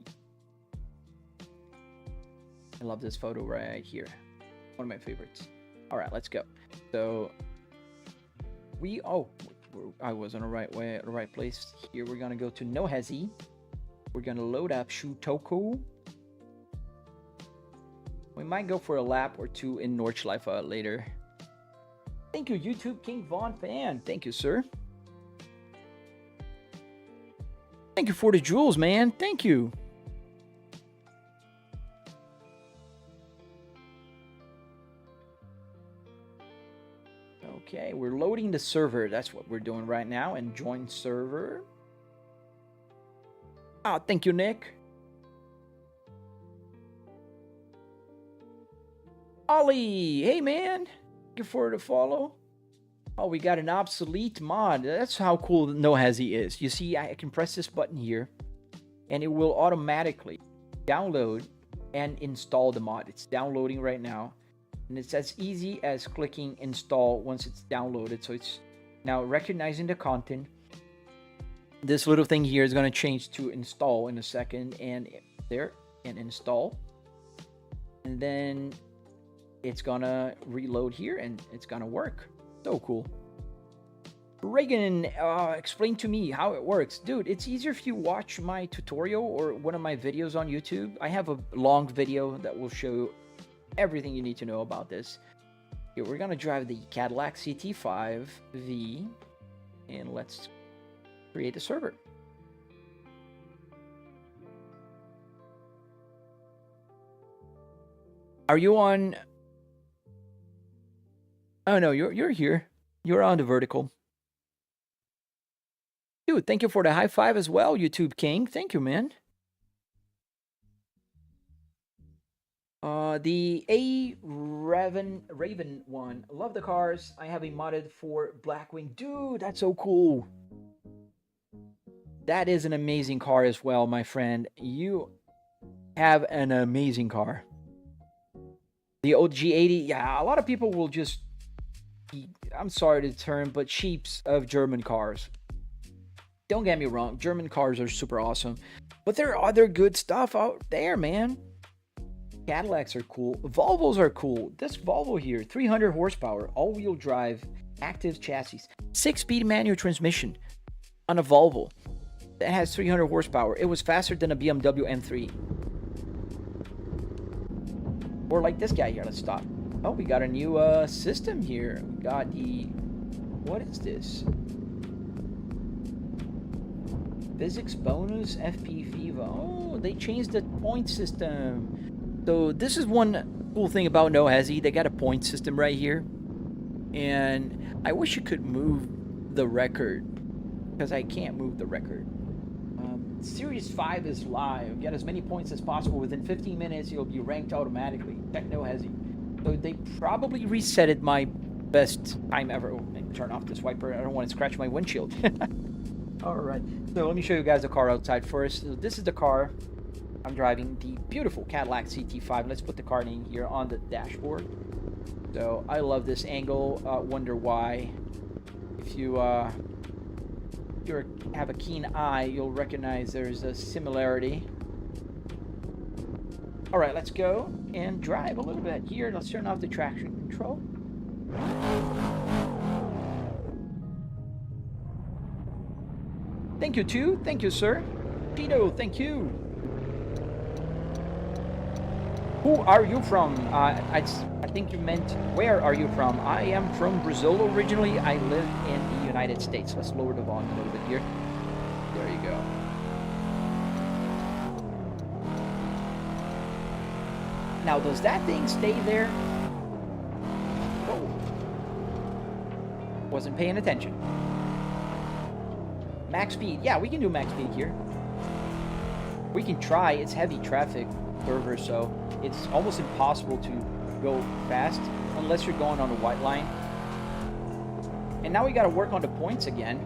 I love this photo right here. One of my favorites. All right, let's go. So I was on the right way, the right place. Here we're gonna go to No Hesi. We're gonna load up Shutoku. We might go for a lap or two in Nordschleife later. Thank you, YouTube King Von Fan. Thank you, sir. Thank you for the jewels, man. Thank you. Okay, we're loading the server. That's what we're doing right now. And join server. Ah, thank you, Nick. Ollie, hey man. Thank you for the follow. Oh, we got an obsolete mod. That's how cool No Hesi is. You see, I can press this button here, and it will automatically download and install the mod. It's downloading right now, and it's as easy as clicking install once it's downloaded. So it's now recognizing the content. This little thing here is going to change to install in a second, and there, and install. And then it's gonna reload here, and it's gonna work. So cool. Reagan, explain to me how it works. Dude, it's easier if you watch my tutorial or one of my videos on YouTube. I have a long video that will show everything you need to know about this. Here, we're gonna drive the Cadillac CT5V, and let's create a server. Are you on... Oh no, you're here. You're on the vertical. Dude, thank you for the high five as well, YouTube King. Thank you, man. The Raven one. Love the cars. I have a modded for Blackwing. Dude, that's so cool. That is an amazing car as well, my friend. You have an amazing car. The OG80, yeah, a lot of people will just... I'm sorry to term, but sheeps of German cars. Don't get me wrong, German cars are super awesome, but there are other good stuff out there, man. Cadillacs are cool. Volvos are cool. This Volvo here, 300 horsepower, all-wheel drive, active chassis, 6-speed manual transmission on a Volvo that has 300 horsepower. It was faster than a BMW M3. Or like this guy here. Let's stop. Oh, we got a new system here. We got the... What is this? Physics bonus FP Viva. Oh, they changed the point system. So this is one cool thing about No Hesi. They got a point system right here. And I wish you could move the record, because I can't move the record. Series 5 is live. Get as many points as possible. Within 15 minutes, you'll be ranked automatically. Check No Hesi. So they probably resetted my best time ever. Oh, let me turn off this wiper. I don't want to scratch my windshield. Alright, so let me show you guys the car outside first. So this is the car I'm driving, the beautiful Cadillac CT5. Let's put the car name here on the dashboard. So I love this angle. Wonder why. If you have a keen eye, you'll recognize there's a similarity. Alright, let's go and drive a little bit here. Let's turn off the traction control. Thank you, too. Thank you, sir. Tito, thank you. Who are you from? I think you meant, where are you from? I am from Brazil originally. I live in the United States. Let's lower the volume a little bit here. There you go. Now, does that thing stay there? Whoa. Wasn't paying attention. Max speed. Yeah, we can do max speed here. We can try. It's heavy traffic server, so it's almost impossible to go fast unless you're going on a white line. And now we got to work on the points again.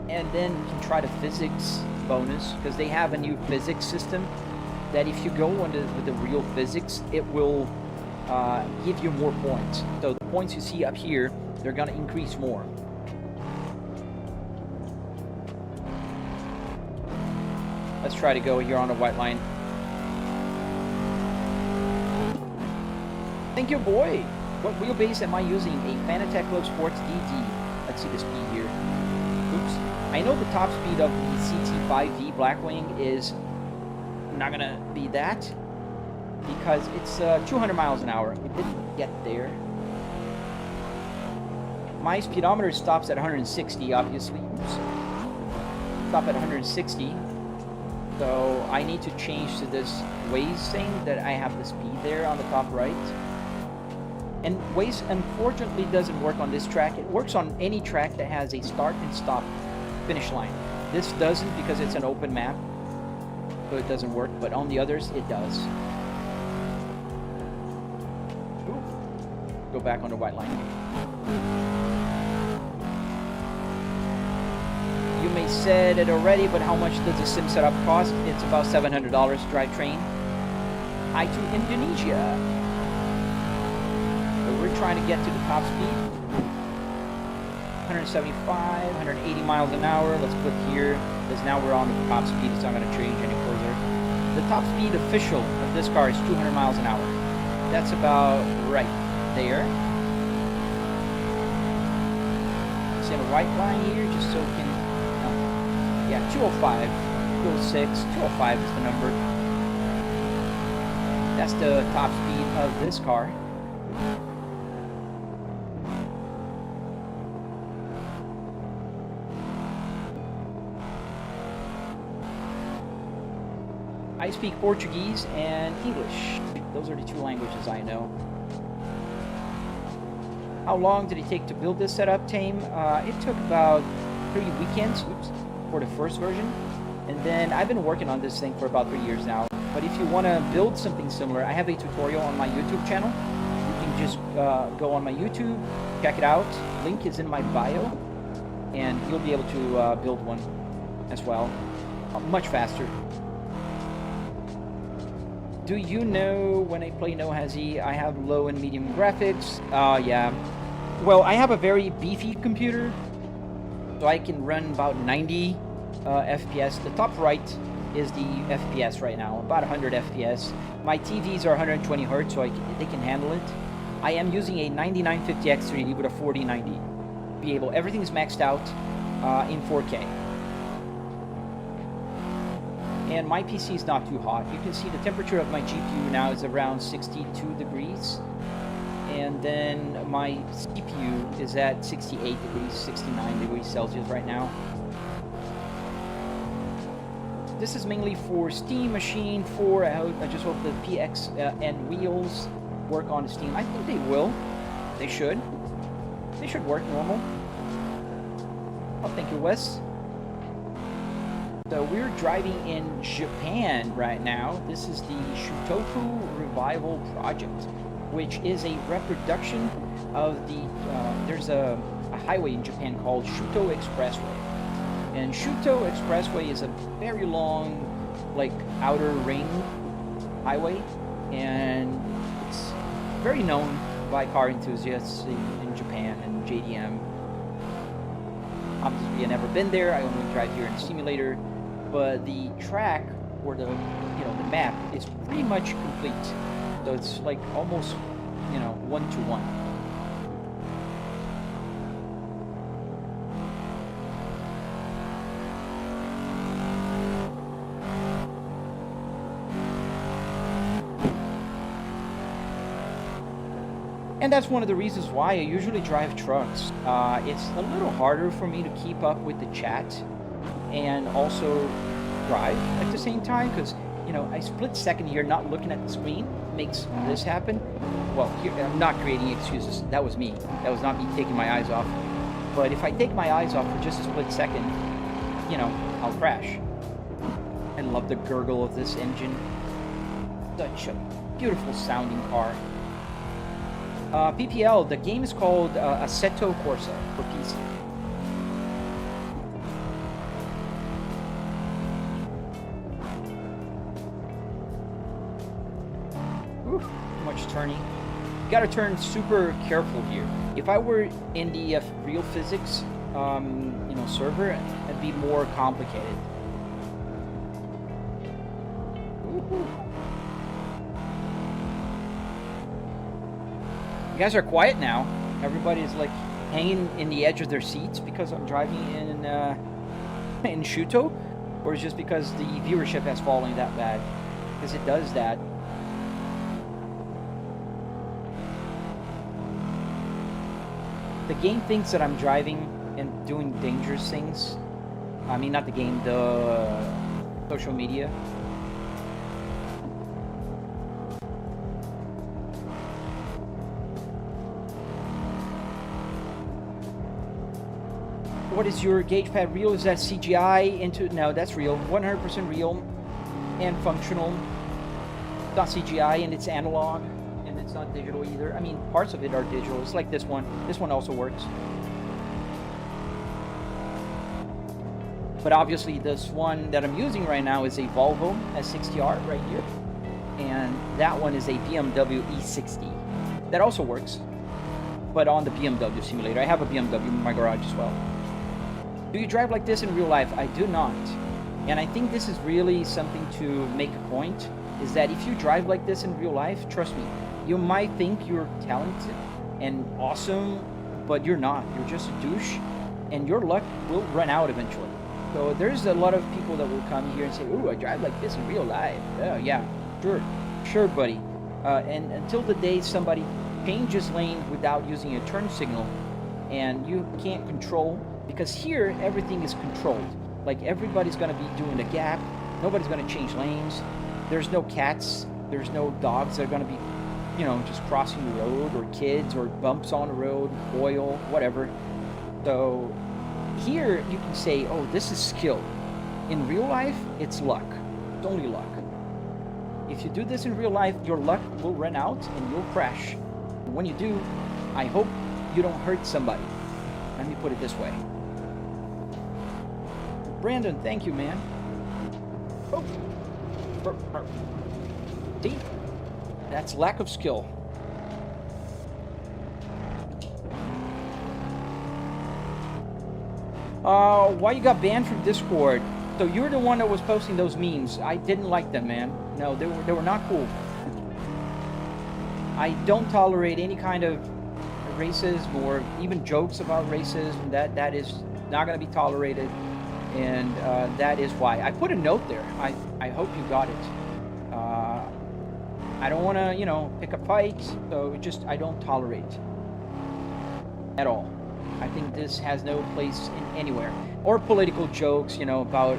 And then we can try the physics bonus, because they have a new physics system that if you go on with the real physics, it will give you more points. So the points you see up here, they're gonna increase more. Let's try to go here on the white line. Thank you, boy. What wheelbase am I using? A Fanatec Clubsport DD. Let's see the speed here. Oops. I know the top speed of the CT5V Blackwing is not gonna be that because it's 200 miles an hour. It didn't get there. My speedometer stops at 160, obviously. Oops. Stop at 160. So I need to change to this Waze thing that I have the speed there on the top right. And Waze unfortunately doesn't work on this track. It works on any track that has a start and stop finish line. This doesn't because it's an open map, so it doesn't work, but on the others it does. Ooh. Go back on the white line. You may said it already, but how much does the sim setup cost? It's about $700 drivetrain. Hi to Indonesia. So we're trying to get to the top speed. 175, 180 miles an hour. Let's click here, because now we're on the top speed. It's not going to change any further. The top speed official of this car is 200 miles an hour. That's about right there. It's in a white line here, just so we can... Yeah, 205, 206, 205 is the number. That's the top speed of this car. I speak Portuguese and English. Those are the two languages I know. How long did it take to build this setup, Tame? It took about 3 weekends. Oops. For the first version, and then I've been working on this thing for about 3 years now. But if you want to build something similar, I have a tutorial on my YouTube channel. You can just go on my YouTube, check it out. Link is in my bio, and you'll be able to build one as well, much faster. Do you know when I play No Hazy, I have low and medium graphics? Yeah. Well, I have a very beefy computer, so I can run about 90 FPS. The top right is the FPS right now, about 100 FPS. My TVs are 120 Hz, so they can handle it. I am using a 9950X 3D with a 4090. Be able, everything's maxed out in 4K. And my PC is not too hot. You can see the temperature of my GPU now is around 62 degrees. And then my CPU is at 68 degrees, 69 degrees Celsius right now. This is mainly for Steam Machine 4. I just hope the PX and wheels work on Steam. I think they will. They should. They should work normal. Oh, thank you, Wes. So we're driving in Japan right now. This is the Shutoku Revival Project, which is a reproduction of the, there's a highway in Japan called Shuto Expressway. And Shuto Expressway is a very long, like, outer ring highway, and it's very known by car enthusiasts in Japan and JDM. Obviously, I've never been there. I only drive here in the simulator, but the track, or the, the map is pretty much complete. So it's like almost, 1-to-1. And that's one of the reasons why I usually drive trucks. It's a little harder for me to keep up with the chat and also drive at the same time, because I split second here not looking at the screen makes this happen. Well, here, I'm not creating excuses. That was me. That was not me taking my eyes off. But if I take my eyes off for just a split second, I'll crash. I love the gurgle of this engine. Such a beautiful sounding car. PPL, the game is called Assetto Corsa for PC. Ooh, too much turning. You gotta turn super careful here. If I were in the real physics, you know, server, it'd be more complicated. You guys are quiet now. Everybody's like hanging in the edge of their seats because I'm driving in Shuto, or is it just because the viewership has fallen that bad? Because it does that. The game thinks that I'm driving and doing dangerous things. I mean, not the game, the social media. What is your gauge pad real? Is that CGI into? No, that's real. 100% real and functional. It's not CGI and it's analog and it's not digital either. I mean, parts of it are digital. It's like this one. This one also works. But obviously this one that I'm using right now is a Volvo S60R right here. And that one is a BMW E60. That also works, but on the BMW simulator. I have a BMW in my garage as well. Do you drive like this in real life? I do not. And I think this is really something to make a point, is that if you drive like this in real life, trust me, you might think you're talented and awesome, but you're not. You're just a douche, and your luck will run out eventually. So there's a lot of people that will come here and say, ooh, I drive like this in real life. Oh, yeah, sure, buddy. And until the day somebody changes lane without using a turn signal, and you can't control, because here everything is controlled. Like everybody's gonna be doing a gap, nobody's gonna change lanes, there's no cats, there's no dogs that are gonna be, you know, just crossing the road, or kids, or bumps on the road, oil, whatever. So here you can say, oh, this is skill. In real life, it's luck. It's only luck. If you do this in real life, your luck will run out and you'll crash. And when you do, I hope you don't hurt somebody. Let me put it this way. Brandon, thank you, man. Oh. See? That's lack of skill. Why you got banned from Discord? So you're the one that was posting those memes. I didn't like them, man. No, they were not cool. I don't tolerate any kind of racism or even jokes about racism. That is not going to be tolerated, and that is why I put a note there. I hope you got it. I don't want to, you know, pick a fight, so it just, I don't tolerate at all. I think this has no place in anywhere. Or political jokes, you know, about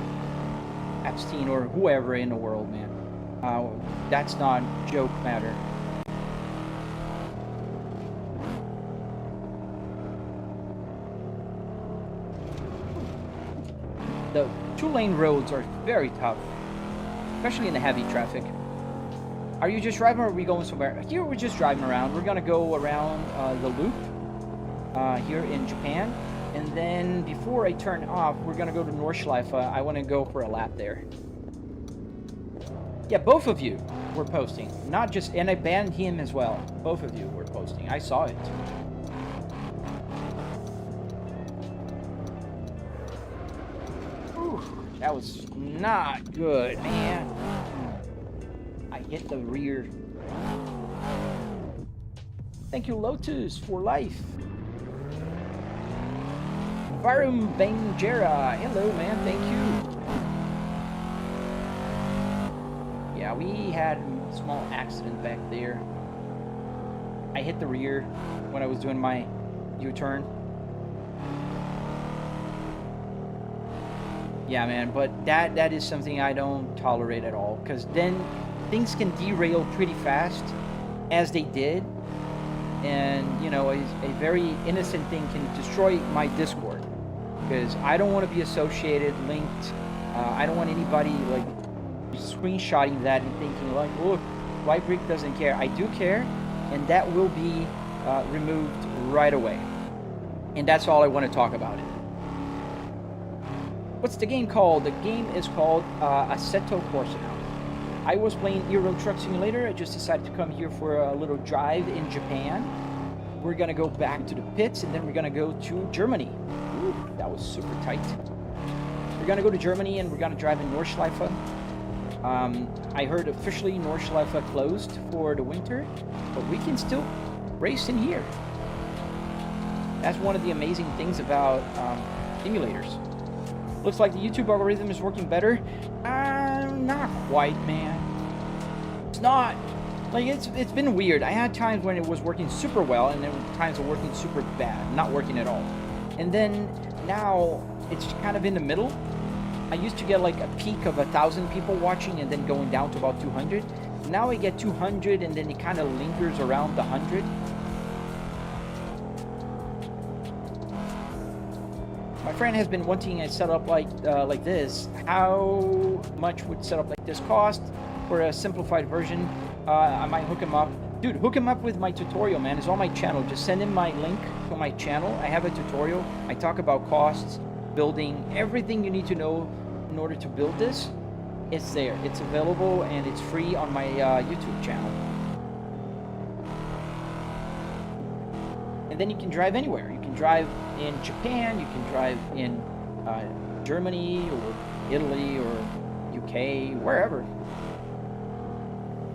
Epstein or whoever in the world, man. That's not joke matter. The two-lane roads are very tough, especially in the heavy traffic. Are you just driving or are we going somewhere? Here we're just driving around. We're gonna go around the loop here in Japan. And then before I turn off, we're gonna go to Nordschleife. I wanna go for a lap there. Yeah, both of you were posting. Not just, and I banned him as well. Both of you were posting. I saw it. Whew, that was not good, man. I hit the rear. Thank you, Lotus, for life. Varum Bangera. Hello, man. Thank you. Yeah, we had a small accident back there. I hit the rear when I was doing my U-turn. Yeah, man, but that is something I don't tolerate at all, because then things can derail pretty fast, as they did. And, you know, a very innocent thing can destroy my Discord, because I don't want to be associated, linked. I don't want anybody, like, screenshotting that and thinking, like, look, White Brick doesn't care. I do care, and that will be removed right away. And that's all I want to talk about it. What's the game called? The game is called Assetto Corsa now. I was playing Euro Truck Simulator. I just decided to come here for a little drive in Japan. We're gonna go back to the pits, and then we're gonna go to Germany. Ooh, that was super tight. We're gonna go to Germany, and we're gonna drive in Nordschleife. I heard officially Nordschleife closed for the winter, but we can still race in here. That's one of the amazing things about simulators. Looks like the YouTube algorithm is working better. Not quite, man. It's not. Like, it's been weird. I had times when it was working super well, and then times it was working super bad, not working at all. And then now it's kind of in the middle. I used to get like a peak of 1,000 people watching, and then going down to about 200. Now I get 200, and then it kind of lingers around the 100. My friend has been wanting a setup like this. How much would setup like this cost for a simplified version? I might hook him up. Dude, hook him up with my tutorial, man. It's on my channel. Just send him my link to my channel. I have a tutorial. I talk about costs, building, everything you need to know in order to build this. It's there. It's available, and it's free on my YouTube channel. And then you can drive anywhere. You can drive in Japan, you can drive in Germany or Italy or UK, wherever.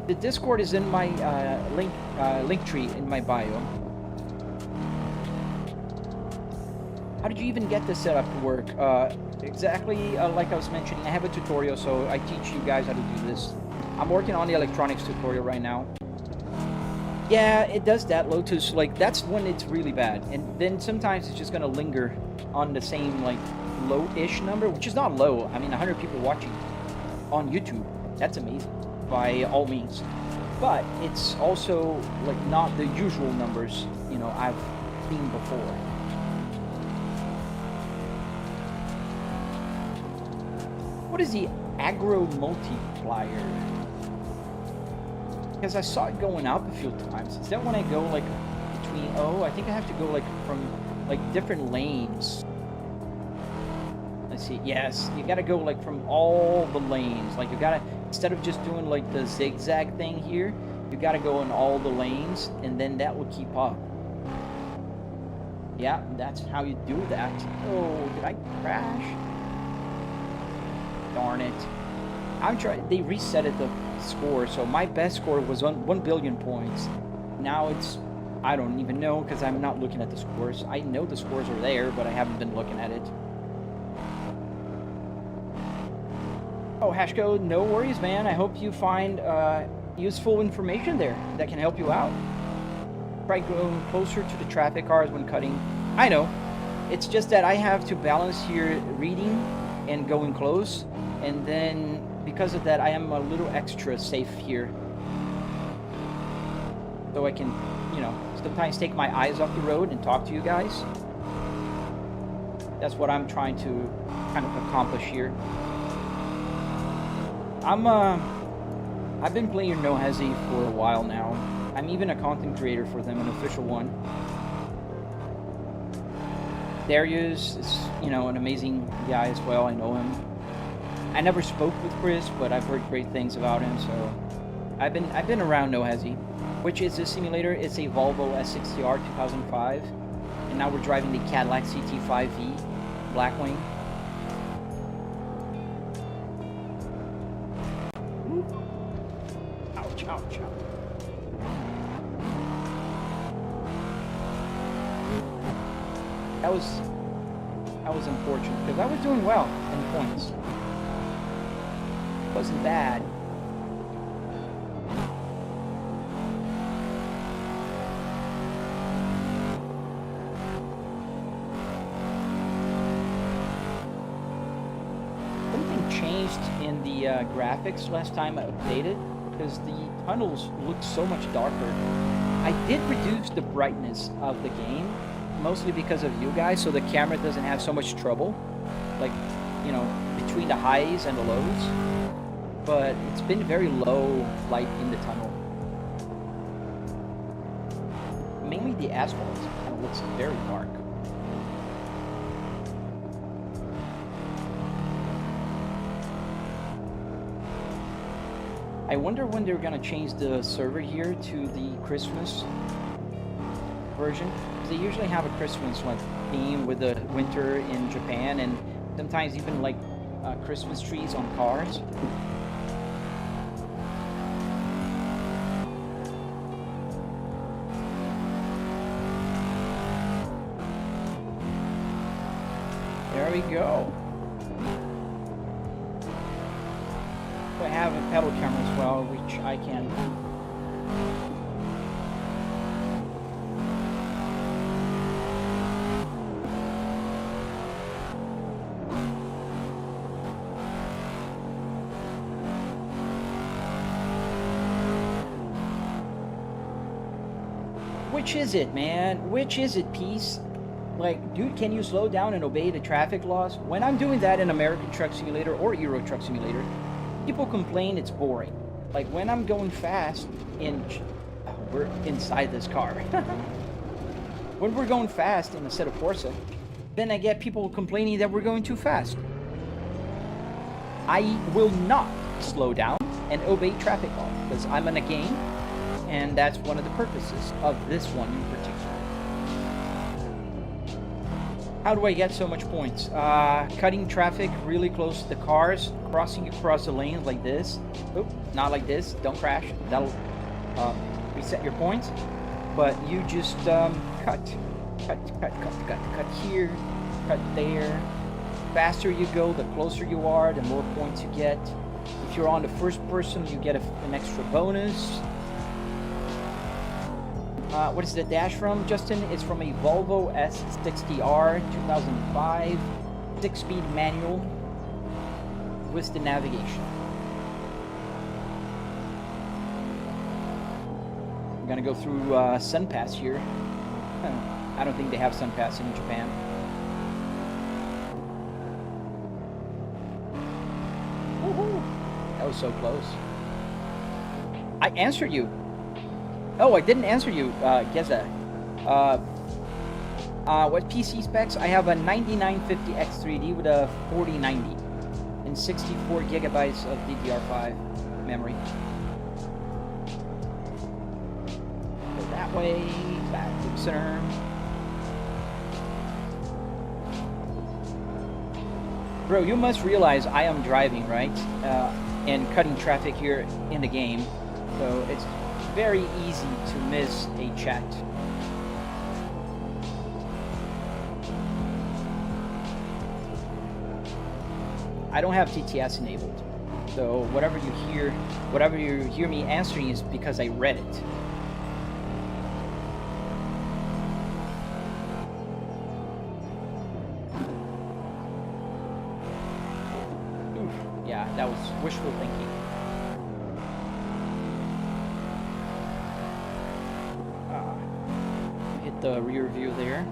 The Discord is in my link tree in my bio. How did you even get this setup to work? Exactly like I was mentioning, I have a tutorial, so I teach you guys how to do this. I'm working on the electronics tutorial right now. Yeah, it does that, Lotus. Like, that's when it's really bad. And then sometimes it's just gonna linger on the same, like, low-ish number, which is not low. I mean, 100 people watching on YouTube. That's amazing, by all means. But it's also, like, not the usual numbers, you know, I've seen before. What is the agro multiplier? Because I saw it going up a few times. Is that when I go like between, I think I have to go like from like different lanes. Let's see, yes, you gotta go like from all the lanes. Like you gotta, instead of just doing like the zigzag thing here, you gotta go in all the lanes, and then that will keep up. Yeah, that's how you do that. Oh, did I crash? Darn it. I'm trying, they reset the score, so my best score was on 1 billion points. Now it's, I don't even know, because I'm not looking at the scores. I know the scores are there, but I haven't been looking at it. Oh, Hashco, no worries, man. I hope you find useful information there that can help you out. Try going closer to the traffic cars when cutting. I know. It's just that I have to balance here reading and going close, and then because of that, I am a little extra safe here. So I can, you know, sometimes take my eyes off the road and talk to you guys. That's what I'm trying to kind of accomplish here. I've been playing No Hesi for a while now. I'm even a content creator for them, an official one. Darius is, you know, an amazing guy as well. I know him. I never spoke with Chris, but I've heard great things about him, so I've been around No Hesi, which is a simulator. It's a Volvo S60R 2005, and now we're driving the Cadillac CT5V Blackwing. Ouch, ouch, ouch. That was unfortunate, because I was doing well in points. It wasn't bad. Something changed in the graphics last time I updated, because the tunnels look so much darker. I did reduce the brightness of the game, mostly because of you guys, so the camera doesn't have so much trouble, like, you know, between the highs and the lows. But it's been very low light in the tunnel. Mainly the asphalt kind of looks very dark. I wonder when they're gonna change the server here to the Christmas version. They usually have a Christmas like theme with the winter in Japan, and sometimes even like Christmas trees on cars. There we go. I have a pedal camera as well, which I can. Which is it, man? Which is it, Peace? Like, dude, can you slow down and obey the traffic laws? When I'm doing that in American Truck Simulator or Euro Truck Simulator, people complain it's boring. Like, when I'm going fast we're inside this car. When we're going fast in Assetto Corsa, then I get people complaining that we're going too fast. I will not slow down and obey traffic laws because I'm in a game, and that's one of the purposes of this one in particular. How do I get so much points? Cutting traffic really close to the cars, crossing across the lanes like this. Oop, not like this, don't crash. That'll reset your points. But you just cut here, cut there. Faster you go, the closer you are, the more points you get. If you're on the first person, you get an extra bonus. What is the dash from, Justin? It's from a Volvo S60R 2005 6-speed manual with the navigation. I'm gonna go through SunPass here. I don't think they have SunPass in Japan. Woohoo! That was so close. I answered you. Oh, I didn't answer you, Geza. What PC specs? I have a 9950 X3D with a 4090 and 64 gigabytes of DDR5 memory. Go that way, back to the center. Bro, you must realize I am driving, right? And cutting traffic here in the game. So it's very easy to miss a chat. I don't have TTS enabled, so whatever you hear me answering is because I read it. Oof, yeah, that was wishful thinking. The rear view there.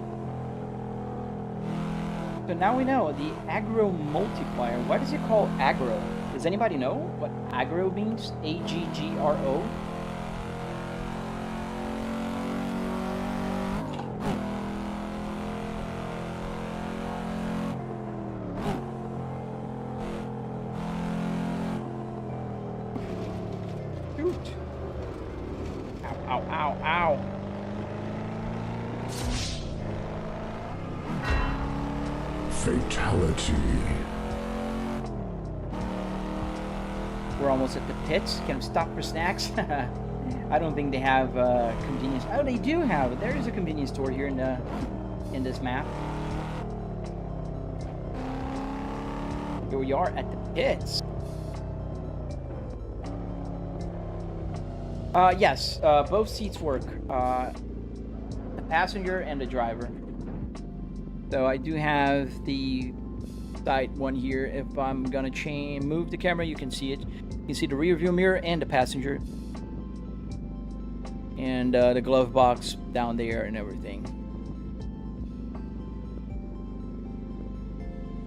So now we know the aggro multiplier. Why does it call aggro? Does anybody know what aggro means? A-G-G-R-O? Shoot! Ow, ow, ow, ow! Fatality. We're almost at the pits. Can we stop for snacks? I don't think they have convenience. Oh, they do have. There is a convenience store here in this map. Here we are at the pits. Yes, both seats work. The passenger and the driver. So I do have the side one here. If I'm gonna move the camera, you can see it. You can see the rear view mirror and the passenger. And the glove box down there and everything.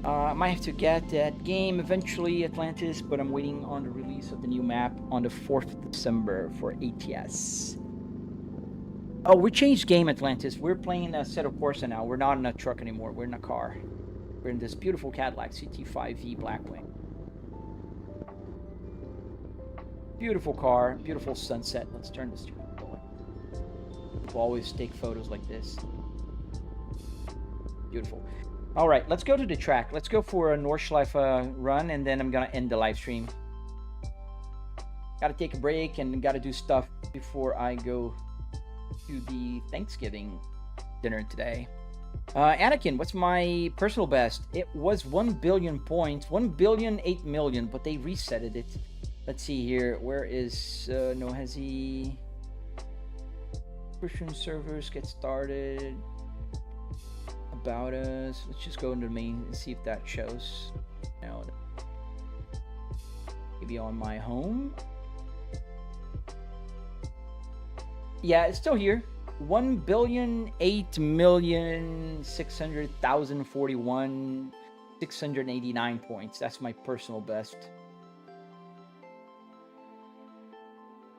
I might have to get that game eventually, Atlantis, but I'm waiting on the release of the new map on the 4th of December for ATS. Oh, we changed game, Atlantis. We're playing Assetto Corsa now. We're not in a truck anymore. We're in a car. We're in this beautiful Cadillac CT5V Blackwing. Beautiful car, beautiful sunset. Let's turn this to color. We'll always take photos like this. Beautiful. All right, let's go to the track. Let's go for a Nordschleife run, and then I'm gonna end the live stream. Gotta take a break and gotta do stuff before I go to the Thanksgiving dinner today. Anakin, what's my personal best? It was 1 billion points, 1,008,000,000, but they resetted it. Let's see here. Where is no hesi? Christian servers get started. About us. Let's just go into the main and see if that shows. Now, maybe on my home. Yeah, it's still here. 1,008,600,041 689 points. That's my personal best.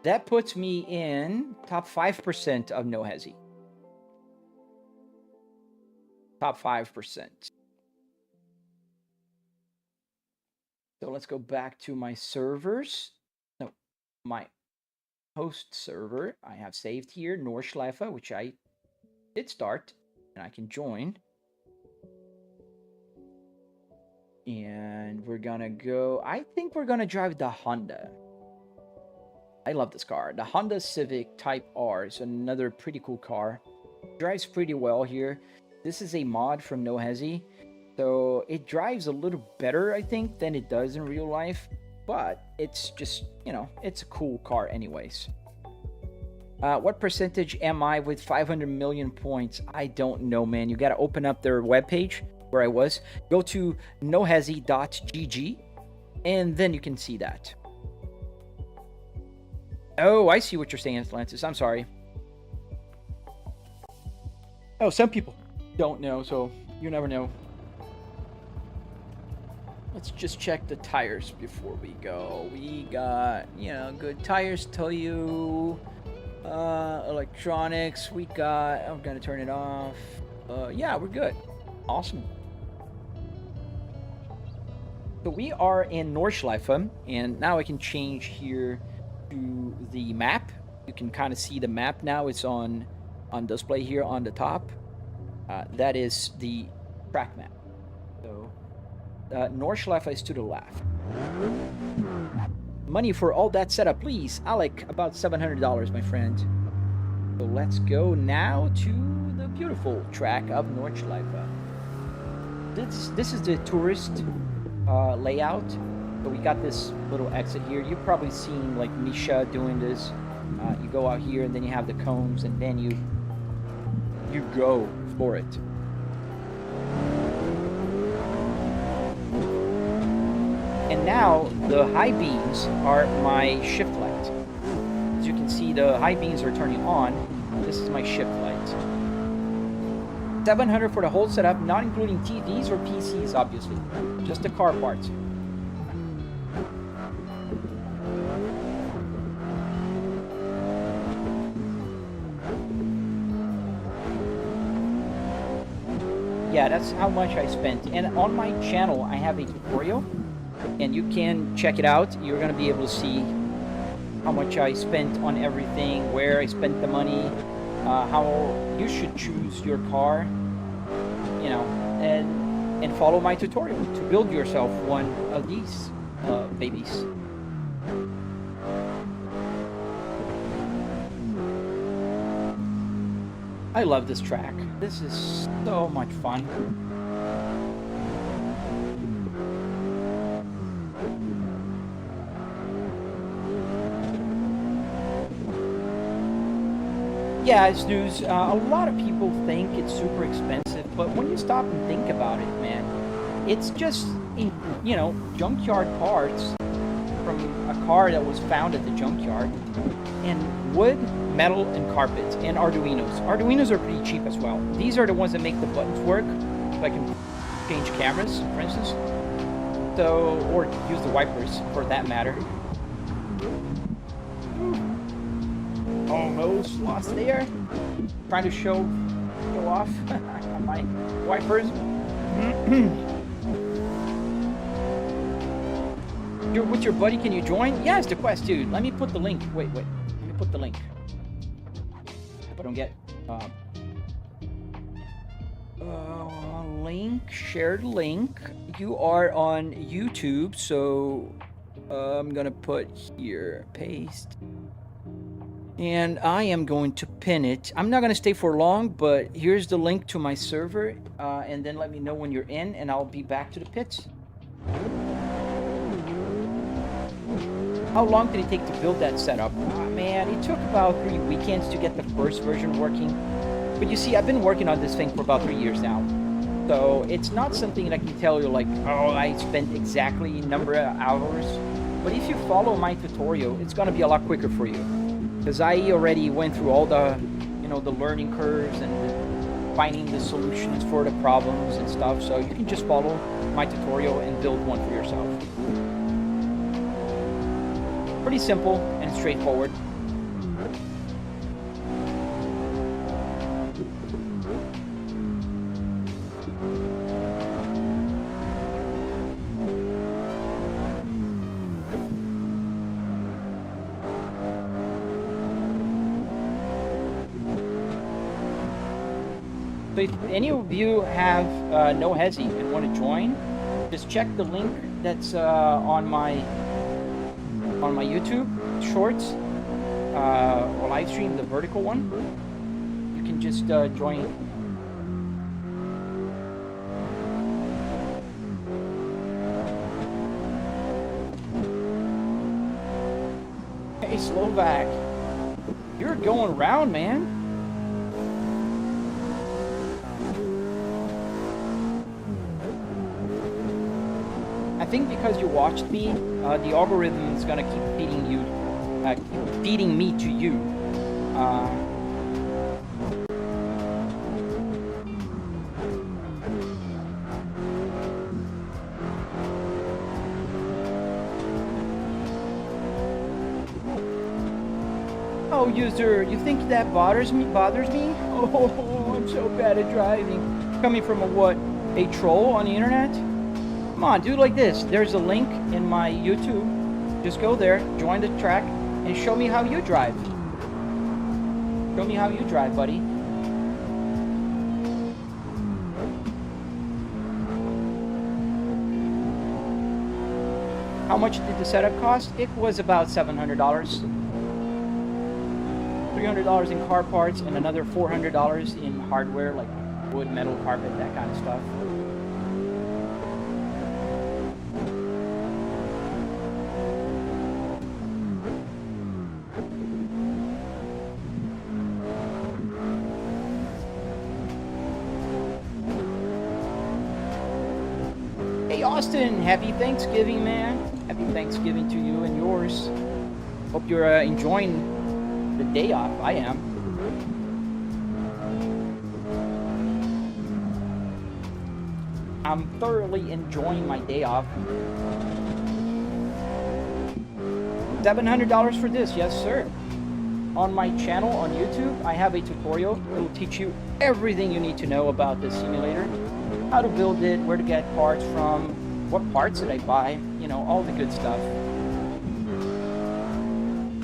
That puts me in top 5% of no hesi. Top 5%. So let's go back to my servers. No, my host server I have saved here, Nordschleife, which I did start, and I can join. And we're gonna go, I think we're gonna drive the Honda. I love this car. The Honda Civic Type R is another pretty cool car. Drives pretty well here. This is a mod from No Hesi, so it drives a little better, I think, than it does in real life. But it's just, you know, it's a cool car anyways. What percentage am I with 500 million points? I don't know, man. You got to open up their webpage where I was. Go to nohesi.gg, and then you can see that. Oh, I see what you're saying, Atlantis. I'm sorry. Oh, some people don't know, so you never know. Let's just check the tires before we go. We got, you know, good tires, Toyo, electronics. We got, I'm gonna turn it off. Yeah, we're good. Awesome. So we are in Nordschleife, and now I can change here to the map. You can kind of see the map now. It's on display here on the top. That is the track map. So Nordschleife is to the left. Money for all that setup, please. Alec, about $700, my friend. So let's go now to the beautiful track of Nordschleife. This is the tourist layout. So we got this little exit here. You've probably seen like Misha doing this. You go out here and then you have the cones, and then you go for it. And now the high beams are my shift light. As you can see, the high beams are turning on. This is my shift light. 700 for the whole setup, not including TVs or PCs, obviously. Just the car parts. Yeah, that's how much I spent. And on my channel, I have a tutorial, and you can check it out. You're going to be able to see how much I spent on everything, where I spent the money, how you should choose your car, you know, and follow my tutorial to build yourself one of these babies. I love this track. This is so much fun. Yeah, it's news. A lot of people think it's super expensive, but when you stop and think about it, man, it's just, you know, junkyard parts from a car that was found at the junkyard, and wood, metal, and carpet, and arduinos. Arduinos are pretty cheap as well. These are the ones that make the buttons work, so I can change cameras, for instance. So, or use the wipers for that matter. Almost lost there. Trying to show off my wipers. You're with your buddy, can you join? Yeah, it's the quest, dude. Let me put the link. Wait. Let me put the link. Hope I don't get... link, shared link. You are on YouTube, so I'm gonna put here, paste. And I am going to pin it. I'm not gonna stay for long, but here's the link to my server. And then let me know when you're in, and I'll be back to the pits. How long did it take to build that setup? Man, it took about 3 weekends to get the first version working. But you see, I've been working on this thing for about 3 years now. So it's not something that I can tell you like, oh, I spent exactly a number of hours. But if you follow my tutorial, it's gonna be a lot quicker for you. Because I already went through all the, you know, the learning curves and finding the solutions for the problems and stuff. So you can just follow my tutorial and build one for yourself. Pretty simple and straightforward. So if any of you have no hesi and want to join, just check the link that's on my YouTube shorts or live stream, the vertical one. You can just join. Hey Slovak, you're going around, man. I think because you watched me, the algorithm is gonna keep feeding you, keep feeding me to you. Oh, user, you think that bothers me? Oh, I'm so bad at driving. Coming from a what? A troll on the internet? Come on, do like this. There's a link in my YouTube. Just go there, join the track, and show me how you drive. Show me how you drive, buddy. How much did the setup cost? It was about $700. $300 in car parts and another $400 in hardware like wood, metal, carpet, that kind of stuff. Austin, happy Thanksgiving, man. Happy Thanksgiving to you and yours. Hope you're enjoying the day off. I am. I'm thoroughly enjoying my day off. $700 for this, yes sir. On my channel on YouTube, I have a tutorial that will teach you everything you need to know about this simulator. How to build it, where to get parts from, what parts did I buy, you know, all the good stuff.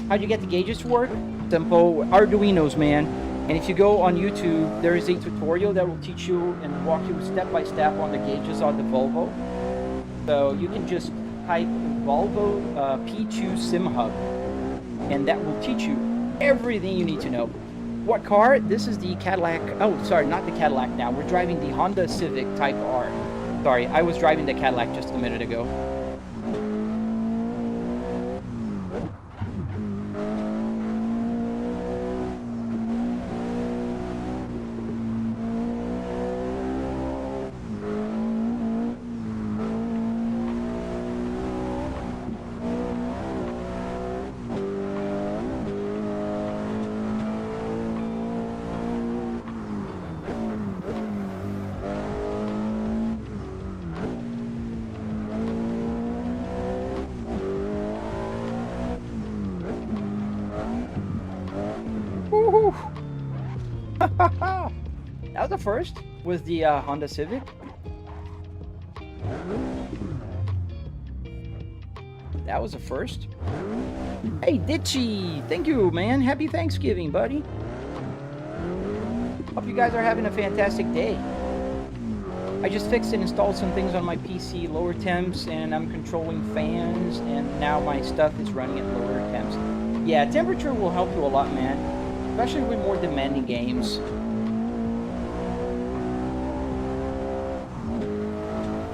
How'd you get the gauges to work? Simple, arduinos, man. And if you go on YouTube, there is a tutorial that will teach you and walk you step by step on the gauges on the Volvo. So you can just type Volvo P2 Sim Hub, and that will teach you everything you need to know. What car? This is the Cadillac. Oh, sorry, not the Cadillac now. We're driving the Honda Civic Type R. Sorry, I was driving the Cadillac just a minute ago. That was the first, was the Honda Civic. That was a first. Hey, Ditchy! Thank you, man. Happy Thanksgiving, buddy. Hope you guys are having a fantastic day. I just fixed and installed some things on my PC, lower temps, and I'm controlling fans, and now my stuff is running at lower temps. Yeah, temperature will help you a lot, man. Especially with more demanding games.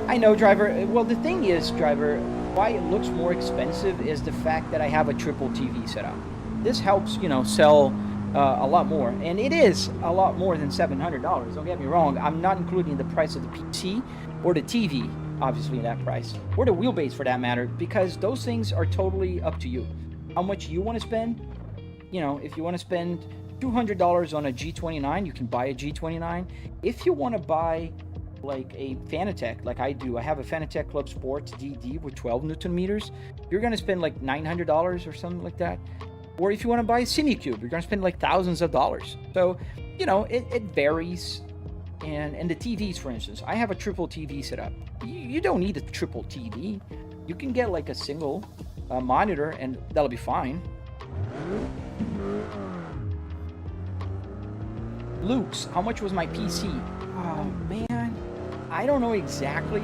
I know, Driver. Well, the thing is, Driver, why it looks more expensive is the fact that I have a triple TV setup. This helps, you know, sell a lot more. And it is a lot more than $700. Don't get me wrong. I'm not including the price of the PC or the TV, obviously, in that price. Or the wheelbase, for that matter, because those things are totally up to you. How much you want to spend? You know, if you want to spend $200 on a G29, you can buy a G29. If you want to buy like a Fanatec, like I do, I have a Fanatec Clubsport DD with 12 Newton meters, you're going to spend like $900 or something like that. Or if you want to buy a CineCube, you're going to spend like thousands of dollars. So, you know, it varies. And the TVs, for instance, I have a triple TV setup. You don't need a triple TV. You can get like a single monitor and that'll be fine. Luke's, how much was my PC? Oh, man, I don't know exactly.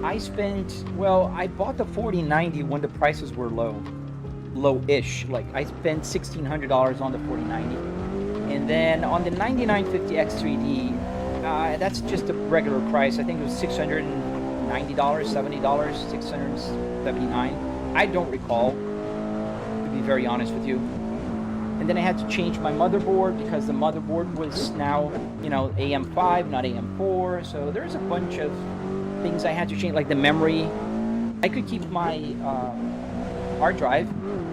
I spent, well, I bought the 4090 when the prices were low-ish. Like, I spent $1,600 on the 4090. And then on the 9950X3D, that's just a regular price. I think it was $690, $70, $679. I don't recall, to be very honest with you. And then I had to change my motherboard because the motherboard was now, you know, AM5, not AM4. So there's a bunch of things I had to change, like the memory. I could keep my hard drive,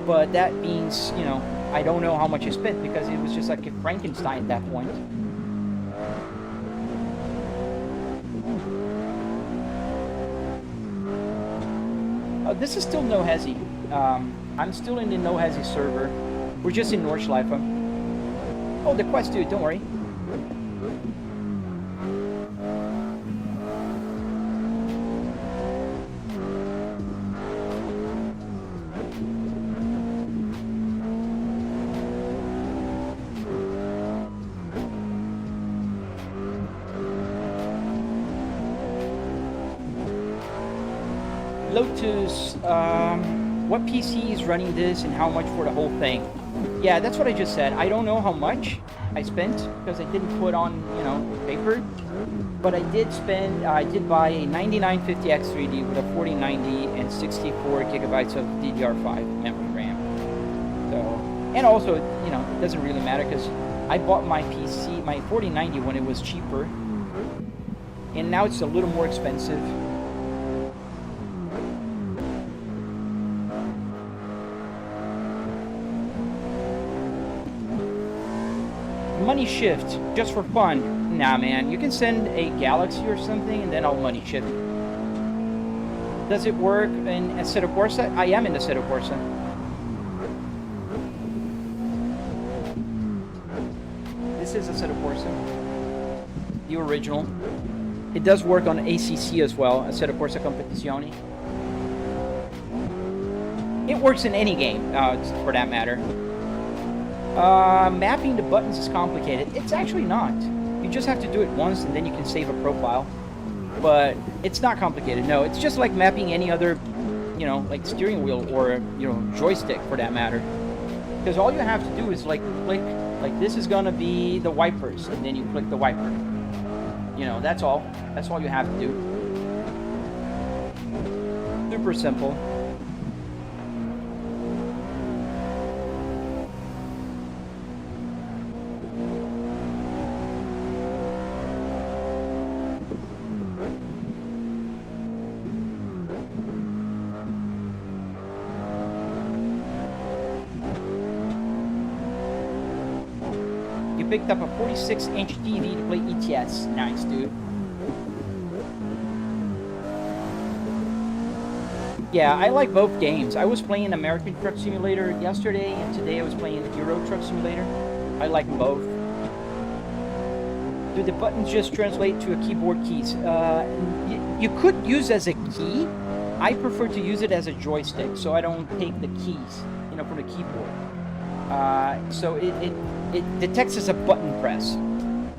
but that means, you know, I don't know how much I spent because it was just like a Frankenstein at that point. This is still No Hesi. I'm still in the No Hesi server. We're just in Nordschleife. Oh, the Quest, dude, don't worry. Lotus, what PC is running this and how much for the whole thing? Yeah, that's what I just said. I don't know how much I spent because I didn't put on, you know, paper. But I did spend, I did buy a 9950X3D with a 4090 and 64 gigabytes of DDR5 memory RAM. So, and also, you know, it doesn't really matter because I bought my PC, my 4090 when it was cheaper. And now it's a little more expensive. Money shift, just for fun. Nah, man, you can send a Galaxy or something and then I'll money shift. Does it work in Assetto Corsa? I am in Assetto Corsa. This is Assetto Corsa, the original. It does work on ACC as well, Assetto Corsa Competizione. It works in any game, for that matter. Mapping the buttons is complicated. It's actually not. You just have to do it once and then you can save a profile. But it's not complicated, no. It's just like mapping any other, you know, like steering wheel or, you know, joystick for that matter. Because all you have to do is like click, like this is gonna be the wipers, and then you click the wiper. You know, that's all. That's all you have to do. Super simple. Picked up a 46-inch TV to play ETS. Nice, dude. Yeah, I like both games. I was playing American Truck Simulator yesterday, and today I was playing Euro Truck Simulator. I like both. Do the buttons just translate to a keyboard keys? You could use as a key, I prefer to use it as a joystick, so I don't take the keys, you know, from the keyboard. So it detects as a button press.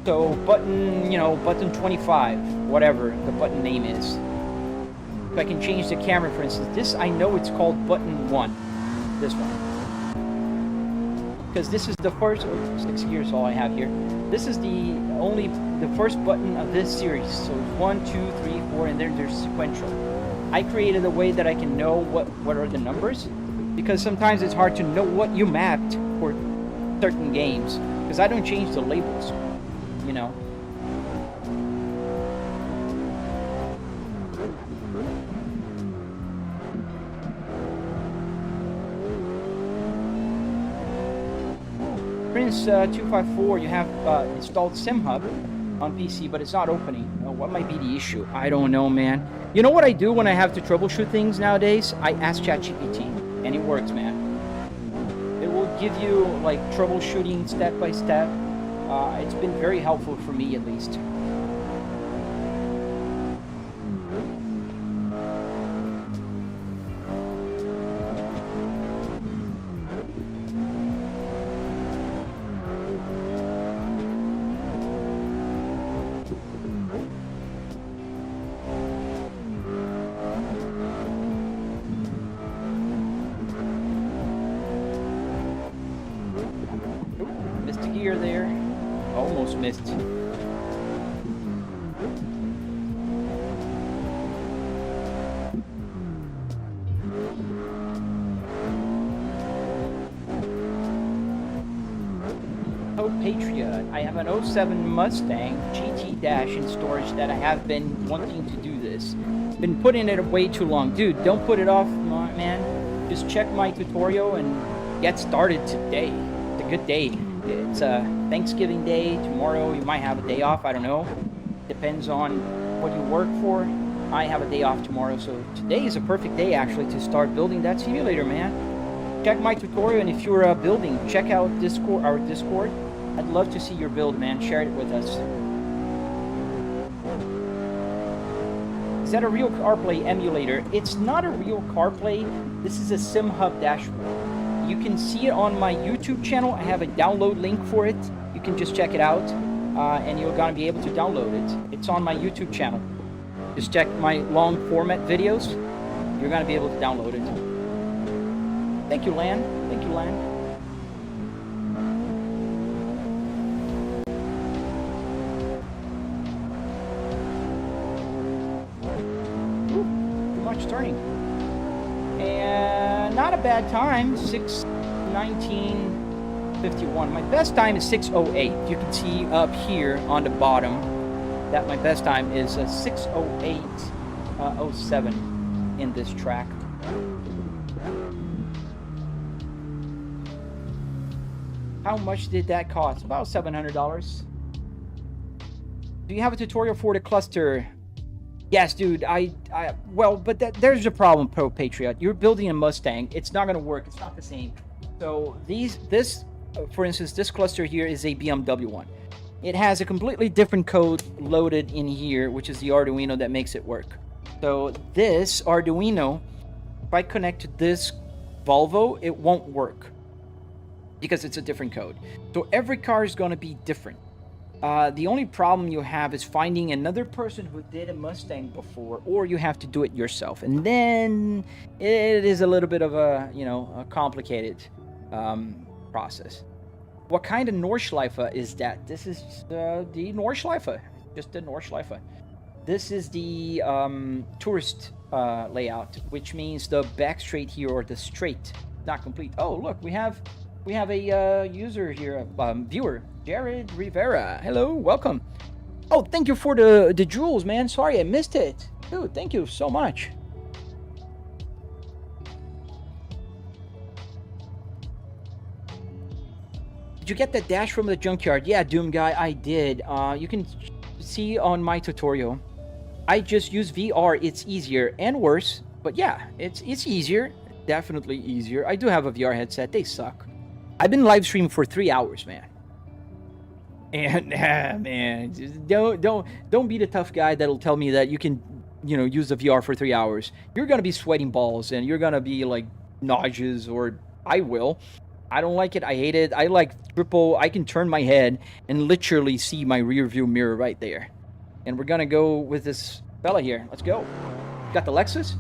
So button, you know, button 25, whatever the button name is. If I can change the camera, for instance, this, I know it's called button 1, this one. Because this is the first, 6 gears all I have here. This is the first button of this series. So 1, 2, 3, 4, and then there's sequential. I created a way that I can know what are the numbers, because sometimes it's hard to know what you mapped for certain games, because I don't change the labels, you know. Prince 254, you have installed SimHub on PC, but it's not opening. What might be the issue? I don't know, man. You know what I do when I have to troubleshoot things nowadays? I ask ChatGPT, and it works, man. It will give you like troubleshooting step by step. It's been very helpful for me, at least. There, almost missed. Oh, Patriot, I have an 07 Mustang GT Dash in storage that I have been wanting to do this. Been putting it way too long. Dude, don't put it off, man. Just check my tutorial and get started today. It's a good day. It's Thanksgiving Day. Tomorrow you might have a day off. I don't know. Depends on what you work for. I have a day off tomorrow, so today is a perfect day actually to start building that simulator, man. Check my tutorial, and if you're building, check out Discord, our Discord. I'd love to see your build, man. Share it with us. Is that a real CarPlay emulator? It's not a real CarPlay. This is a SimHub dashboard. You can see it on my YouTube channel. I have a download link for it. You can just check it out, and you're gonna be able to download it. It's on my YouTube channel. Just check my long format videos. You're gonna be able to download it. Thank you, Lan. Thank you, Lan. Ooh, too much turning. And not a bad time, 6:19:51. My best time is 6:08. You can see up here on the bottom that my best time is 6:08:07 in this track. How much did that cost? About $700. Do you have a tutorial for the cluster? Yes, dude, well, but there's a problem, Pro Patriot. You're building a Mustang. It's not going to work. It's not the same. So for instance, this cluster here is a BMW one. It has a completely different code loaded in here, which is the Arduino that makes it work. So this Arduino, if I connect to this Volvo, it won't work because it's a different code. So every car is going to be different. The only problem you have is finding another person who did a Mustang before, or you have to do it yourself. And then it is a little bit of a complicated process. What kind of Nordschleife is that? This is the Nordschleife, just the Nordschleife. This is the tourist layout, which means the back straight here, or the straight, not complete. Oh, look, we have a user here, viewer, Jared Rivera. Hello, welcome. Oh, thank you for the jewels, man. Sorry, I missed it. Dude, thank you so much. Did you get that dash from the junkyard? Yeah, Doom Guy, I did. You can see on my tutorial. I just use VR. It's easier and worse, but yeah, it's easier. Definitely easier. I do have a VR headset. They suck. I've been live streaming for 3 hours, man. And man, just don't be the tough guy that'll tell me that you can use the VR for 3 hours, you're gonna be sweating balls and you're gonna be like nauseous, or I will. I don't like it. I hate it. I like triple. I can turn my head and literally see my rear view mirror right there. And we're gonna go with this fella here. Let's go. Got the Lexus.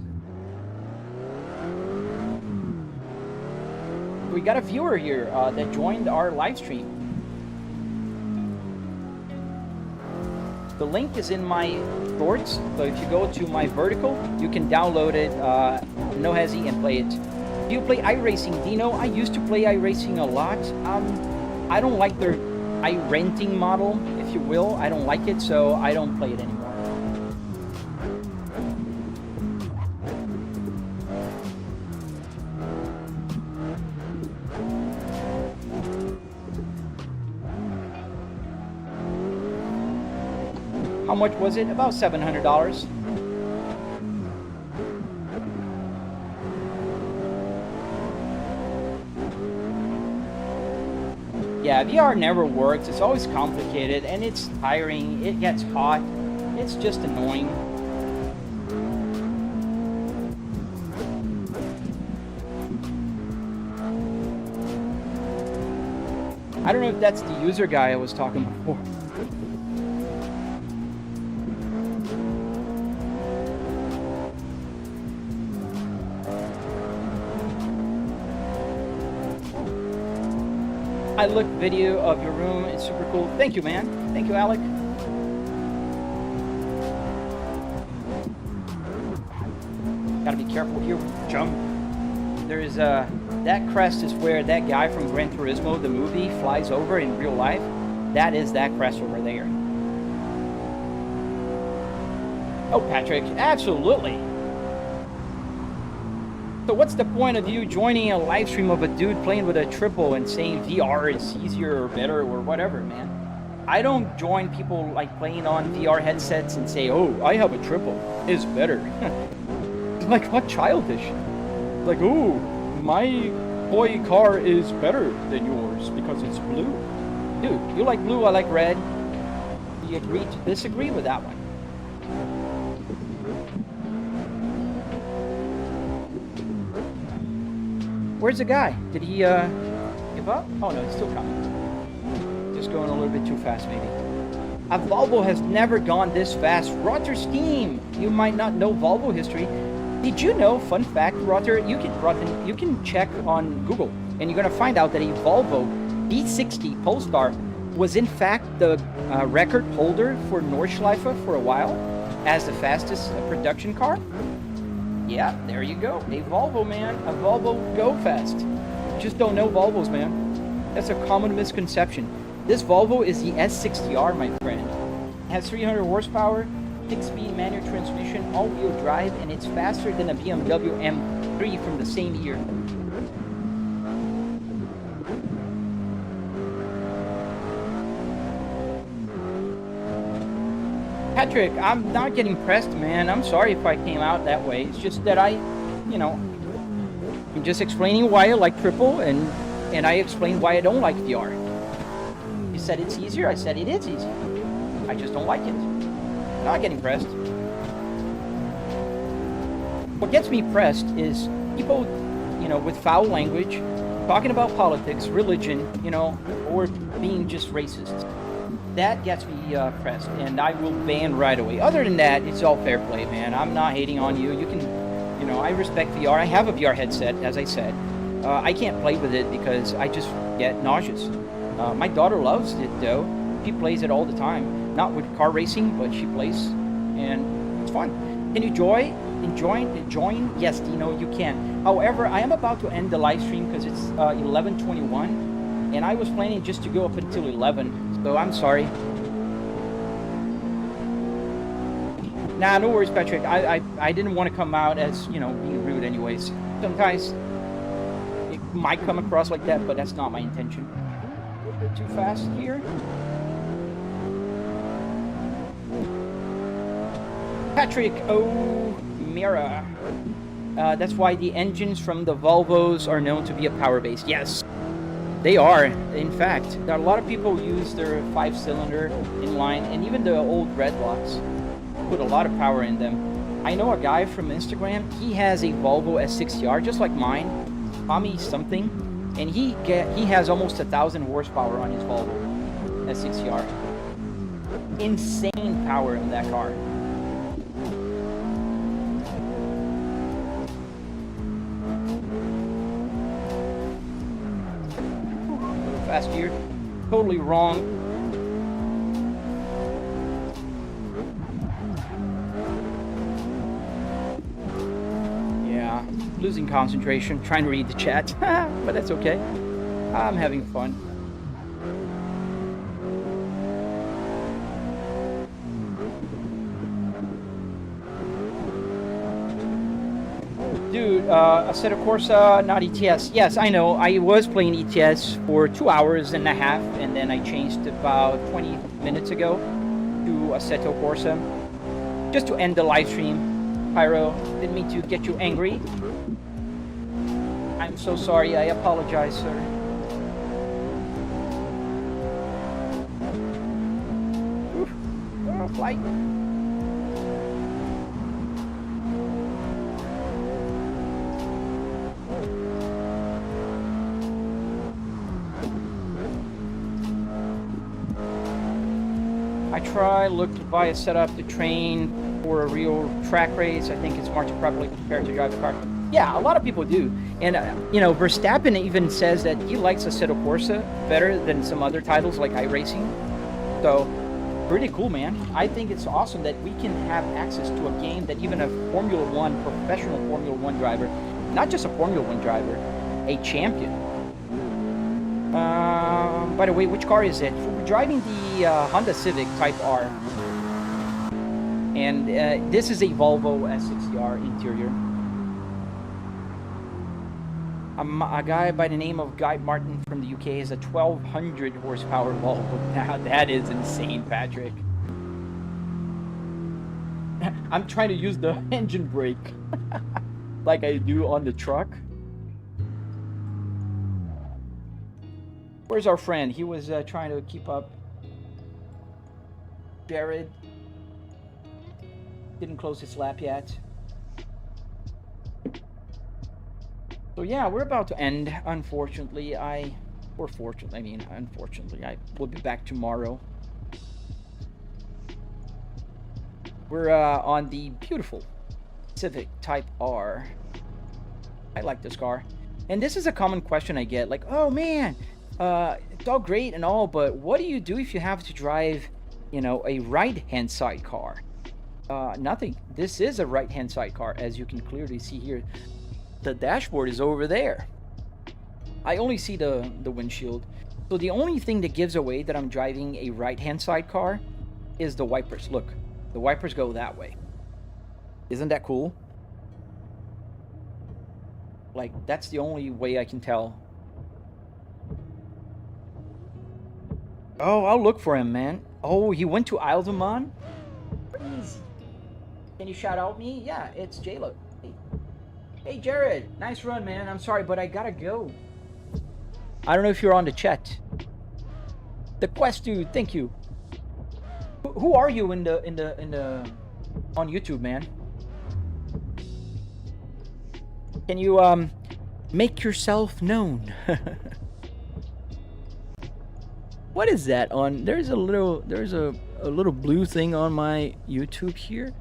We got a viewer here that joined our live stream. The link is in my shorts, so if you go to my vertical, you can download it, no hezzy, and play it. Do you play iRacing, Dino? I used to play iRacing a lot. I don't like their iRenting model, if you will. I don't like it, so I don't play it anymore. How much was it? About $700. Yeah, VR never works. It's always complicated and it's tiring. It gets hot. It's just annoying. I don't know if that's the user guy I was talking before. I looked video of your room. It's super cool. Thank you, man. Thank you, Alec. Gotta be careful here when you jump. There is that crest is where that guy from Gran Turismo, the movie, flies over in real life. That is that crest over there. Oh, Patrick, absolutely. So what's the point of you joining a live stream of a dude playing with a triple and saying VR is easier or better or whatever, man? I don't join people like playing on VR headsets and say, oh, I have a triple, it's better. Like, what childish? Like, oh, my toy car is better than yours because it's blue. Dude, you like blue, I like red. You agree to disagree with that one? Where's the guy? Did he give up? Oh no, he's still coming. Just going a little bit too fast, maybe. A Volvo has never gone this fast. Rotter Steam! You might not know Volvo history. Did you know, fun fact, Rotter, you can check on Google, and you're gonna find out that a Volvo V60 Polestar was in fact the record holder for Nordschleife for a while as the fastest production car. Yeah, there you go. A Volvo, man. A Volvo go fast. You just don't know Volvos, man. That's a common misconception. This Volvo is the S60R, my friend. It has 300 horsepower, 6-speed manual transmission, all-wheel drive, and it's faster than a BMW M3 from the same year. Patrick, I'm not getting pressed, man. I'm sorry if I came out that way. It's just that I'm just explaining why I like triple, and I explained why I don't like VR. You said it's easier. I said it is easy. I just don't like it. Not getting pressed. What gets me pressed is people, with foul language, talking about politics, religion, or being just racist. That gets me pressed, and I will ban right away. Other than that, it's all fair play, man. I'm not hating on you. You can, I respect VR. I have a VR headset, as I said. I can't play with it because I just get nauseous. My daughter loves it, though. She plays it all the time. Not with car racing, but she plays, and it's fun. Can you join? Yes, Dino, you can. However, I am about to end the live stream because it's 11:21, and I was planning just to go up until 11. So I'm sorry. Nah, no worries, Patrick. I didn't want to come out as, being rude anyways. Sometimes it might come across like that, but that's not my intention. A little bit too fast here. Patrick O'Meara. That's why the engines from the Volvos are known to be a power base. Yes. They are, in fact. There are a lot of people who use their 5-cylinder inline, and even the old Redlocks put a lot of power in them. I know a guy from Instagram. He has a Volvo S60R, just like mine. Tommy something, and he has almost 1,000 horsepower on his Volvo S60R. Insane power in that car. A little fast here. Totally wrong. Losing concentration, trying to read the chat, but that's okay. I'm having fun. Dude, Assetto Corsa, not ETS. Yes, I know. I was playing ETS for 2 hours and a half, and then I changed about 20 minutes ago to Assetto Corsa, just to end the live stream. Pyro, didn't mean to get you angry. I'm so sorry. I apologize, sir. Oof. Oh, flight. Looked to buy a setup to train for a real track race. I think it's smart to properly prepare to drive the car. Yeah, a lot of people do. And, you know, Verstappen even says that he likes Assetto Corsa better than some other titles like iRacing. So, pretty cool, man. I think it's awesome that we can have access to a game that even a Formula 1, professional Formula 1 driver, not just a Formula 1 driver, a champion. By the way, which car is it? We're driving the Honda Civic Type R. And this is a Volvo S60R interior. A guy by the name of Guy Martin from the UK has a 1,200 horsepower Volvo. Now that is insane, Patrick. I'm trying to use the engine brake like I do on the truck. Where's our friend? He was trying to keep up. Jared didn't close his lap yet. So yeah, we're about to end. Unfortunately, unfortunately, I will be back tomorrow. We're on the beautiful Civic Type R. I like this car. And this is a common question I get, like, oh man, it's all great and all, but what do you do if you have to drive, you know, a right-hand side car? Nothing. This is a right-hand side car, as you can clearly see here. The dashboard is over there. I only see the windshield. So the only thing that gives away that I'm driving a right-hand side car is the wipers. Look, the wipers go that way. Isn't that cool? Like, that's the only way I can tell. Oh, I'll look for him, man. Oh, he went to Isle of Man? Please. Can you shout out me? Yeah, it's J-Lo. Hey, Jared. Nice run, man. I'm sorry, but I gotta go. I don't know if you're on the chat. The Quest dude, thank you. Who are you on YouTube, man? Can you make yourself known? What is that on? There's a little blue thing on my YouTube here.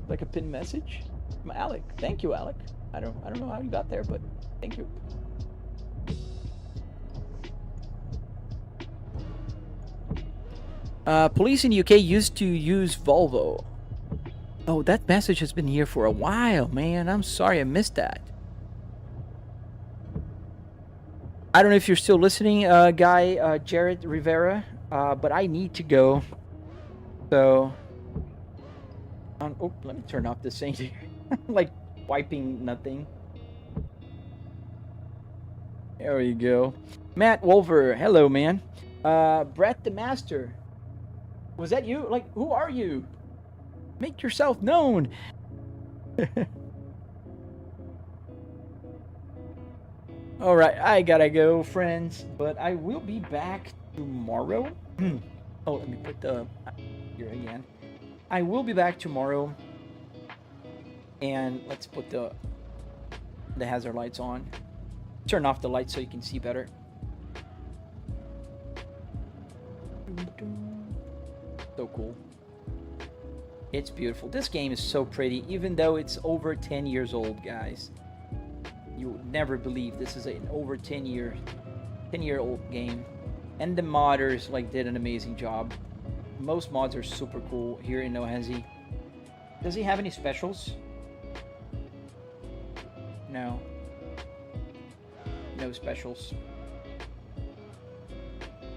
Like a pinned message from Alec. Thank you, Alec. I don't know how you got there, but thank you. Police in the UK used to use Volvo. Oh, that message has been here for a while, man. I'm sorry I missed that. I don't know if you're still listening, guy, Jared Rivera, but I need to go. So, oh, let me turn off this thing here. Like wiping nothing. There we go. Matt Wolver, hello, man. Brett the Master. Was that you? Like, who are you? Make yourself known. All right, I gotta go, friends, but I will be back tomorrow. Oh, let me put the here again. I will be back tomorrow. And let's put the hazard lights on. Turn off the lights so you can see better. So cool. It's beautiful. This game is so pretty, even though it's over 10 years old, guys. You would never believe this is an over 10-year-old game. And the modders like did an amazing job. Most mods are super cool here in Nohezi. Does he have any specials? No. No specials.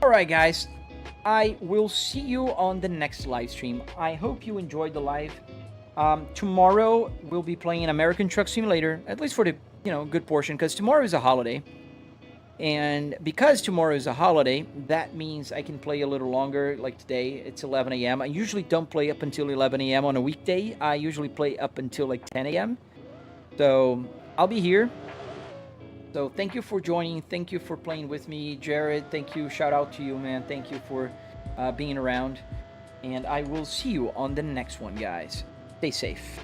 Alright, guys. I will see you on the next live stream. I hope you enjoyed the live. Tomorrow we'll be playing American Truck Simulator, at least for the good portion, because tomorrow is a holiday. And because tomorrow is a holiday, that means I can play a little longer. Like today, it's 11 a.m. I usually don't play up until 11 a.m. on a weekday. I usually play up until like 10 a.m. So I'll be here. So thank you for joining. Thank you for playing with me. Jared, thank you. Shout out to you, man. Thank you for being around. And I will see you on the next one, guys. Stay safe.